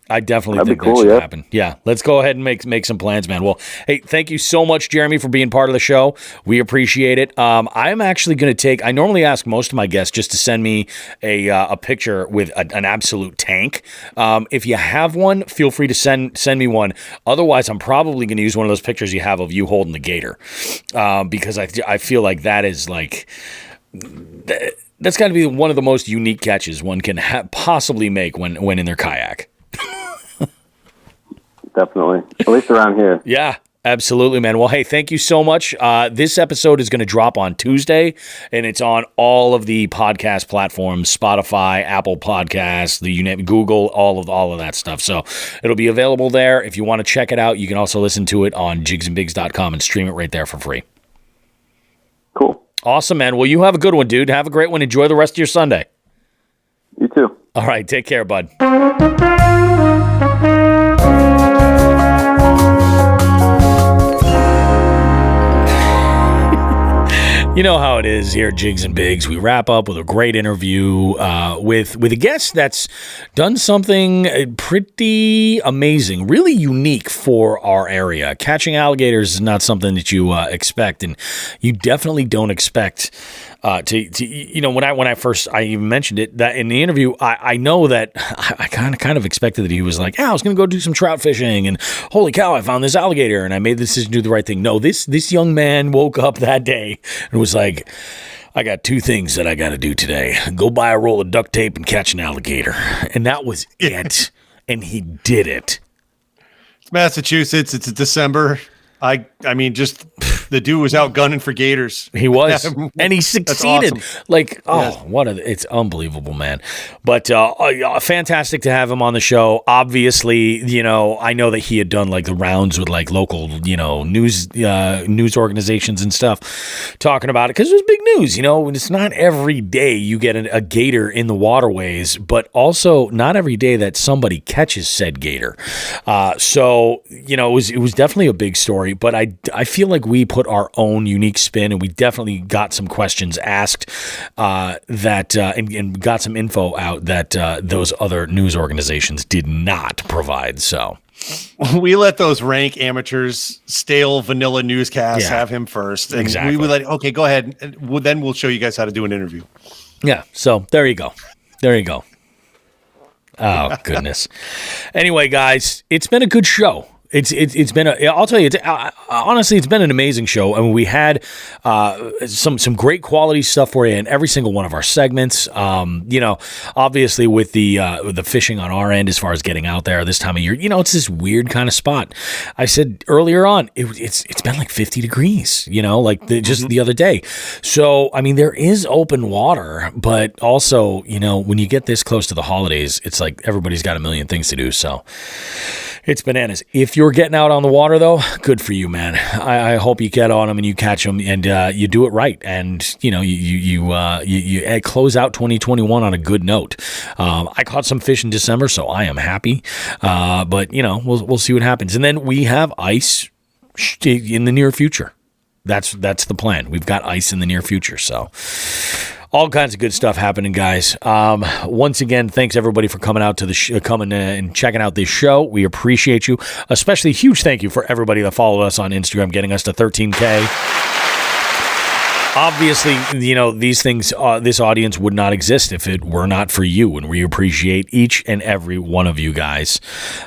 I definitely think that should happen. Yeah, let's go ahead and make some plans, man. Well, hey, thank you so much, Jeremy, for being part of the show. We appreciate it. I'm actually going to I normally ask most of my guests just to send me a picture with an absolute tank. If you have one, feel free to send me one. Otherwise, I'm probably going to use one of those pictures you have of you holding the gator, because I feel like that is like... That's got to be one of the most unique catches one can possibly make when in their kayak. Definitely. At least around here. Yeah, absolutely, man. Well, hey, thank you so much. This episode is going to drop on Tuesday, and it's on all of the podcast platforms, Spotify, Apple Podcasts, Google, all of that stuff. So it'll be available there. If you want to check it out, you can also listen to it on jigsandbigs.com and stream it right there for free. Cool. Awesome, man. Well, you have a good one, dude. Have a great one. Enjoy the rest of your Sunday. You too. All right, take care, bud. You know how it is here at Jigs and Bigs. We wrap up with a great interview with a guest that's done something pretty amazing, really unique for our area. Catching alligators is not something that you expect, and you definitely don't expect when I first even mentioned it, that in the interview, I know that I kind of expected that he was like, yeah, I was going to go do some trout fishing, and holy cow, I found this alligator, and I made the decision to do the right thing. No, this young man woke up that day and was like, I got two things that I got to do today. Go buy a roll of duct tape and catch an alligator. And that was it. And he did it. It's Massachusetts. It's December. I mean, just the dude was out gunning for gators. He was, and he succeeded. Awesome. Like, it's unbelievable, man. But fantastic to have him on the show. Obviously, I know that he had done like the rounds with like local, news organizations and stuff, talking about it because it was big news. It's not every day you get a gator in the waterways, but also not every day that somebody catches said gator. So it was definitely a big story. But I feel like we put our own unique spin, and we definitely got some questions asked and got some info out that those other news organizations did not provide. So we let those rank amateurs, stale vanilla newscasts have him first. And exactly. We would okay, go ahead. And then we'll show you guys how to do an interview. Yeah. So there you go. Oh, goodness. Anyway, guys, it's been a good show. It's been I'll tell you, honestly, it's been an amazing show. I mean, we had some great quality stuff for you in every single one of our segments. Obviously with the fishing on our end, as far as getting out there this time of year, it's this weird kind of spot. I said earlier on, it's been like 50 degrees, just the other day. So, I mean, there is open water, but also, when you get this close to the holidays, it's like everybody's got a million things to do. So it's bananas. If you're you're getting out on the water, though, good for you, man. I hope you get on them and you catch them and you do it right. And, you know, you close out 2021 on a good note. I caught some fish in December, so I am happy. But, you know, we'll see what happens. And then we have ice in the near future. That's the plan. We've got ice in the near future, so all kinds of good stuff happening, guys. Once again, thanks everybody for coming out to the coming and checking out this show. We appreciate you. Especially huge thank you for everybody that followed us on Instagram, getting us to 13K. Obviously, you know, these things, this audience would not exist if it were not for you, and we appreciate each and every one of you guys.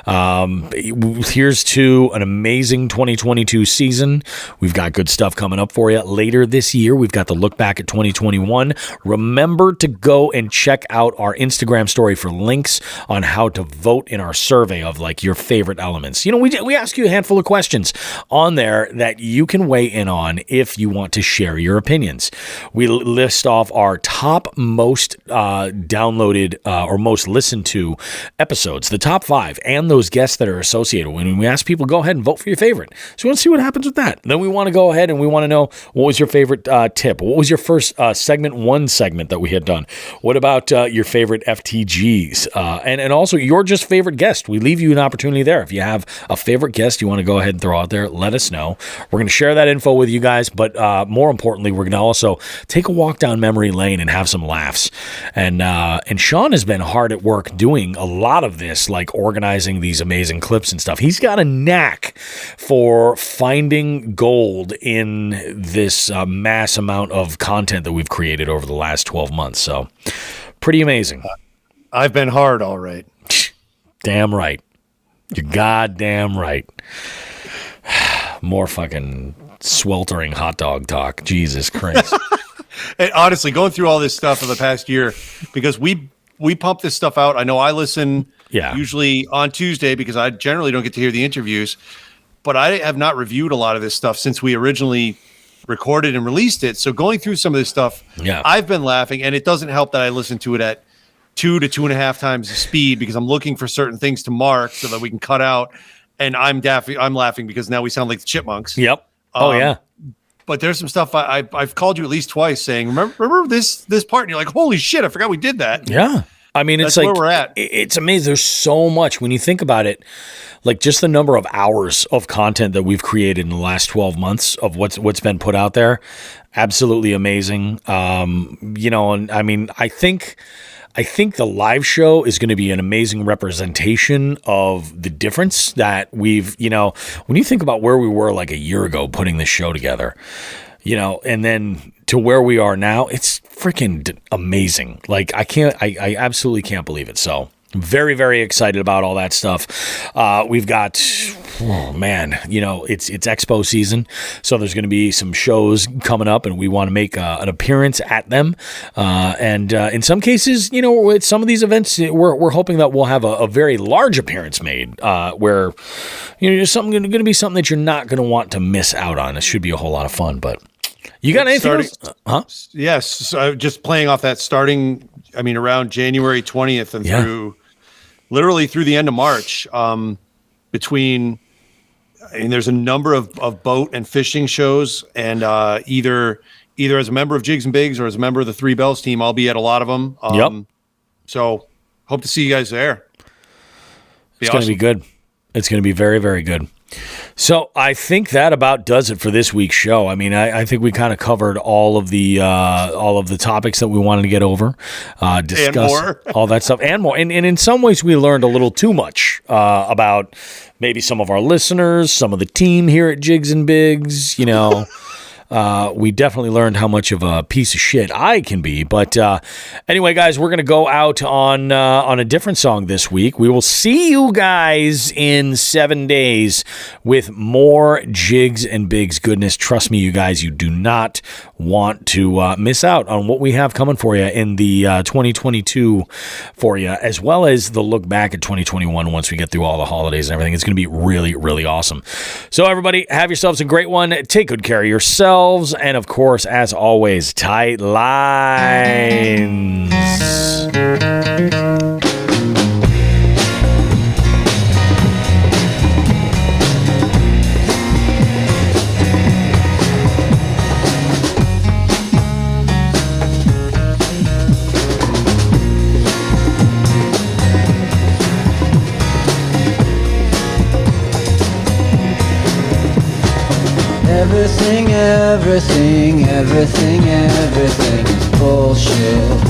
Here's to an amazing 2022 season. We've got good stuff coming up for you later this year. We've got the look back at 2021. Remember to go and check out our Instagram story for links on how to vote in our survey of like your favorite elements. You know, we ask you a handful of questions on there that you can weigh in on if you want to share your opinion. We list off our top most downloaded or most listened to episodes, the top 5, and those guests that are associated. When we ask people, go ahead and vote for your favorite. So we want to see what happens with that. Then we want to go ahead and we want to know what was your favorite tip? What was your first segment that we had done? What about your favorite FTGs? And also your just favorite guest. We leave you an opportunity there. If you have a favorite guest you want to go ahead and throw out there, let us know. We're going to share that info with you guys, but more importantly, we're going to also take a walk down memory lane and have some laughs. And Sean has been hard at work doing a lot of this, like organizing these amazing clips and stuff. He's got a knack for finding gold in this mass amount of content that we've created over the last 12 months. So pretty amazing. I've been hard, all right. Damn right. You're goddamn right. More fucking sweltering hot dog talk. Jesus Christ. And honestly, going through all this stuff for the past year, because we pump this stuff out. I know I listen usually on Tuesday because I generally don't get to hear the interviews, but I have not reviewed a lot of this stuff since we originally recorded and released it. So going through some of this stuff, I've been laughing, and it doesn't help that I listen to it at 2 to 2.5 times the speed because I'm looking for certain things to mark so that we can cut out. And I'm laughing because now we sound like the Chipmunks. Yep. Yeah. But there's some stuff I've called you at least twice saying, remember this part? And you're like, holy shit, I forgot we did that. Yeah. I mean, it's That's like, where we're at. It's amazing. There's so much when you think about it, like just the number of hours of content that we've created in the last 12 months of what's been put out there. Absolutely amazing. You know, and I mean, I think the live show is going to be an amazing representation of the difference that we've, you know, when you think about where we were like a year ago putting this show together, you know, and then to where we are now, it's freaking amazing. Like I absolutely can't believe it. So very, very excited about all that stuff. We've got, oh man, you know, it's expo season. So there's going to be some shows coming up and we want to make an appearance at them. And in some cases, you know, with some of these events, we're hoping that we'll have a very large appearance made where, you know, there's going to be something that you're not going to want to miss out on. It should be a whole lot of fun, but you got anything else? Huh? Yes. So just playing off that starting, I mean, around January 20th and literally through the end of March, between, I mean, there's a number of boat and fishing shows, and either as a member of Jigs and Bigs or as a member of the Three Bells team, I'll be at a lot of them. So hope to see you guys there. It's going to be good. It's going to be very, very good. So I think that about does it for this week's show. I mean, I think we kind of covered all of the topics that we wanted to get over, discuss all that stuff and more. And in some ways, we learned a little too much about maybe some of our listeners, some of the team here at Jigs and Bigs. You know, we definitely learned how much of a piece of shit I can be. But anyway, guys, we're going to go out on a different song this week. We will see you guys in 7 days with more Jigs and Bigs goodness. Trust me, you guys, you do not want to miss out on what we have coming for you in the 2022 for you, as well as the look back at 2021 once we get through all the holidays and everything. It's going to be really, really awesome. So everybody, have yourselves a great one. Take good care of yourselves. And of course, as always, tight lines. Everything, everything, everything, everything is bullshit.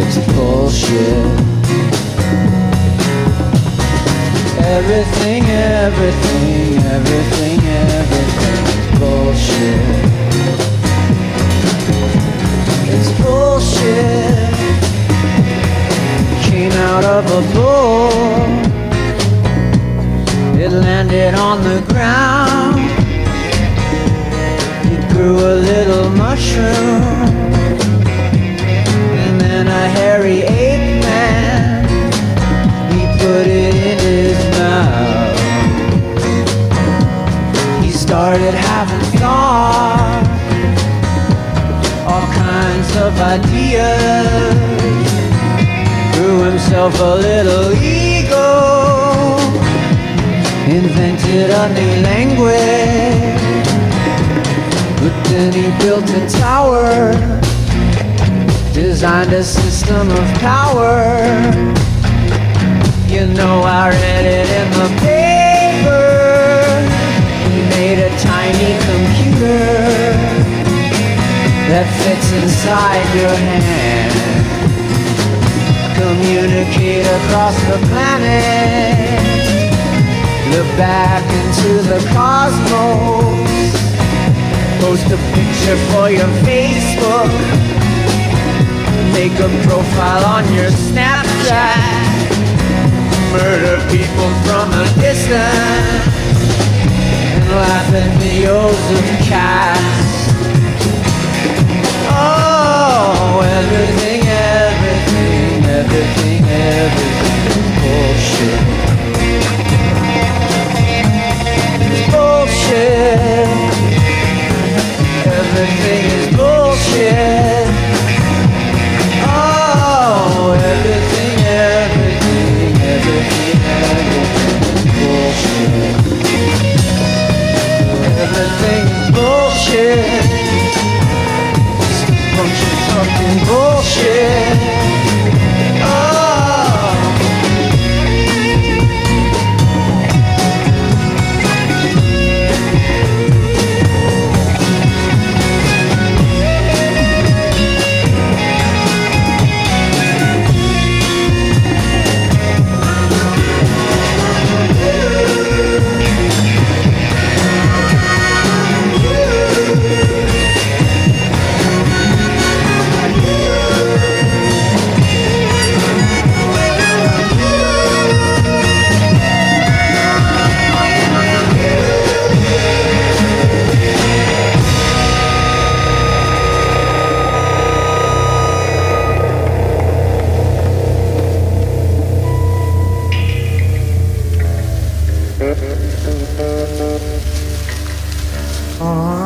It's bullshit. Everything, everything, everything, everything is bullshit. It's bullshit. Came out of a bull. It landed on the ground. It grew a little mushroom. And then a hairy ape man, he put it in his mouth. He started having thoughts, all kinds of ideas. Grew himself a little ego. Invented a new language, but then he built a tower, designed a system of power. You know, I read it in the paper. He made a tiny computer that fits inside your hand. Communicate across the planet. Look back into the cosmos. Post a picture for your Facebook. Make a profile on your Snapchat. Murder people from a distance. And laugh at videos of cats. Oh, everything, everything, everything, everything is bullshit. Bullshit. Everything is bullshit. Oh, everything, everything, everything, everything is bullshit. Everything is bullshit. Just a bunch of fucking bullshit. Oh. Oh.